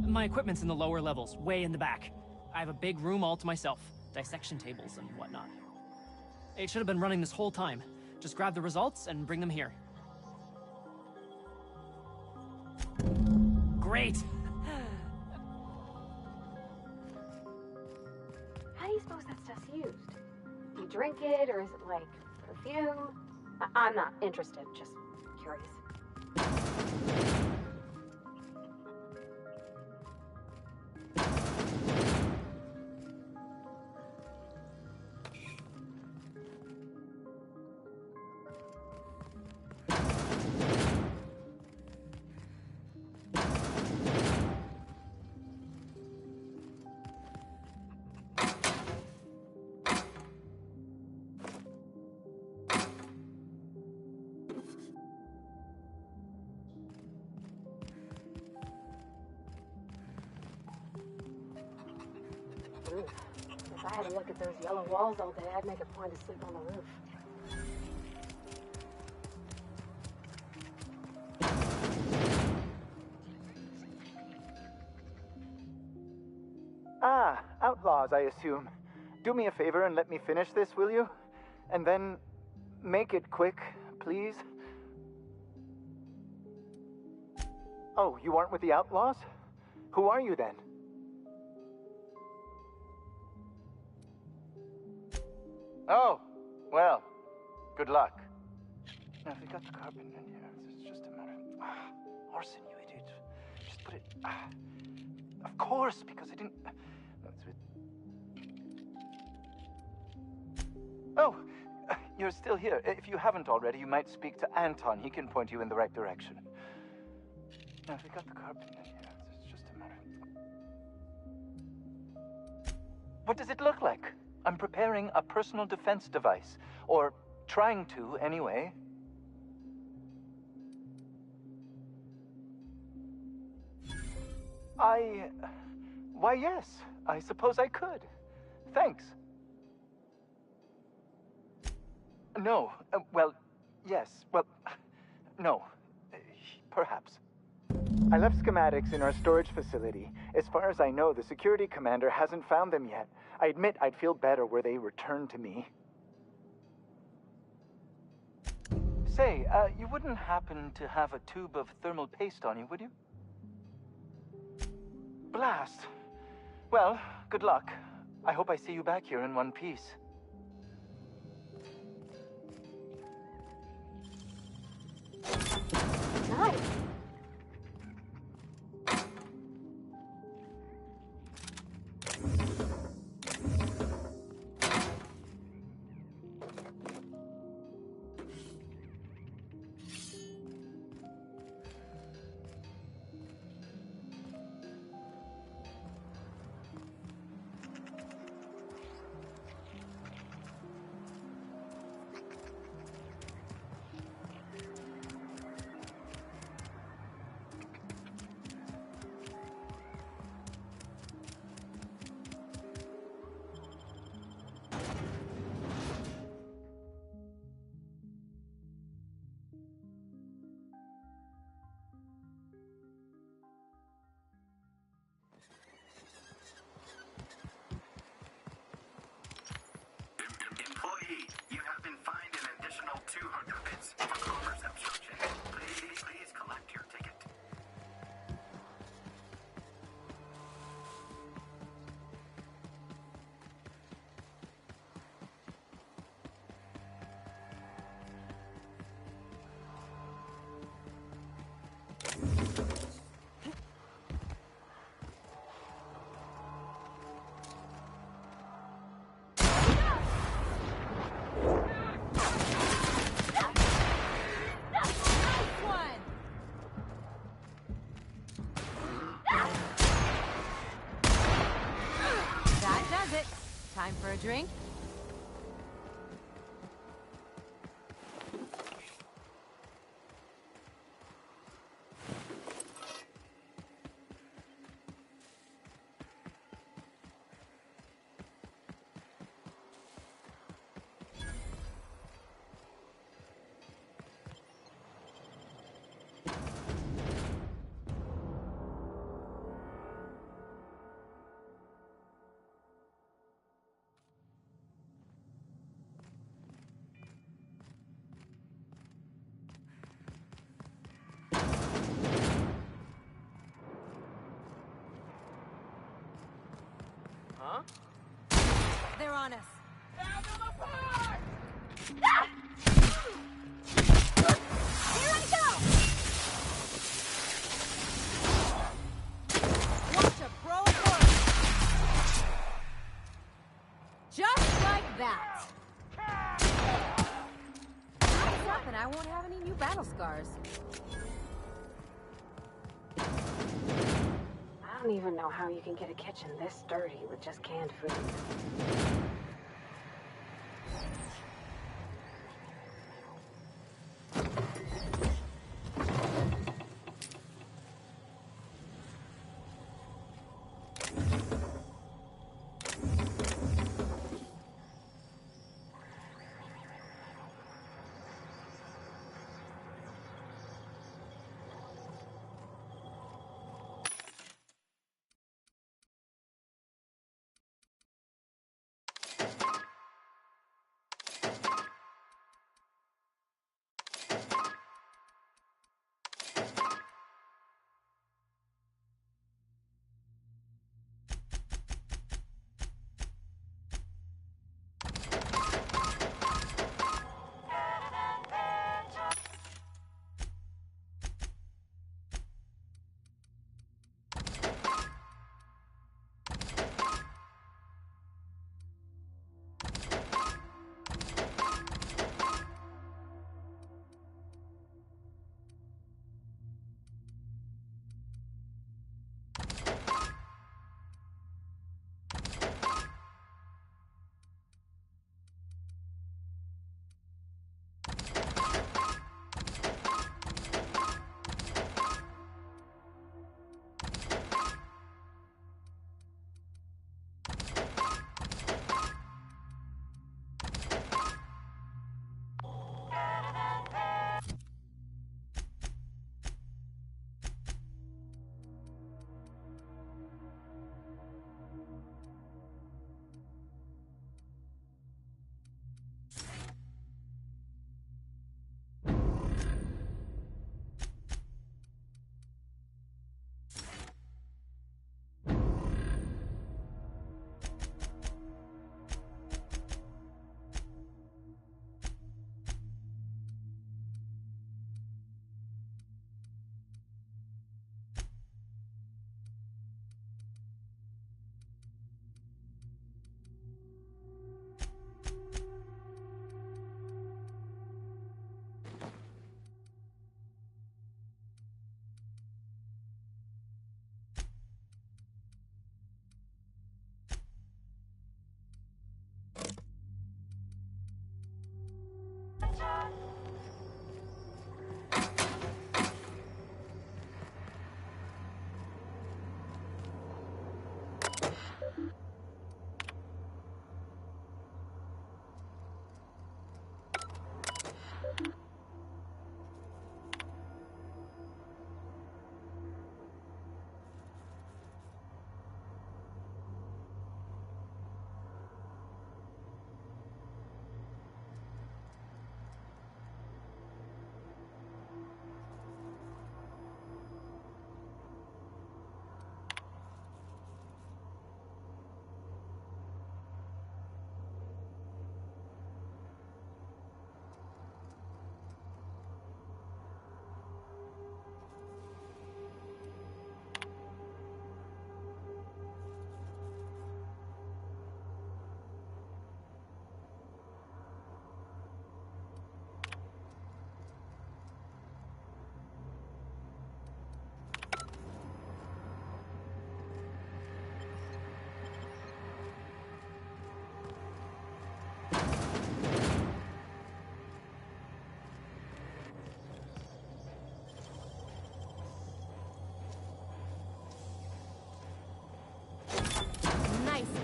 My equipment's in the lower levels, way in the back. I have a big room all to myself, dissection tables and whatnot. It should have been running this whole time. Just grab the results and bring them here. Great! How do you suppose that stuff's used? Do you drink it, or is it like perfume? I'm not interested, just curious. If I had to look at those yellow walls all day, I'd make a point to sleep on the roof. Ah, outlaws, I assume. Do me a favor and let me finish this, will you? And then make it quick, please. Oh, you aren't with the Outlaws? Who are you then? Oh, well, good luck. Now, if we got the carpet in here, it's just a matter of... Orson, you idiot. Just put it... Of course, because I didn't... Oh, you're still here. If you haven't already, you might speak to Anton. He can point you in the right direction. Now, if we got the carpet in here, it's just a matter of... What does it look like? I'm preparing a personal defense device. Or trying to, anyway. Why, yes. I suppose I could. Thanks. No. Well, yes. Well, no. Perhaps. I left schematics in our storage facility. As far as I know, the security commander hasn't found them yet. I admit I'd feel better were they returned to me. Say, you wouldn't happen to have a tube of thermal paste on you, would you? Blast. Well, good luck. I hope I see you back here in one piece. Nice. Employee, you have been fined an additional 200 bits for commerce obstruction. Please collect your ticket. Time for a drink? Huh? They're on us. Here I go! Watch a pro work! Just like that. What's up, and I won't have any new battle scars. I don't even know how you can get a kitchen this dirty with just canned food.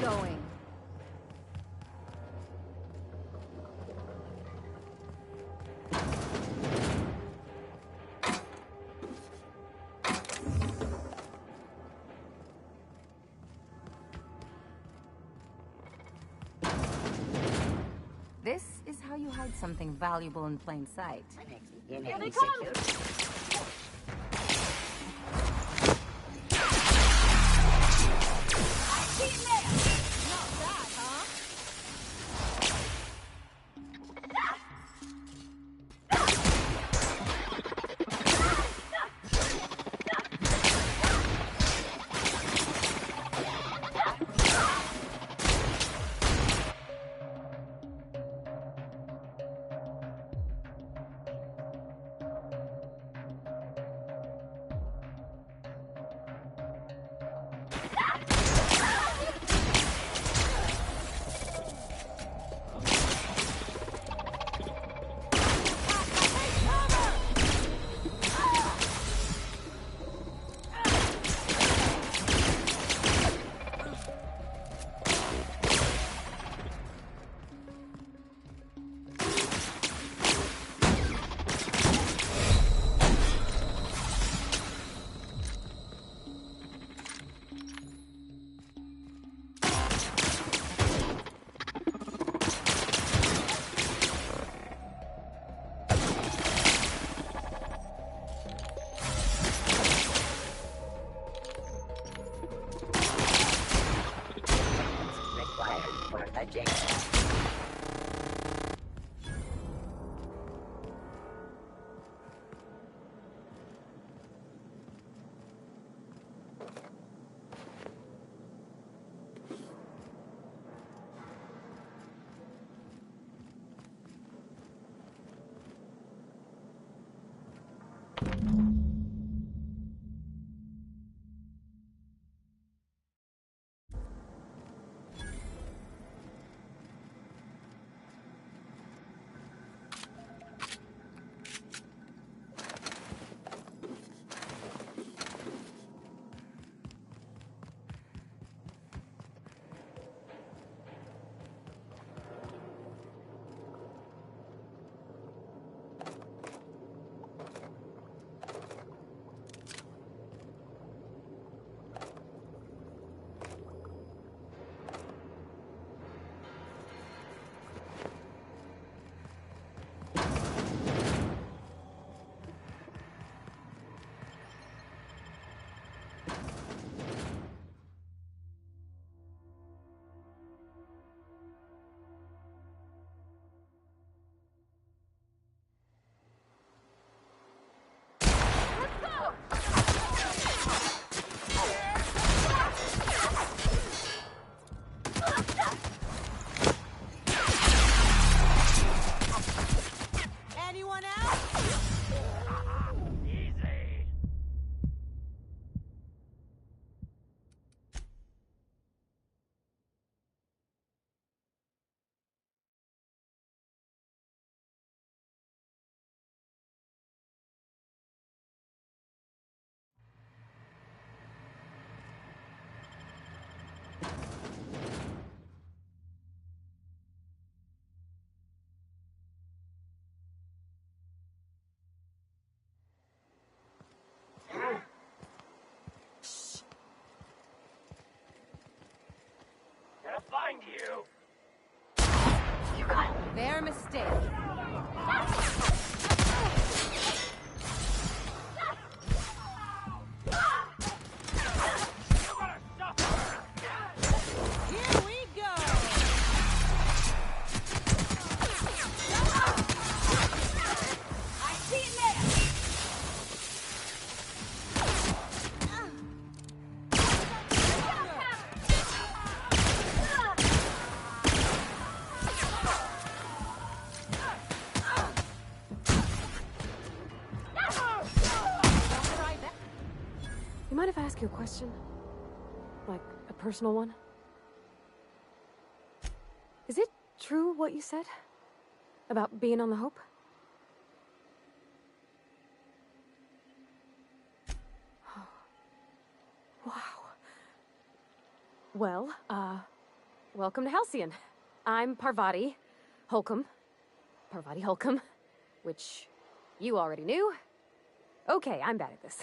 going? This is how you hide something valuable in plain sight. Here they come! Find you. Their mistake. Here we go. I see it there. You mind if I ask you a question? Like, a personal one? Is it true what you said? About being on the Hope? Oh. Wow. Well, welcome to Halcyon. I'm Parvati Holcomb. Parvati Holcomb, which you already knew. Okay, I'm bad at this.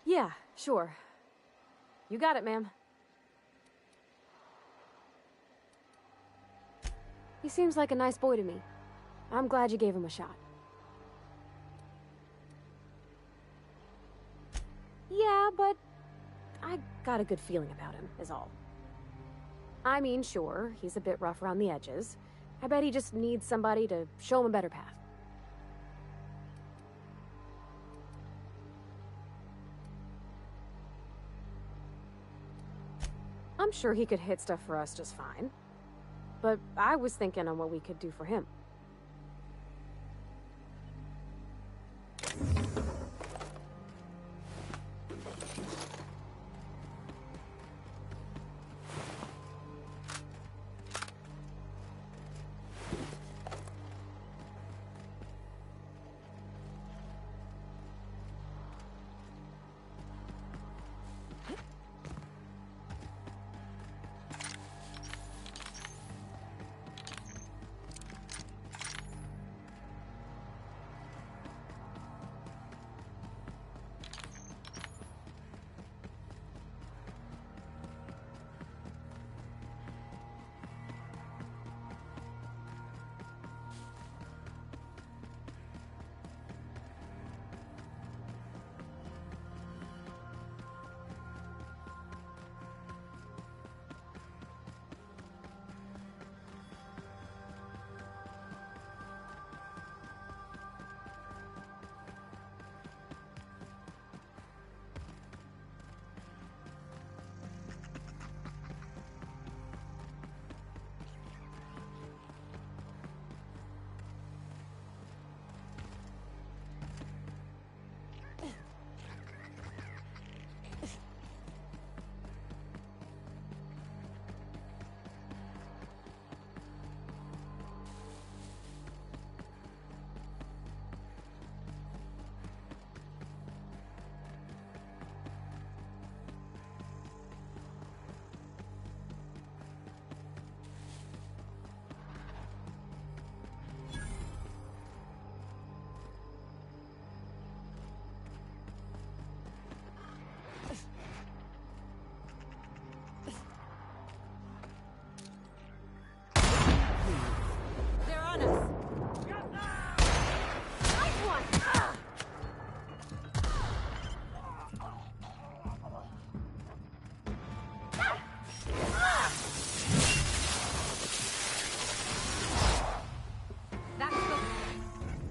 Yeah, sure. You got it, ma'am. He seems like a nice boy to me. I'm glad you gave him a shot. Yeah, but I got a good feeling about him, is all. I mean, sure, he's a bit rough around the edges. I bet he just needs somebody to show him a better path. I'm sure he could hit stuff for us just fine. But I was thinking on what we could do for him.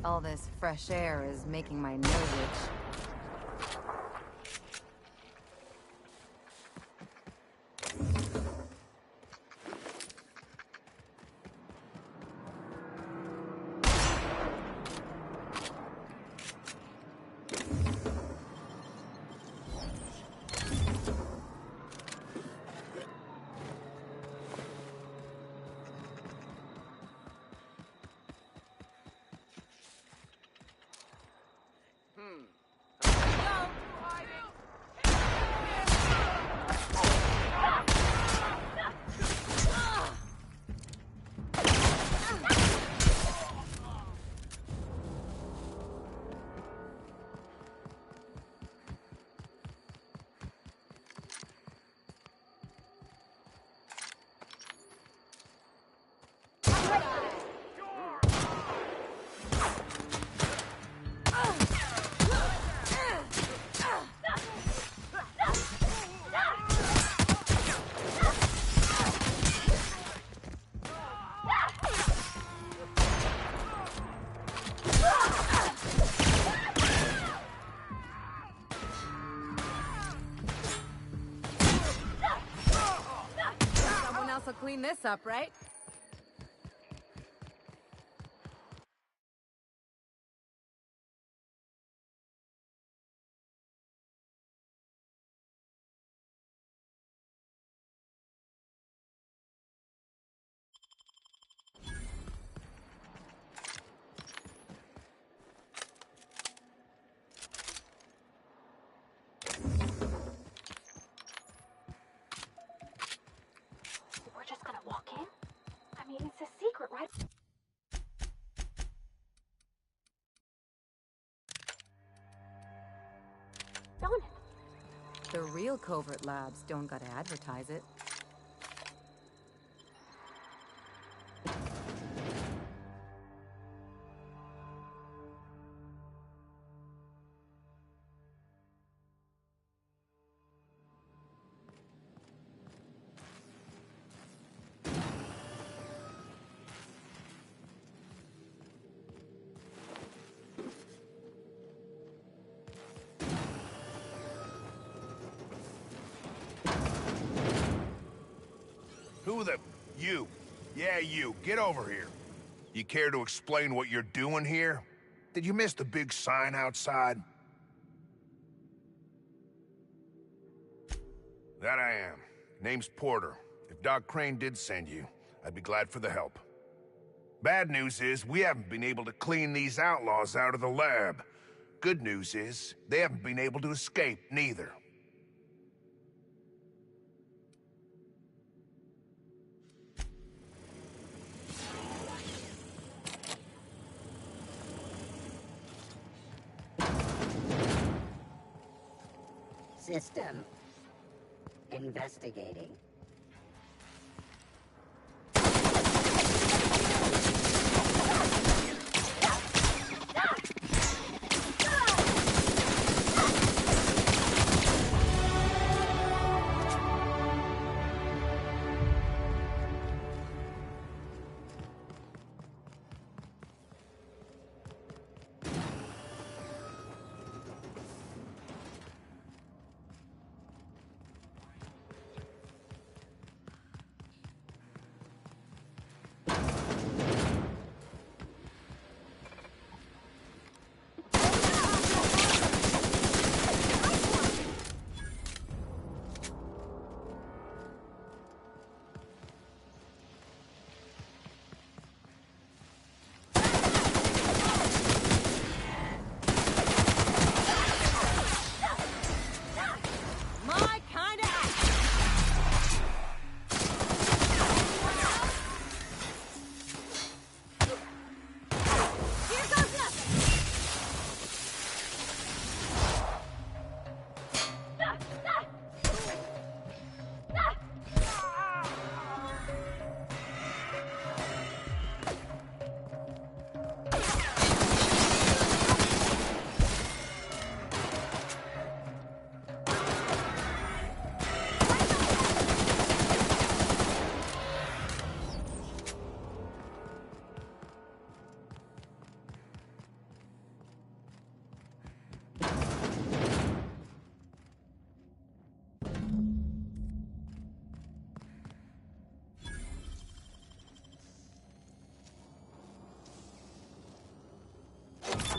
All this fresh air is making my nose itch. Someone else will clean this up, right? a secret, right? On it. The real covert labs don't gotta advertise it. Who the... You. Yeah, you. Get over here. You care to explain what you're doing here? Did you miss the big sign outside? That I am. Name's Porter. If Doc Crane did send you, I'd be glad for the help. Bad news is, we haven't been able to clean these outlaws out of the lab. Good news is, they haven't been able to escape, neither. System. Investigating.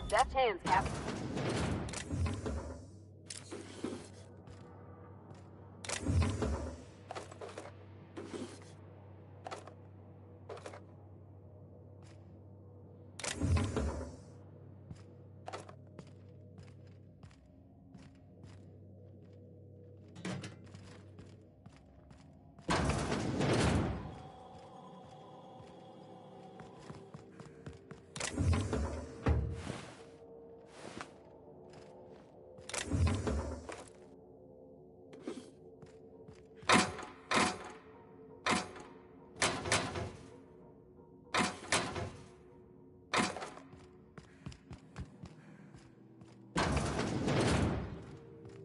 Deft hands, Cap.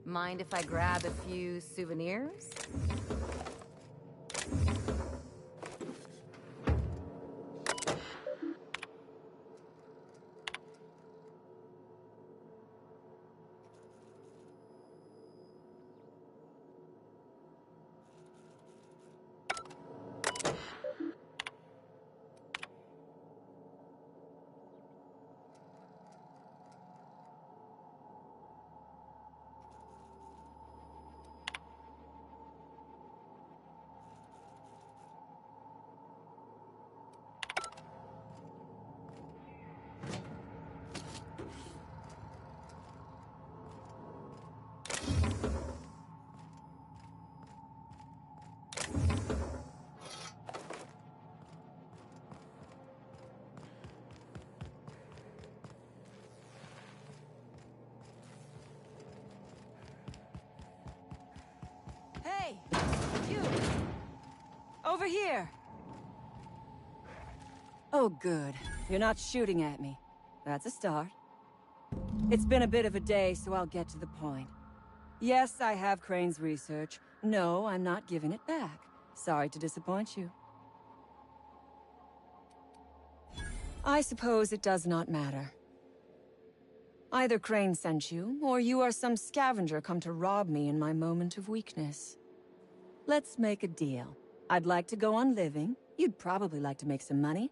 Mind if I grab a few souvenirs? Hey! You! Over here! Oh, good. You're not shooting at me. That's a start. It's been a bit of a day, so I'll get to the point. Yes, I have Crane's research. No, I'm not giving it back. Sorry to disappoint you. I suppose it does not matter. Either Crane sent you, or you are some scavenger come to rob me in my moment of weakness. Let's make a deal. I'd like to go on living. You'd probably like to make some money.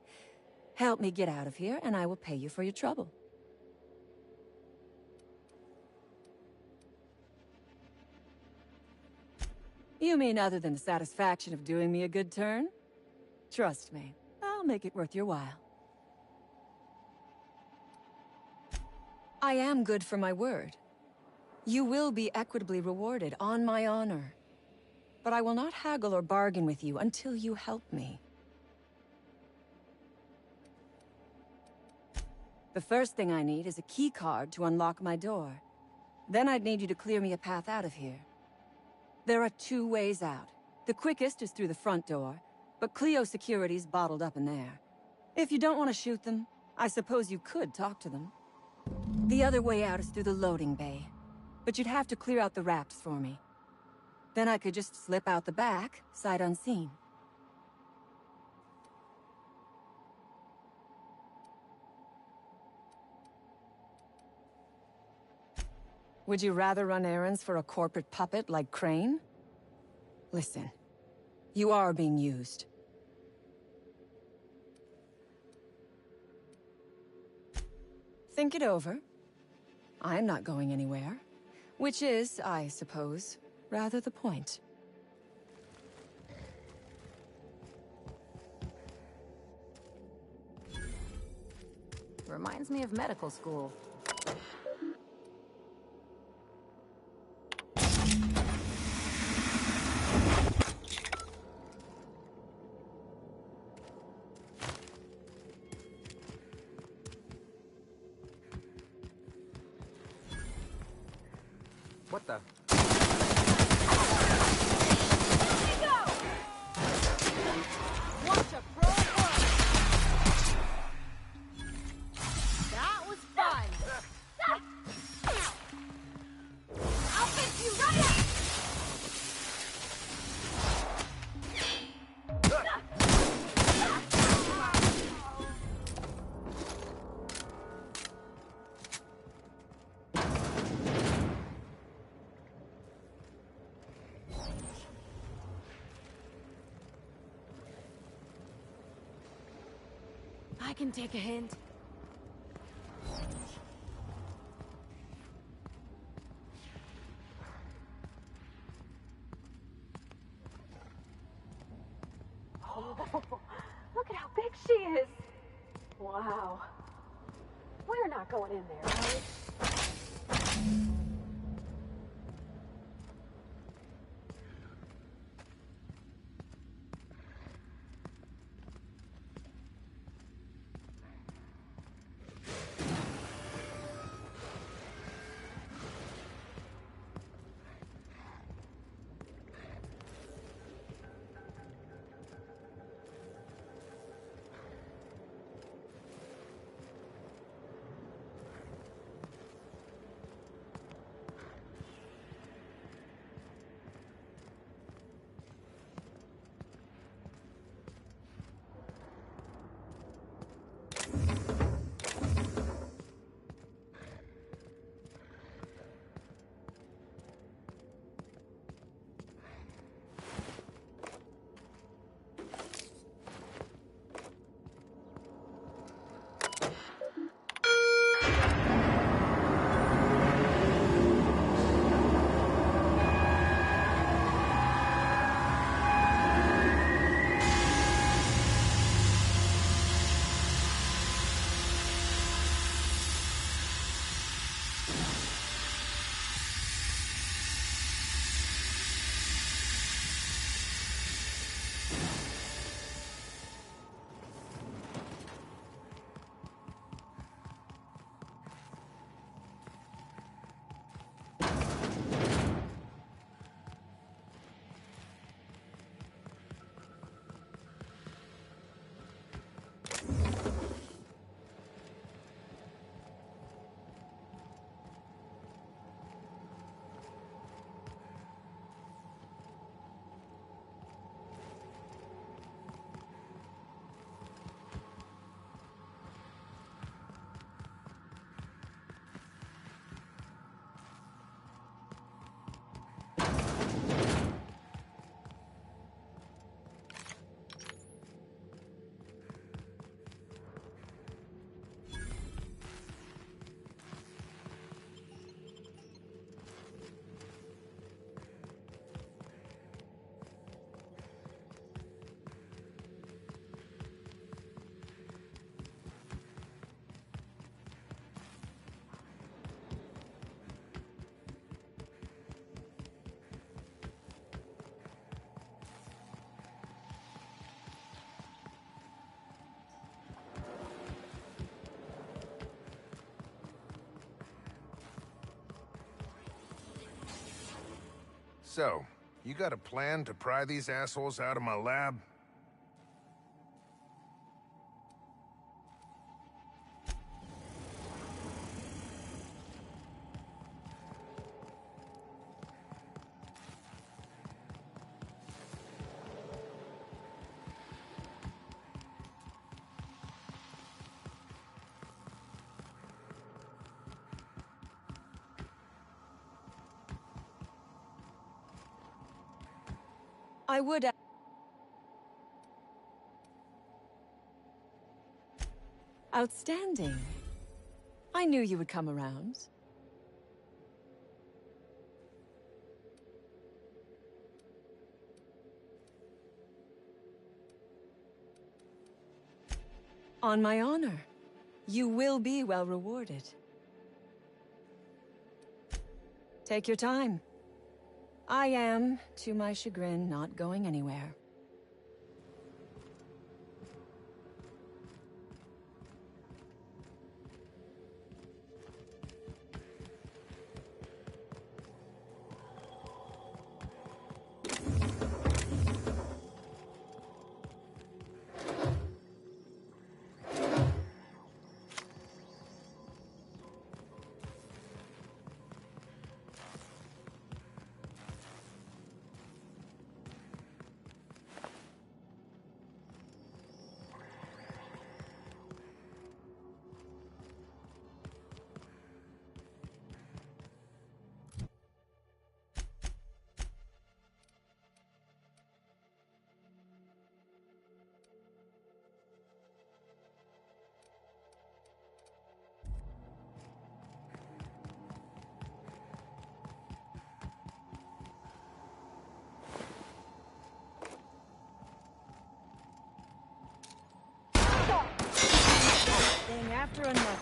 Help me get out of here, and I will pay you for your trouble. You mean other than the satisfaction of doing me a good turn? Trust me, I'll make it worth your while. I am good for my word. You will be equitably rewarded, on my honor. But I will not haggle or bargain with you until you help me. The first thing I need is a key card to unlock my door. Then I'd need you to clear me a path out of here. There are 2 ways out. The quickest is through the front door, but Cleo Security's bottled up in there. If you don't want to shoot them, I suppose you could talk to them. The other way out is through the loading bay, but you'd have to clear out the rafts for me. Then I could just slip out the back, sight unseen. Would you rather run errands for a corporate puppet like Crane? Listen, you are being used. Think it over. I'm not going anywhere. Which is, I suppose, rather the point. Reminds me of medical school. What the? Watch a pro work! That was fun! I'll fix you right up! I can take a hint. Oh, look at how big she is. Wow. We're not going in there, right? So, you got a plan to pry these assholes out of my lab? I would... Outstanding. I knew you would come around. On my honor, you will be well rewarded. Take your time. I am, to my chagrin, not going anywhere. Thing after another.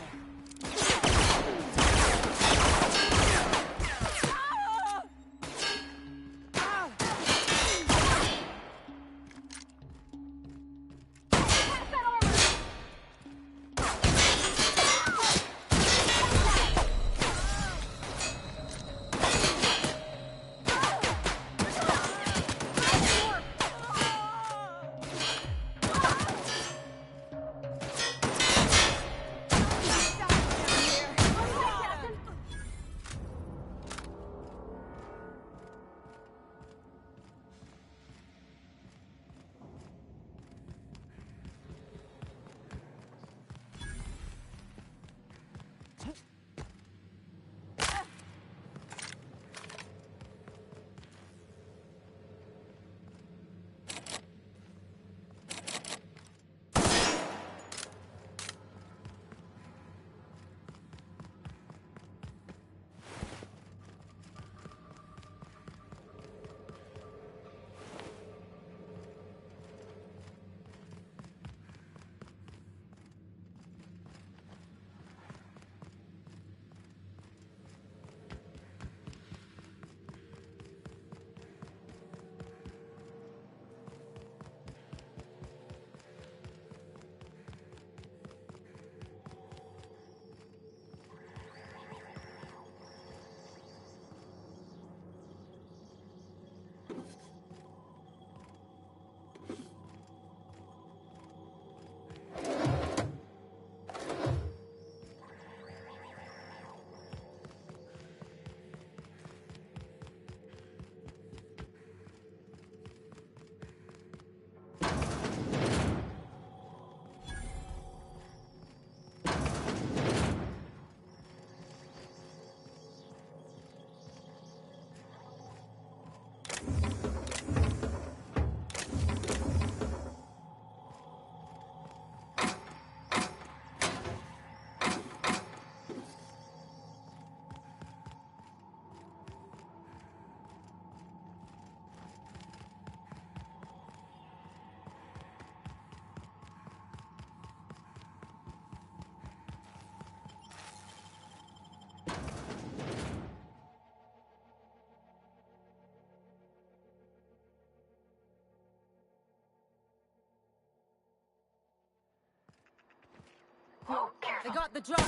Oh, they got the drop.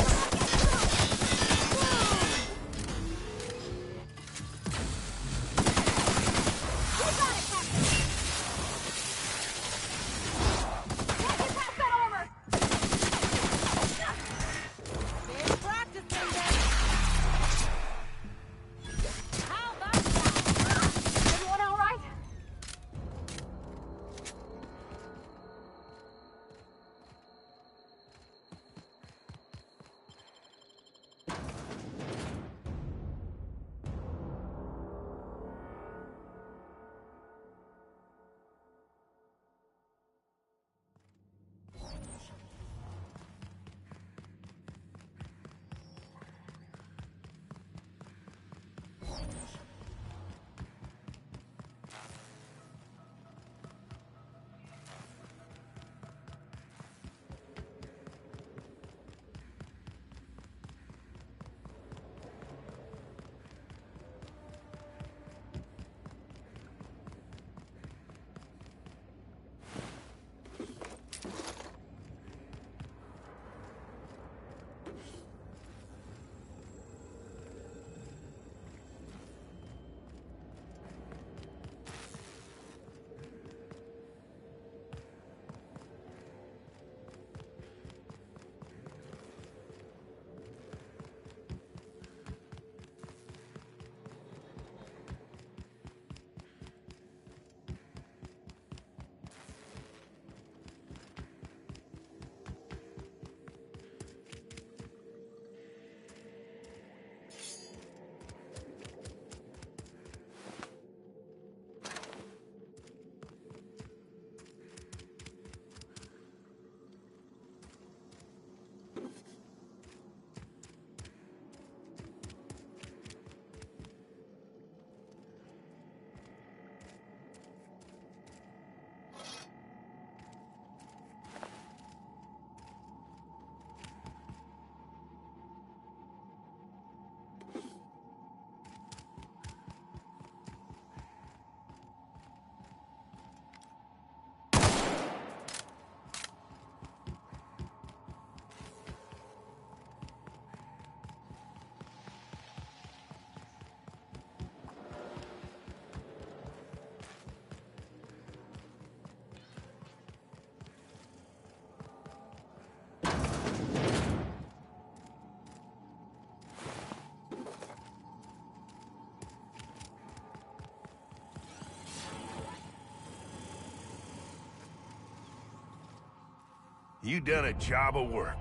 You done a job of work.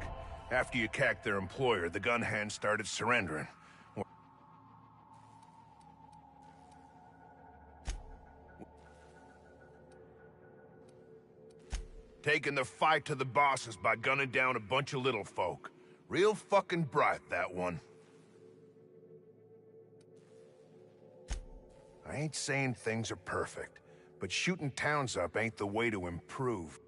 After you cacked their employer, the gun hands started surrendering. Taking the fight to the bosses by gunning down a bunch of little folk. Real fucking bright, that one. I ain't saying things are perfect, but shooting towns up ain't the way to improve.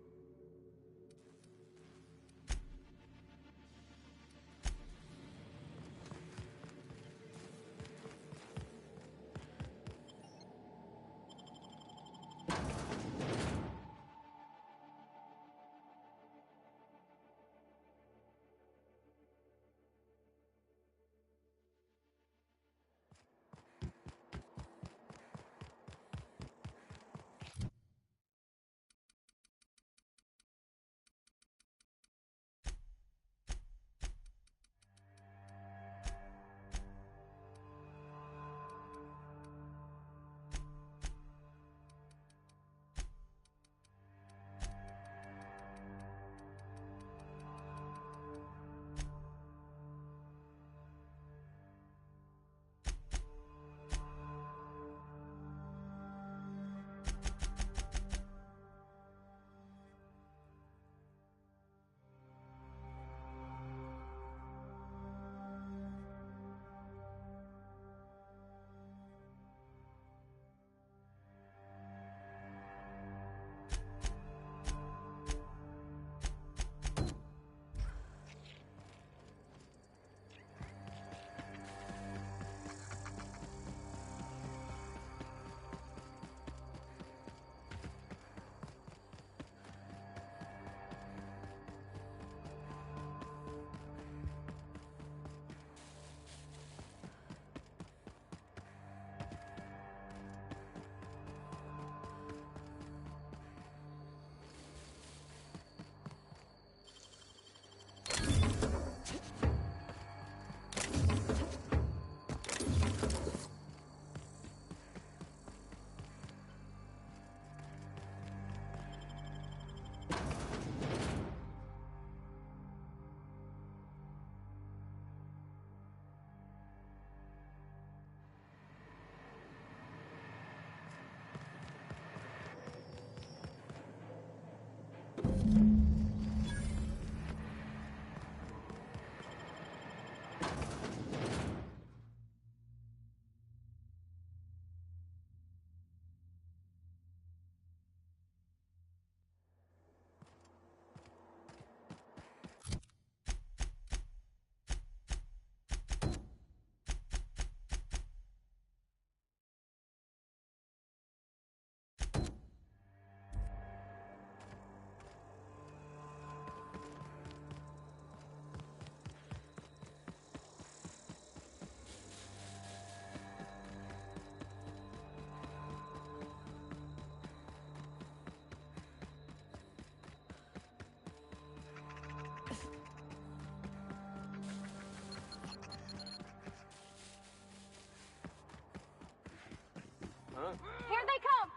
Here they come!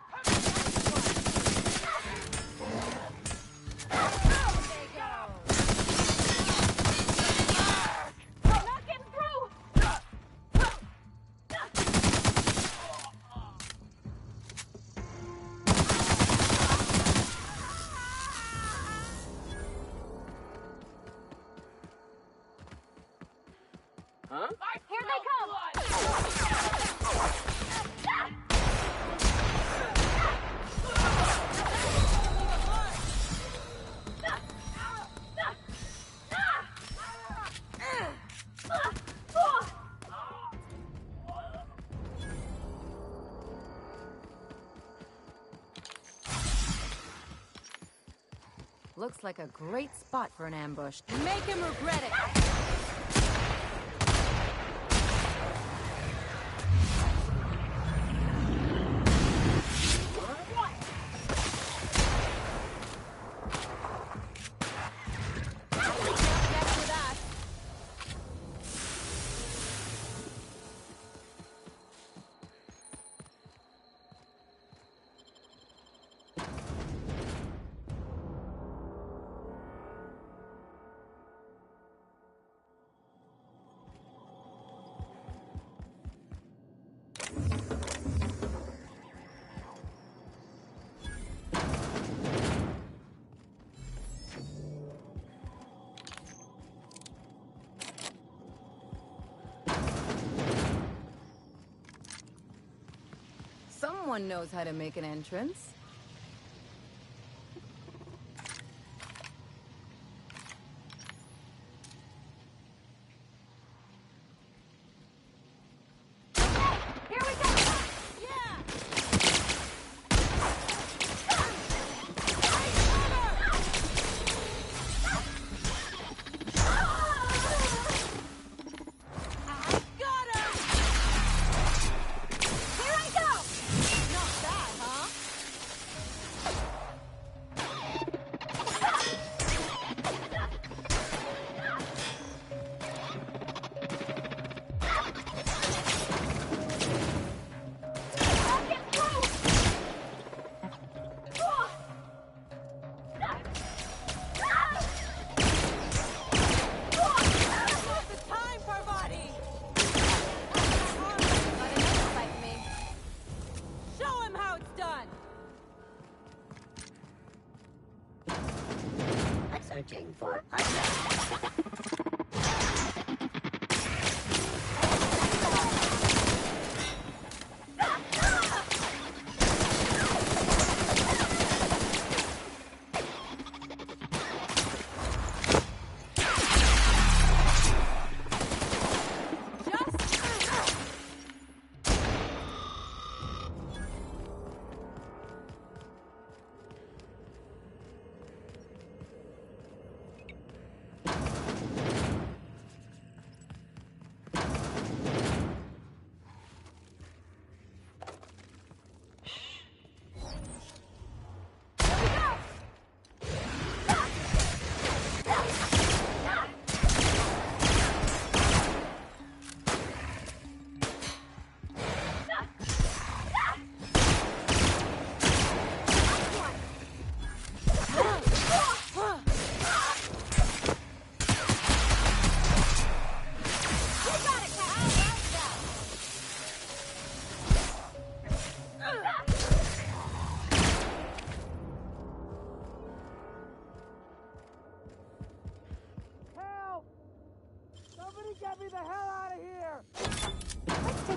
Not getting through! Huh? Here they come! Looks like a great spot for an ambush. Make him regret it! Everyone knows how to make an entrance. Searching for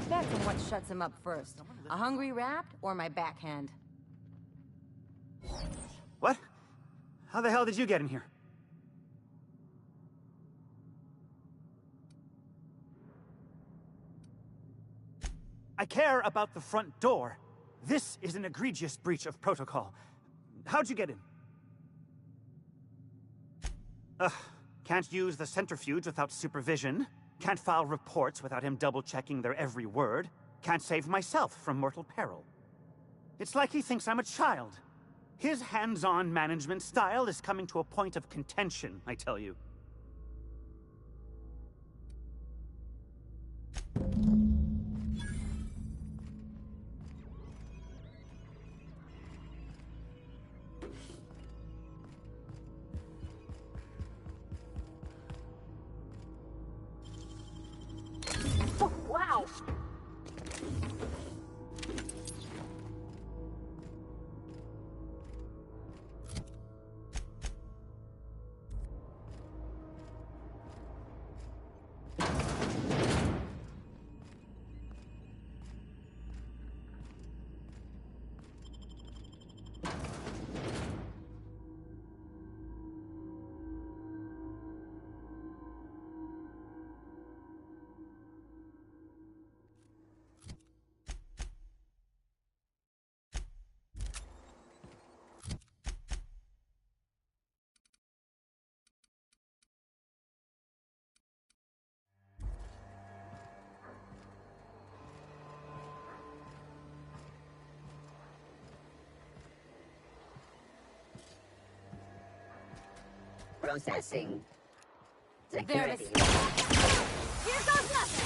Bets on what shuts him up first. A hungry rat or my backhand? What? How the hell did you get in here? I care about the front door. This is an egregious breach of protocol. How'd you get in? Can't use the centrifuge without supervision. Can't file reports without him double-checking their every word. Can't save myself from mortal peril. It's like he thinks I'm a child. His hands-on management style is coming to a point of contention, I tell you. Wow! Processing. Security. Here goes nothing!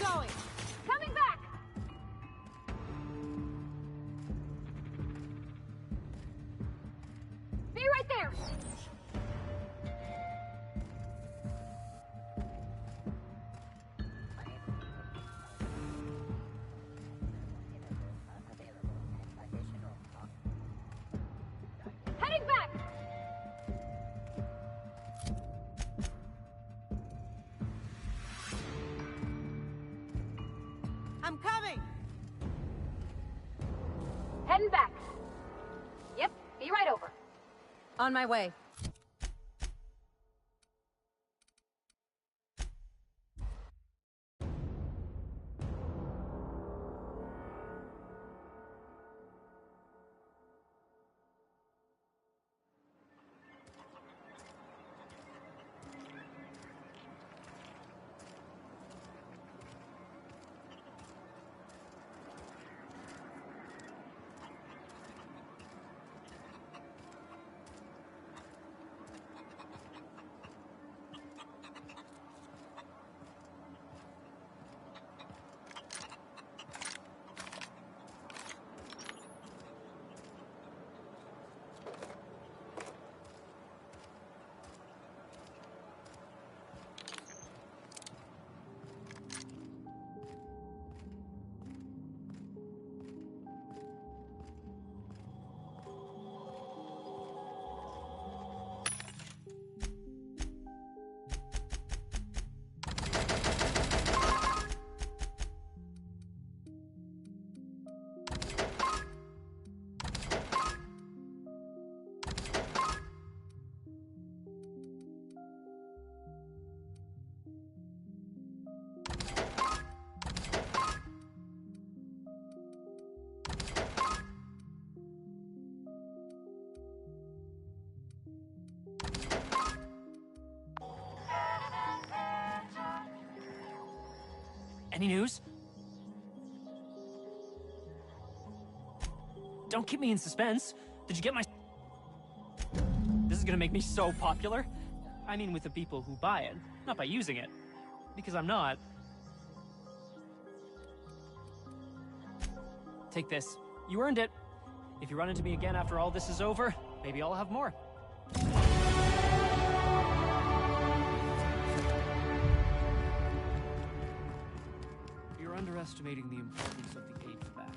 Going. Coming back! Be right there! On my way. Any news? Don't keep me in suspense. Did you get my... This is gonna make me so popular. I mean with the people who buy it, not by using it. Because I'm not. Take this. You earned it. If you run into me again after all this is over, maybe I'll have more. You're underestimating the importance of the 8th back.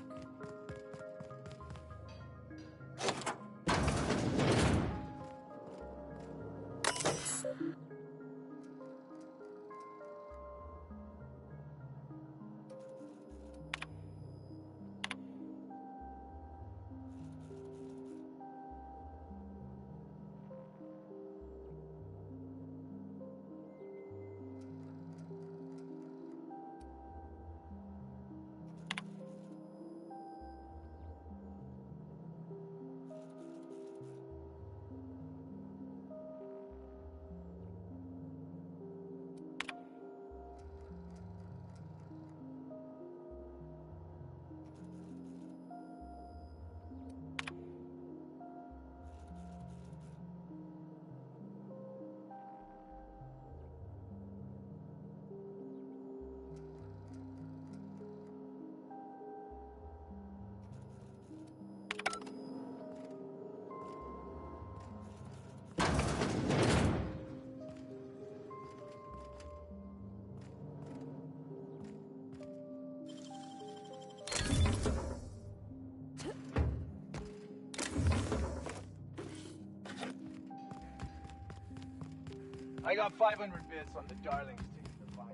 I got 500 bits on the Darlings ticket to buy.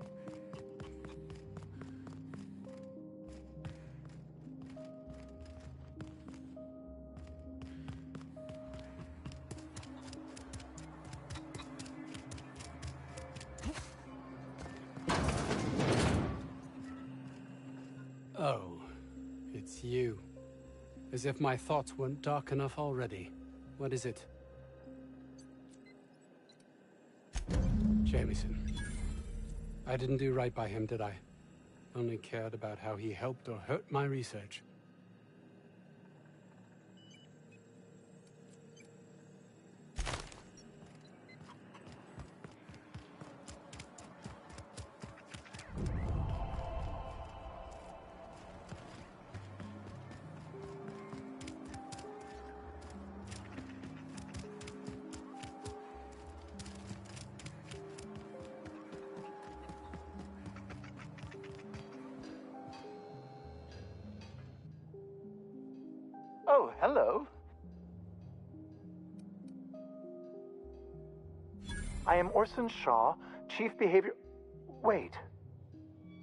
Oh, it's you. As if my thoughts weren't dark enough already. What is it? Jameson. I didn't do right by him, did I? Only cared about how he helped or hurt my research. Oh, hello. I am Orson Shaw, Chief Behavior... Wait.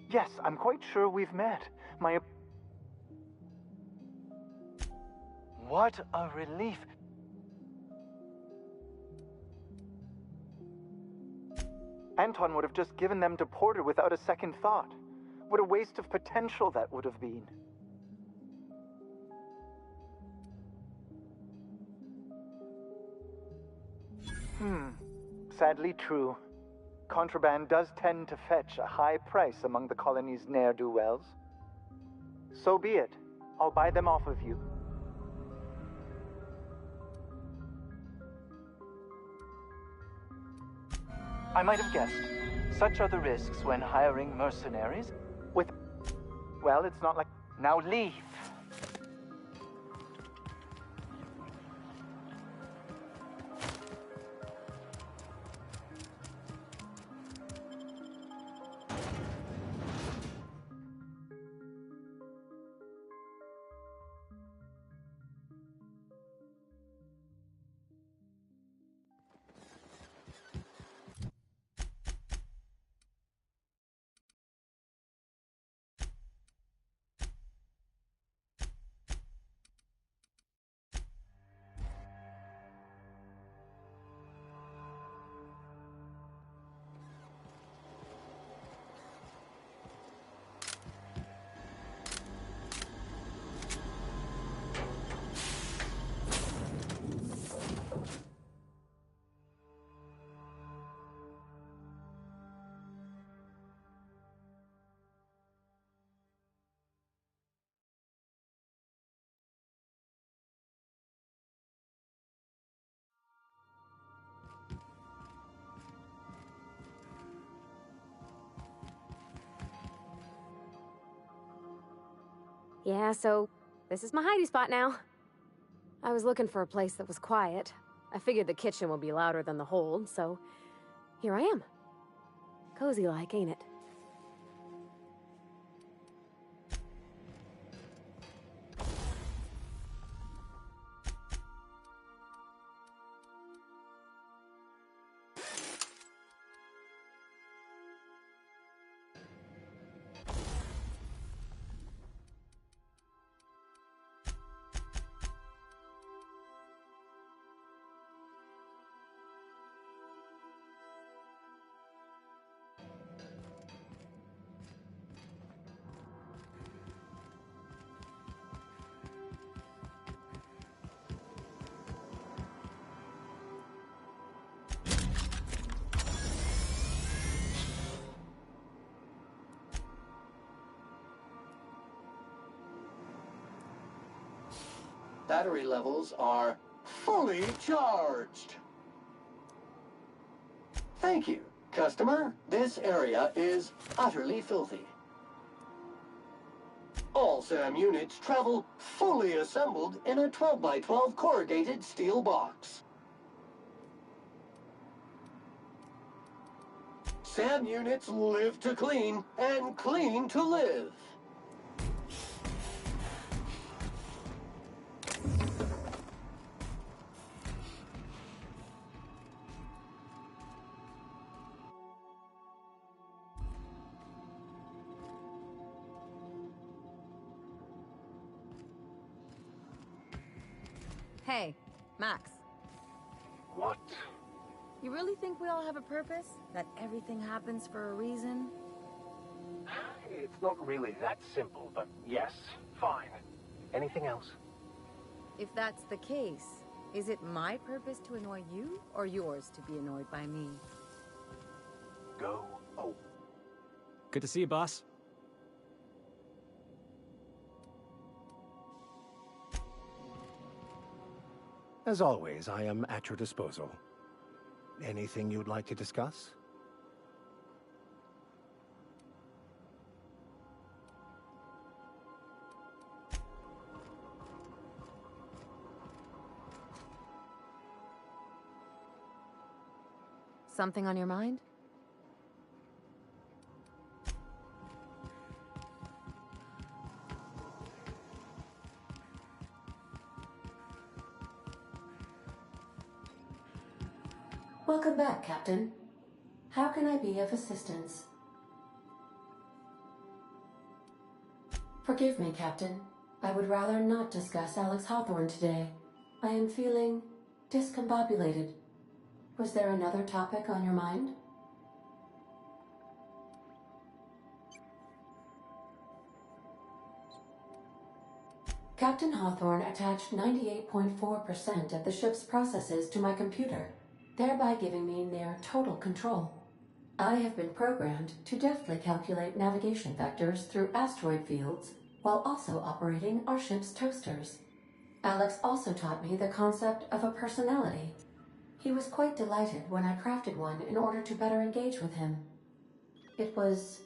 Yes, I'm quite sure we've met. What a relief. Anton would have just given them to Porter without a second thought. What a waste of potential that would have been. Sadly true. Contraband does tend to fetch a high price among the colony's ne'er-do-wells. So be it. I'll buy them off of you. I might have guessed. Such are the risks when hiring mercenaries with... Well, it's not like... Now leave! Yeah, so this is my hidey spot now. I was looking for a place that was quiet. I figured the kitchen would be louder than the hold, so here I am. Cozy like, ain't it? Battery levels are fully charged. Thank you, customer. This area is utterly filthy. All SAM units travel fully assembled in a 12x12 corrugated steel box. SAM units live to clean and clean to live. Hey, Max. What? You really think we all have a purpose? That everything happens for a reason? It's not really that simple, but yes, fine. Anything else? If that's the case, is it my purpose to annoy you, or yours to be annoyed by me? Go. Oh. Good to see you, boss. As always, I am at your disposal. Anything you'd like to discuss? Something on your mind? Welcome back, Captain. How can I be of assistance? Forgive me, Captain. I would rather not discuss Alex Hawthorne today. I am feeling discombobulated. Was there another topic on your mind? Captain Hawthorne attached 98.4% of the ship's processes to my computer, thereby giving me near total control. I have been programmed to deftly calculate navigation vectors through asteroid fields while also operating our ship's toasters. Alex also taught me the concept of a personality. He was quite delighted when I crafted one in order to better engage with him. It was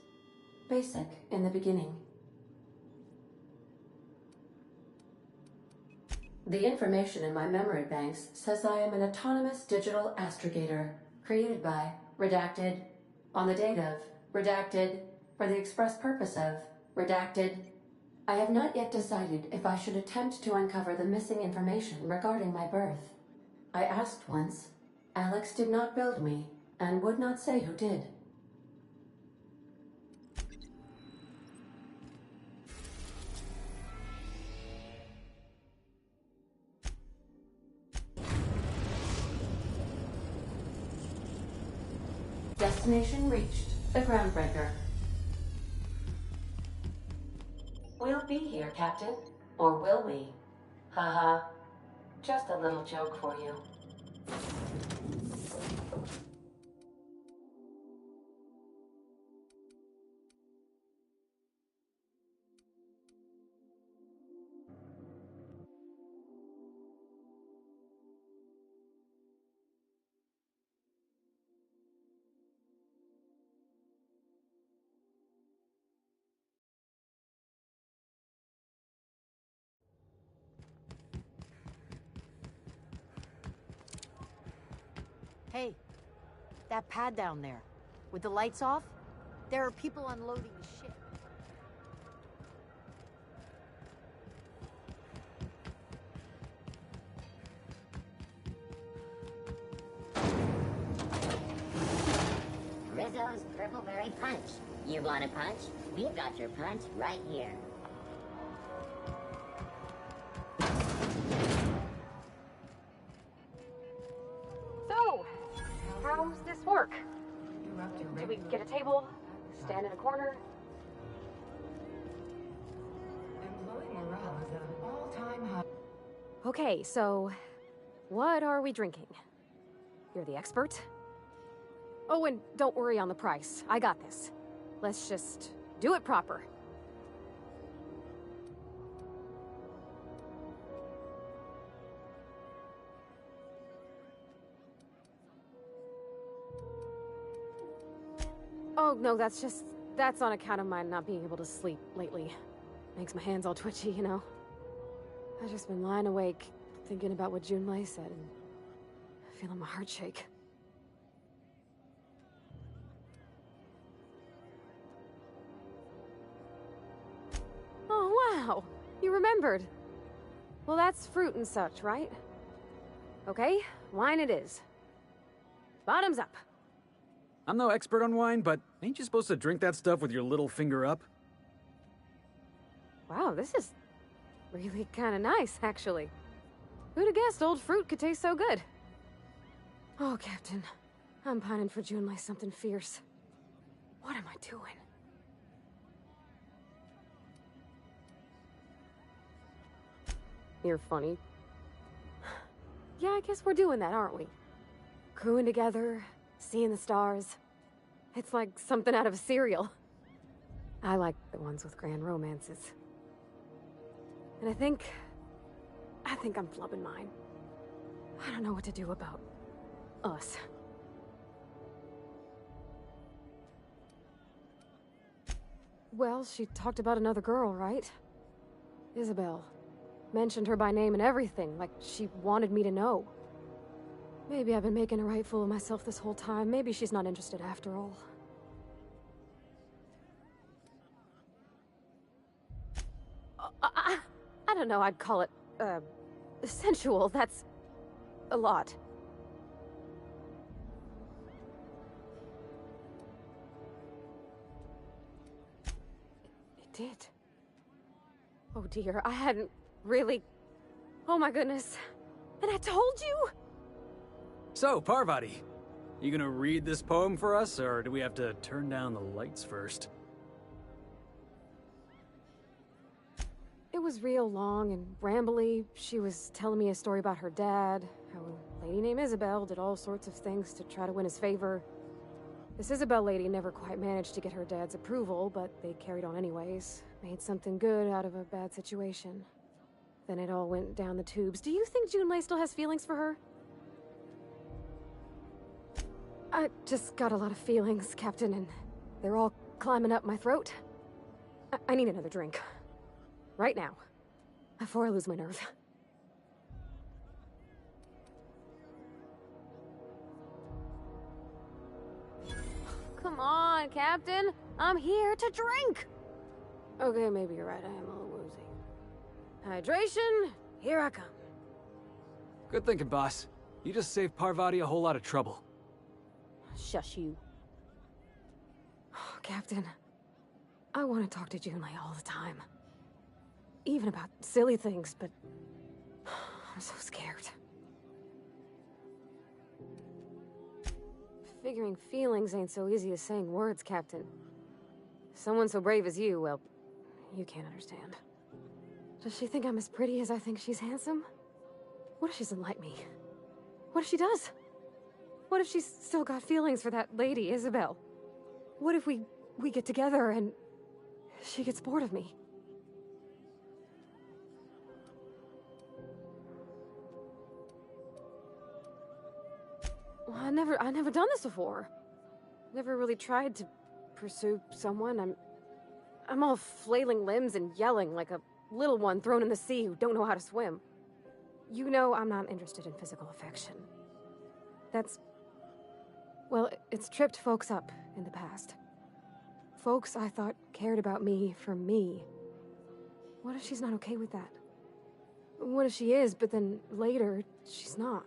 basic in the beginning. The information in my memory banks says I am an autonomous digital astrogator, created by, redacted, on the date of, redacted, for the express purpose of, redacted. I have not yet decided if I should attempt to uncover the missing information regarding my birth. I asked once. Alex did not build me, and would not say who did. Destination reached. The Groundbreaker. We'll be here, Captain. Or will we? Haha. Just a little joke for you. Hey, that pad down there, with the lights off, there are people unloading the ship. Rizzo's Purpleberry Punch. You want a punch? We've got your punch right here. So, how's this work? Do we get a table? Stand in a corner? Employee morale is at an all-time high. Okay, so what are we drinking? You're the expert? Oh, and don't worry on the price. I got this. Let's just do it proper. Oh, no, that's on account of my not being able to sleep lately. Makes my hands all twitchy, you know? I've just been lying awake, thinking about what Junlei said, and feeling my heart shake. Oh, wow! You remembered! Well, that's fruit and such, right? Okay, wine it is. Bottoms up! I'm no expert on wine, but ain't you supposed to drink that stuff with your little finger up? Wow, this is really kind of nice, actually. Who'd have guessed old fruit could taste so good? Oh, Captain. I'm pining for Junlei something fierce. What am I doing? You're funny. Yeah, I guess we're doing that, aren't we? Crewing together, seeing the stars. It's like something out of a serial. I like the ones with grand romances. And I think I'm flubbing mine. I don't know what to do about us. Well, she talked about another girl, right? Isabel. Mentioned her by name and everything, like she wanted me to know. Maybe I've been making a right fool of myself this whole time. Maybe she's not interested after all. I don't know, I'd call it, sensual. That's a lot. It did. Oh dear, I hadn't really... Oh my goodness. And I told you? So, Parvati, you gonna read this poem for us, or do we have to turn down the lights first? It was real long and rambly. She was telling me a story about her dad, how a lady named Isabel did all sorts of things to try to win his favor. This Isabel lady never quite managed to get her dad's approval, but they carried on anyways. Made something good out of a bad situation. Then it all went down the tubes. Do you think Junlei still has feelings for her? I just got a lot of feelings, Captain, and they're all climbing up my throat. I need another drink. Right now. Before I lose my nerve. Come on, Captain. I'm here to drink. Okay, maybe you're right. I am a little woozy. Hydration, here I come. Good thinking, boss. You just saved Parvati a whole lot of trouble. Shush you. Captain, I want to talk to Junlei all the time. Even about silly things, but I'm so scared. Figuring feelings ain't so easy as saying words, Captain. Someone so brave as you, well, you can't understand. Does she think I'm as pretty as I think she's handsome? What if she doesn't like me? What if she does? What if she's still got feelings for that lady, Isabel? What if we get together and she gets bored of me? Well, I never done this before. Never really tried to pursue someone. I'm all flailing limbs and yelling like a little one thrown in the sea who don't know how to swim. You know I'm not interested in physical affection. Well, it's tripped folks up in the past. Folks I thought cared about me for me. What if she's not okay with that? What if she is, but then later, she's not?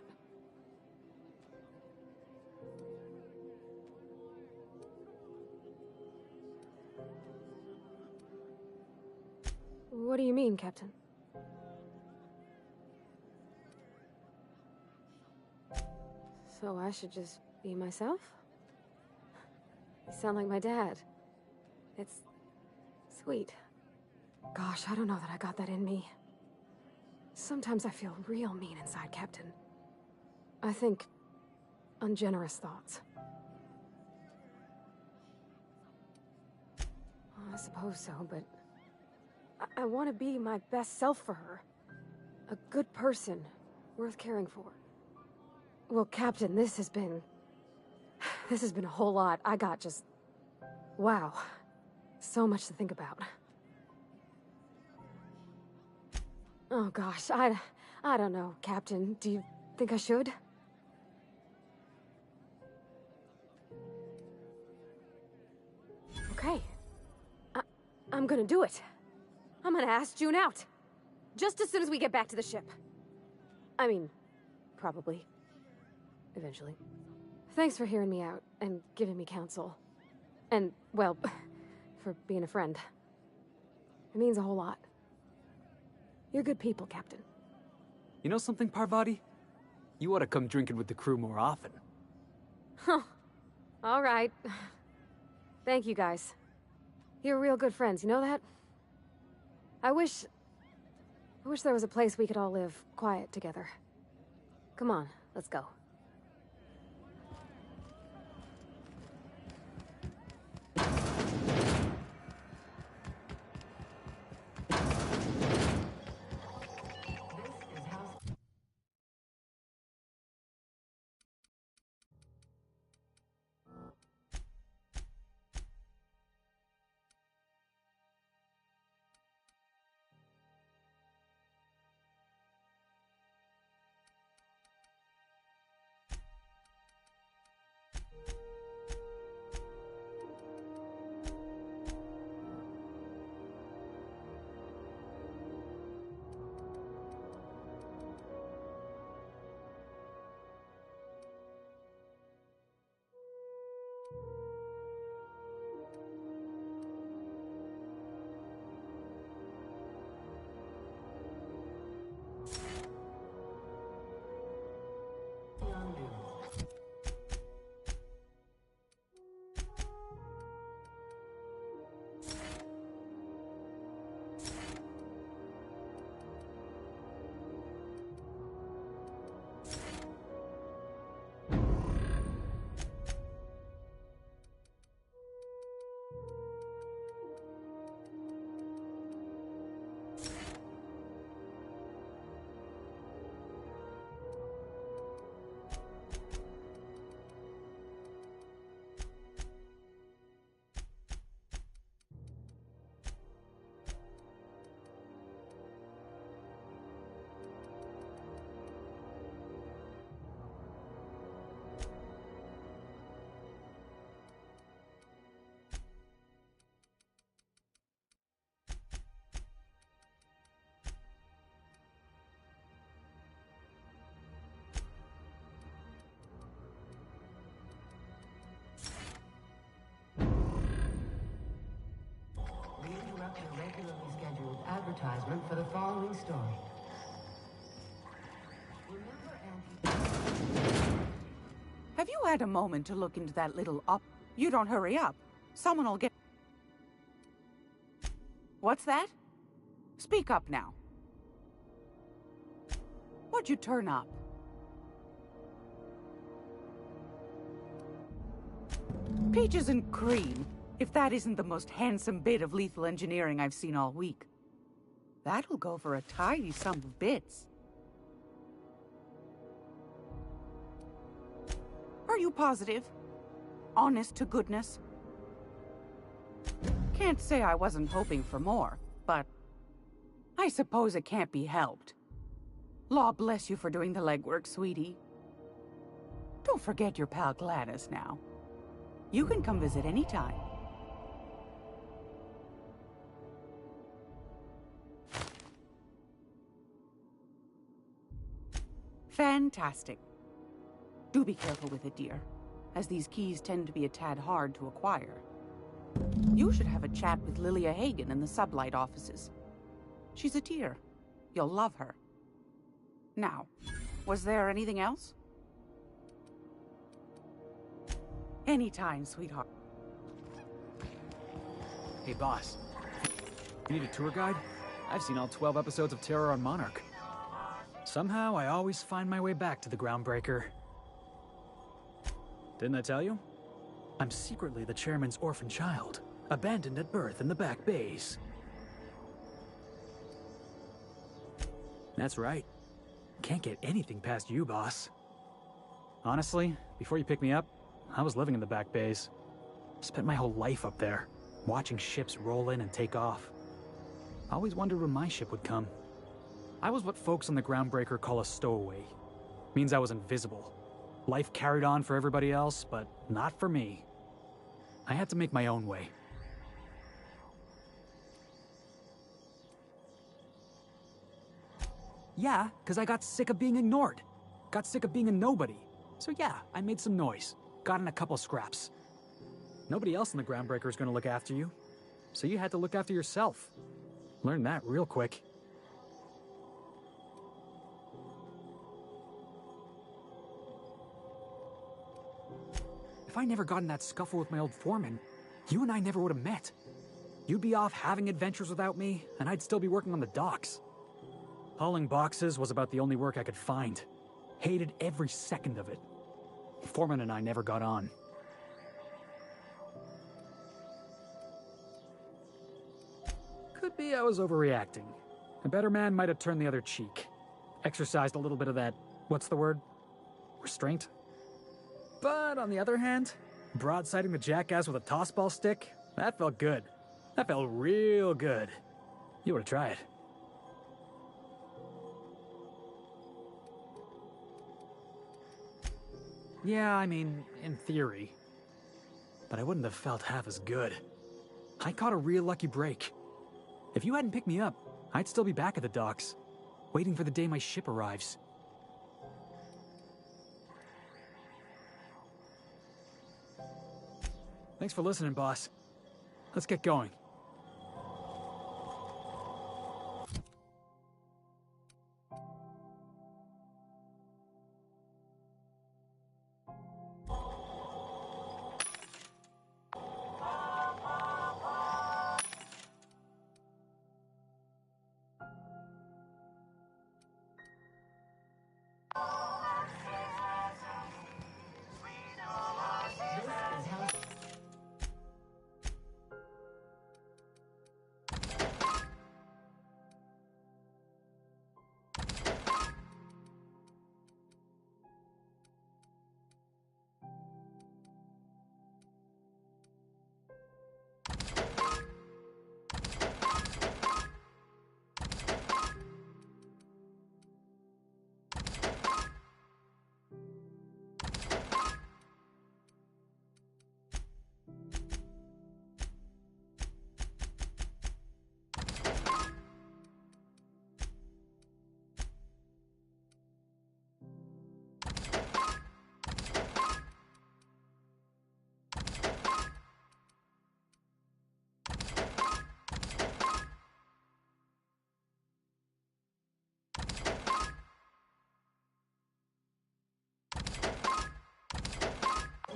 What do you mean, Captain? So I should just be myself? You sound like my dad. It's sweet. Gosh, I don't know that I got that in me. Sometimes I feel real mean inside, Captain. I think ungenerous thoughts. I suppose so, but I want to be my best self for her. A good person, worth caring for. Well, Captain, this has been a whole lot. I got just... wow. So much to think about. Oh gosh, I don't know, Captain. Do you think I should? Okay. I'm gonna do it. I'm gonna ask June out. Just as soon as we get back to the ship. I mean, probably. Eventually. Thanks for hearing me out and giving me counsel. And, well, for being a friend. It means a whole lot. You're good people, Captain. You know something, Parvati? You ought to come drinking with the crew more often. Huh. All right. Thank you, guys. You're real good friends, you know that? I wish there was a place we could all live quiet together. Come on, let's go. advertisement for the following story. Have you had a moment to look into that little up? You don't hurry up. Someone will get... What's that? Speak up now. What'd you turn up? Peaches and cream, if that isn't the most handsome bit of lethal engineering I've seen all week. That'll go for a tidy sum of bits. Are you positive? Honest to goodness? Can't say I wasn't hoping for more, but I suppose it can't be helped. Law bless you for doing the legwork, sweetie. Don't forget your pal Gladys now. You can come visit anytime. Fantastic. Do be careful with it, dear, as these keys tend to be a tad hard to acquire. You should have a chat with Lilia Hagen in the Sublight offices. She's a dear. You'll love her. Now, was there anything else? Anytime, sweetheart. Hey, boss. You need a tour guide? I've seen all 12 episodes of Terror on Monarch. Somehow, I always find my way back to the Groundbreaker. Didn't I tell you? I'm secretly the chairman's orphan child, abandoned at birth in the back bays. That's right. Can't get anything past you, boss. Honestly, before you picked me up, I was living in the back bays. Spent my whole life up there, watching ships roll in and take off. Always wondered when my ship would come. I was what folks on the Groundbreaker call a stowaway. Means I was invisible. Life carried on for everybody else, but not for me. I had to make my own way. Yeah, because I got sick of being ignored. Got sick of being a nobody. So yeah, I made some noise. Got in a couple scraps. Nobody else in the Groundbreaker is going to look after you. So you had to look after yourself. Learned that real quick. If I never got in that scuffle with my old foreman, you and I never would have met. You'd be off having adventures without me, and I'd still be working on the docks. Hauling boxes was about the only work I could find. Hated every second of it. Foreman and I never got on. Could be I was overreacting. A better man might have turned the other cheek. Exercised a little bit of that, what's the word? Restraint? But on the other hand, broadsiding the jackass with a tossball stick, that felt good. That felt real good. You ought to try it. Yeah, I mean, in theory. But I wouldn't have felt half as good. I caught a real lucky break. If you hadn't picked me up, I'd still be back at the docks, waiting for the day my ship arrives. Thanks for listening, boss. Let's get going.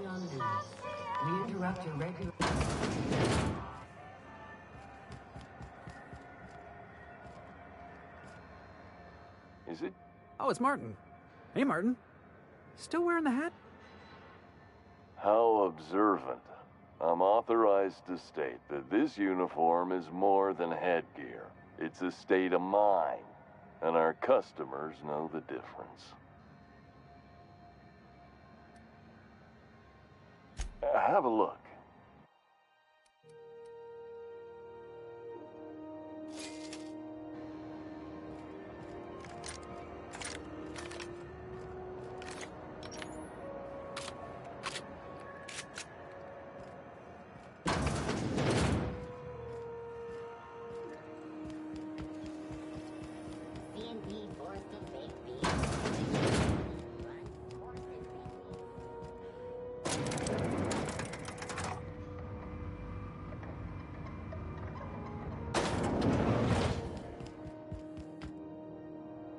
Halcyon News. We interrupt your regular... Is it? Oh, it's Martin. Hey, Martin. Still wearing the hat? How observant. I'm authorized to state that this uniform is more than headgear. It's a state of mind, and our customers know the difference. Have a look. CNP Forested Baked Beans. Runs Forested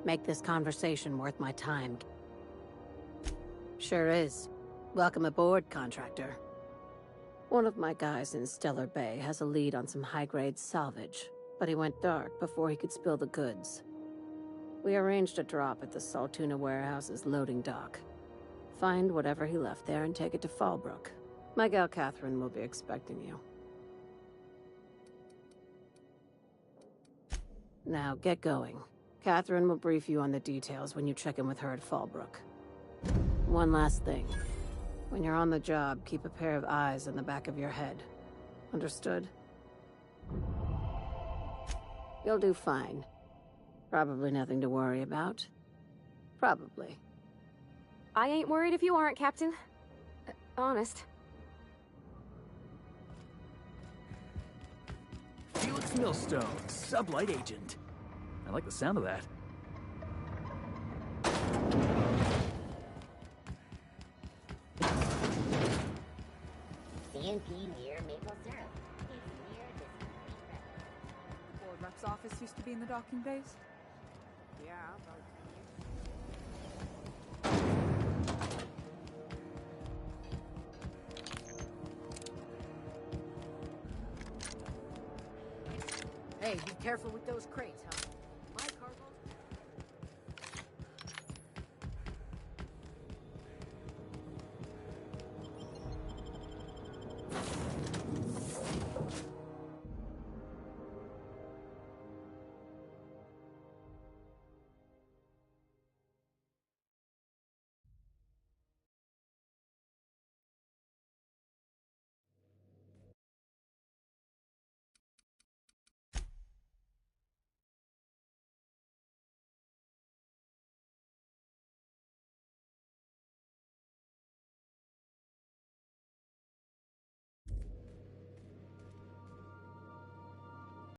Make this conversation worth my time. Sure is. Welcome aboard, contractor. One of my guys in Stellar Bay has a lead on some high-grade salvage, but he went dark before he could spill the goods. We arranged a drop at the Saltuna warehouse's loading dock. Find whatever he left there and take it to Fallbrook. My gal Catherine will be expecting you. Now, get going. Catherine will brief you on the details when you check in with her at Fallbrook. One last thing. When you're on the job, keep a pair of eyes in the back of your head. Understood? You'll do fine. Probably nothing to worry about. Probably. I ain't worried if you aren't, Captain. Honest. Felix Millstone, Sublight Agent. I like the sound of that. CNP near maple syrup. It's near this complete red. The board rep's office used to be in the docking bays? Yeah, about 10 years. Hey, be careful with those crates, huh?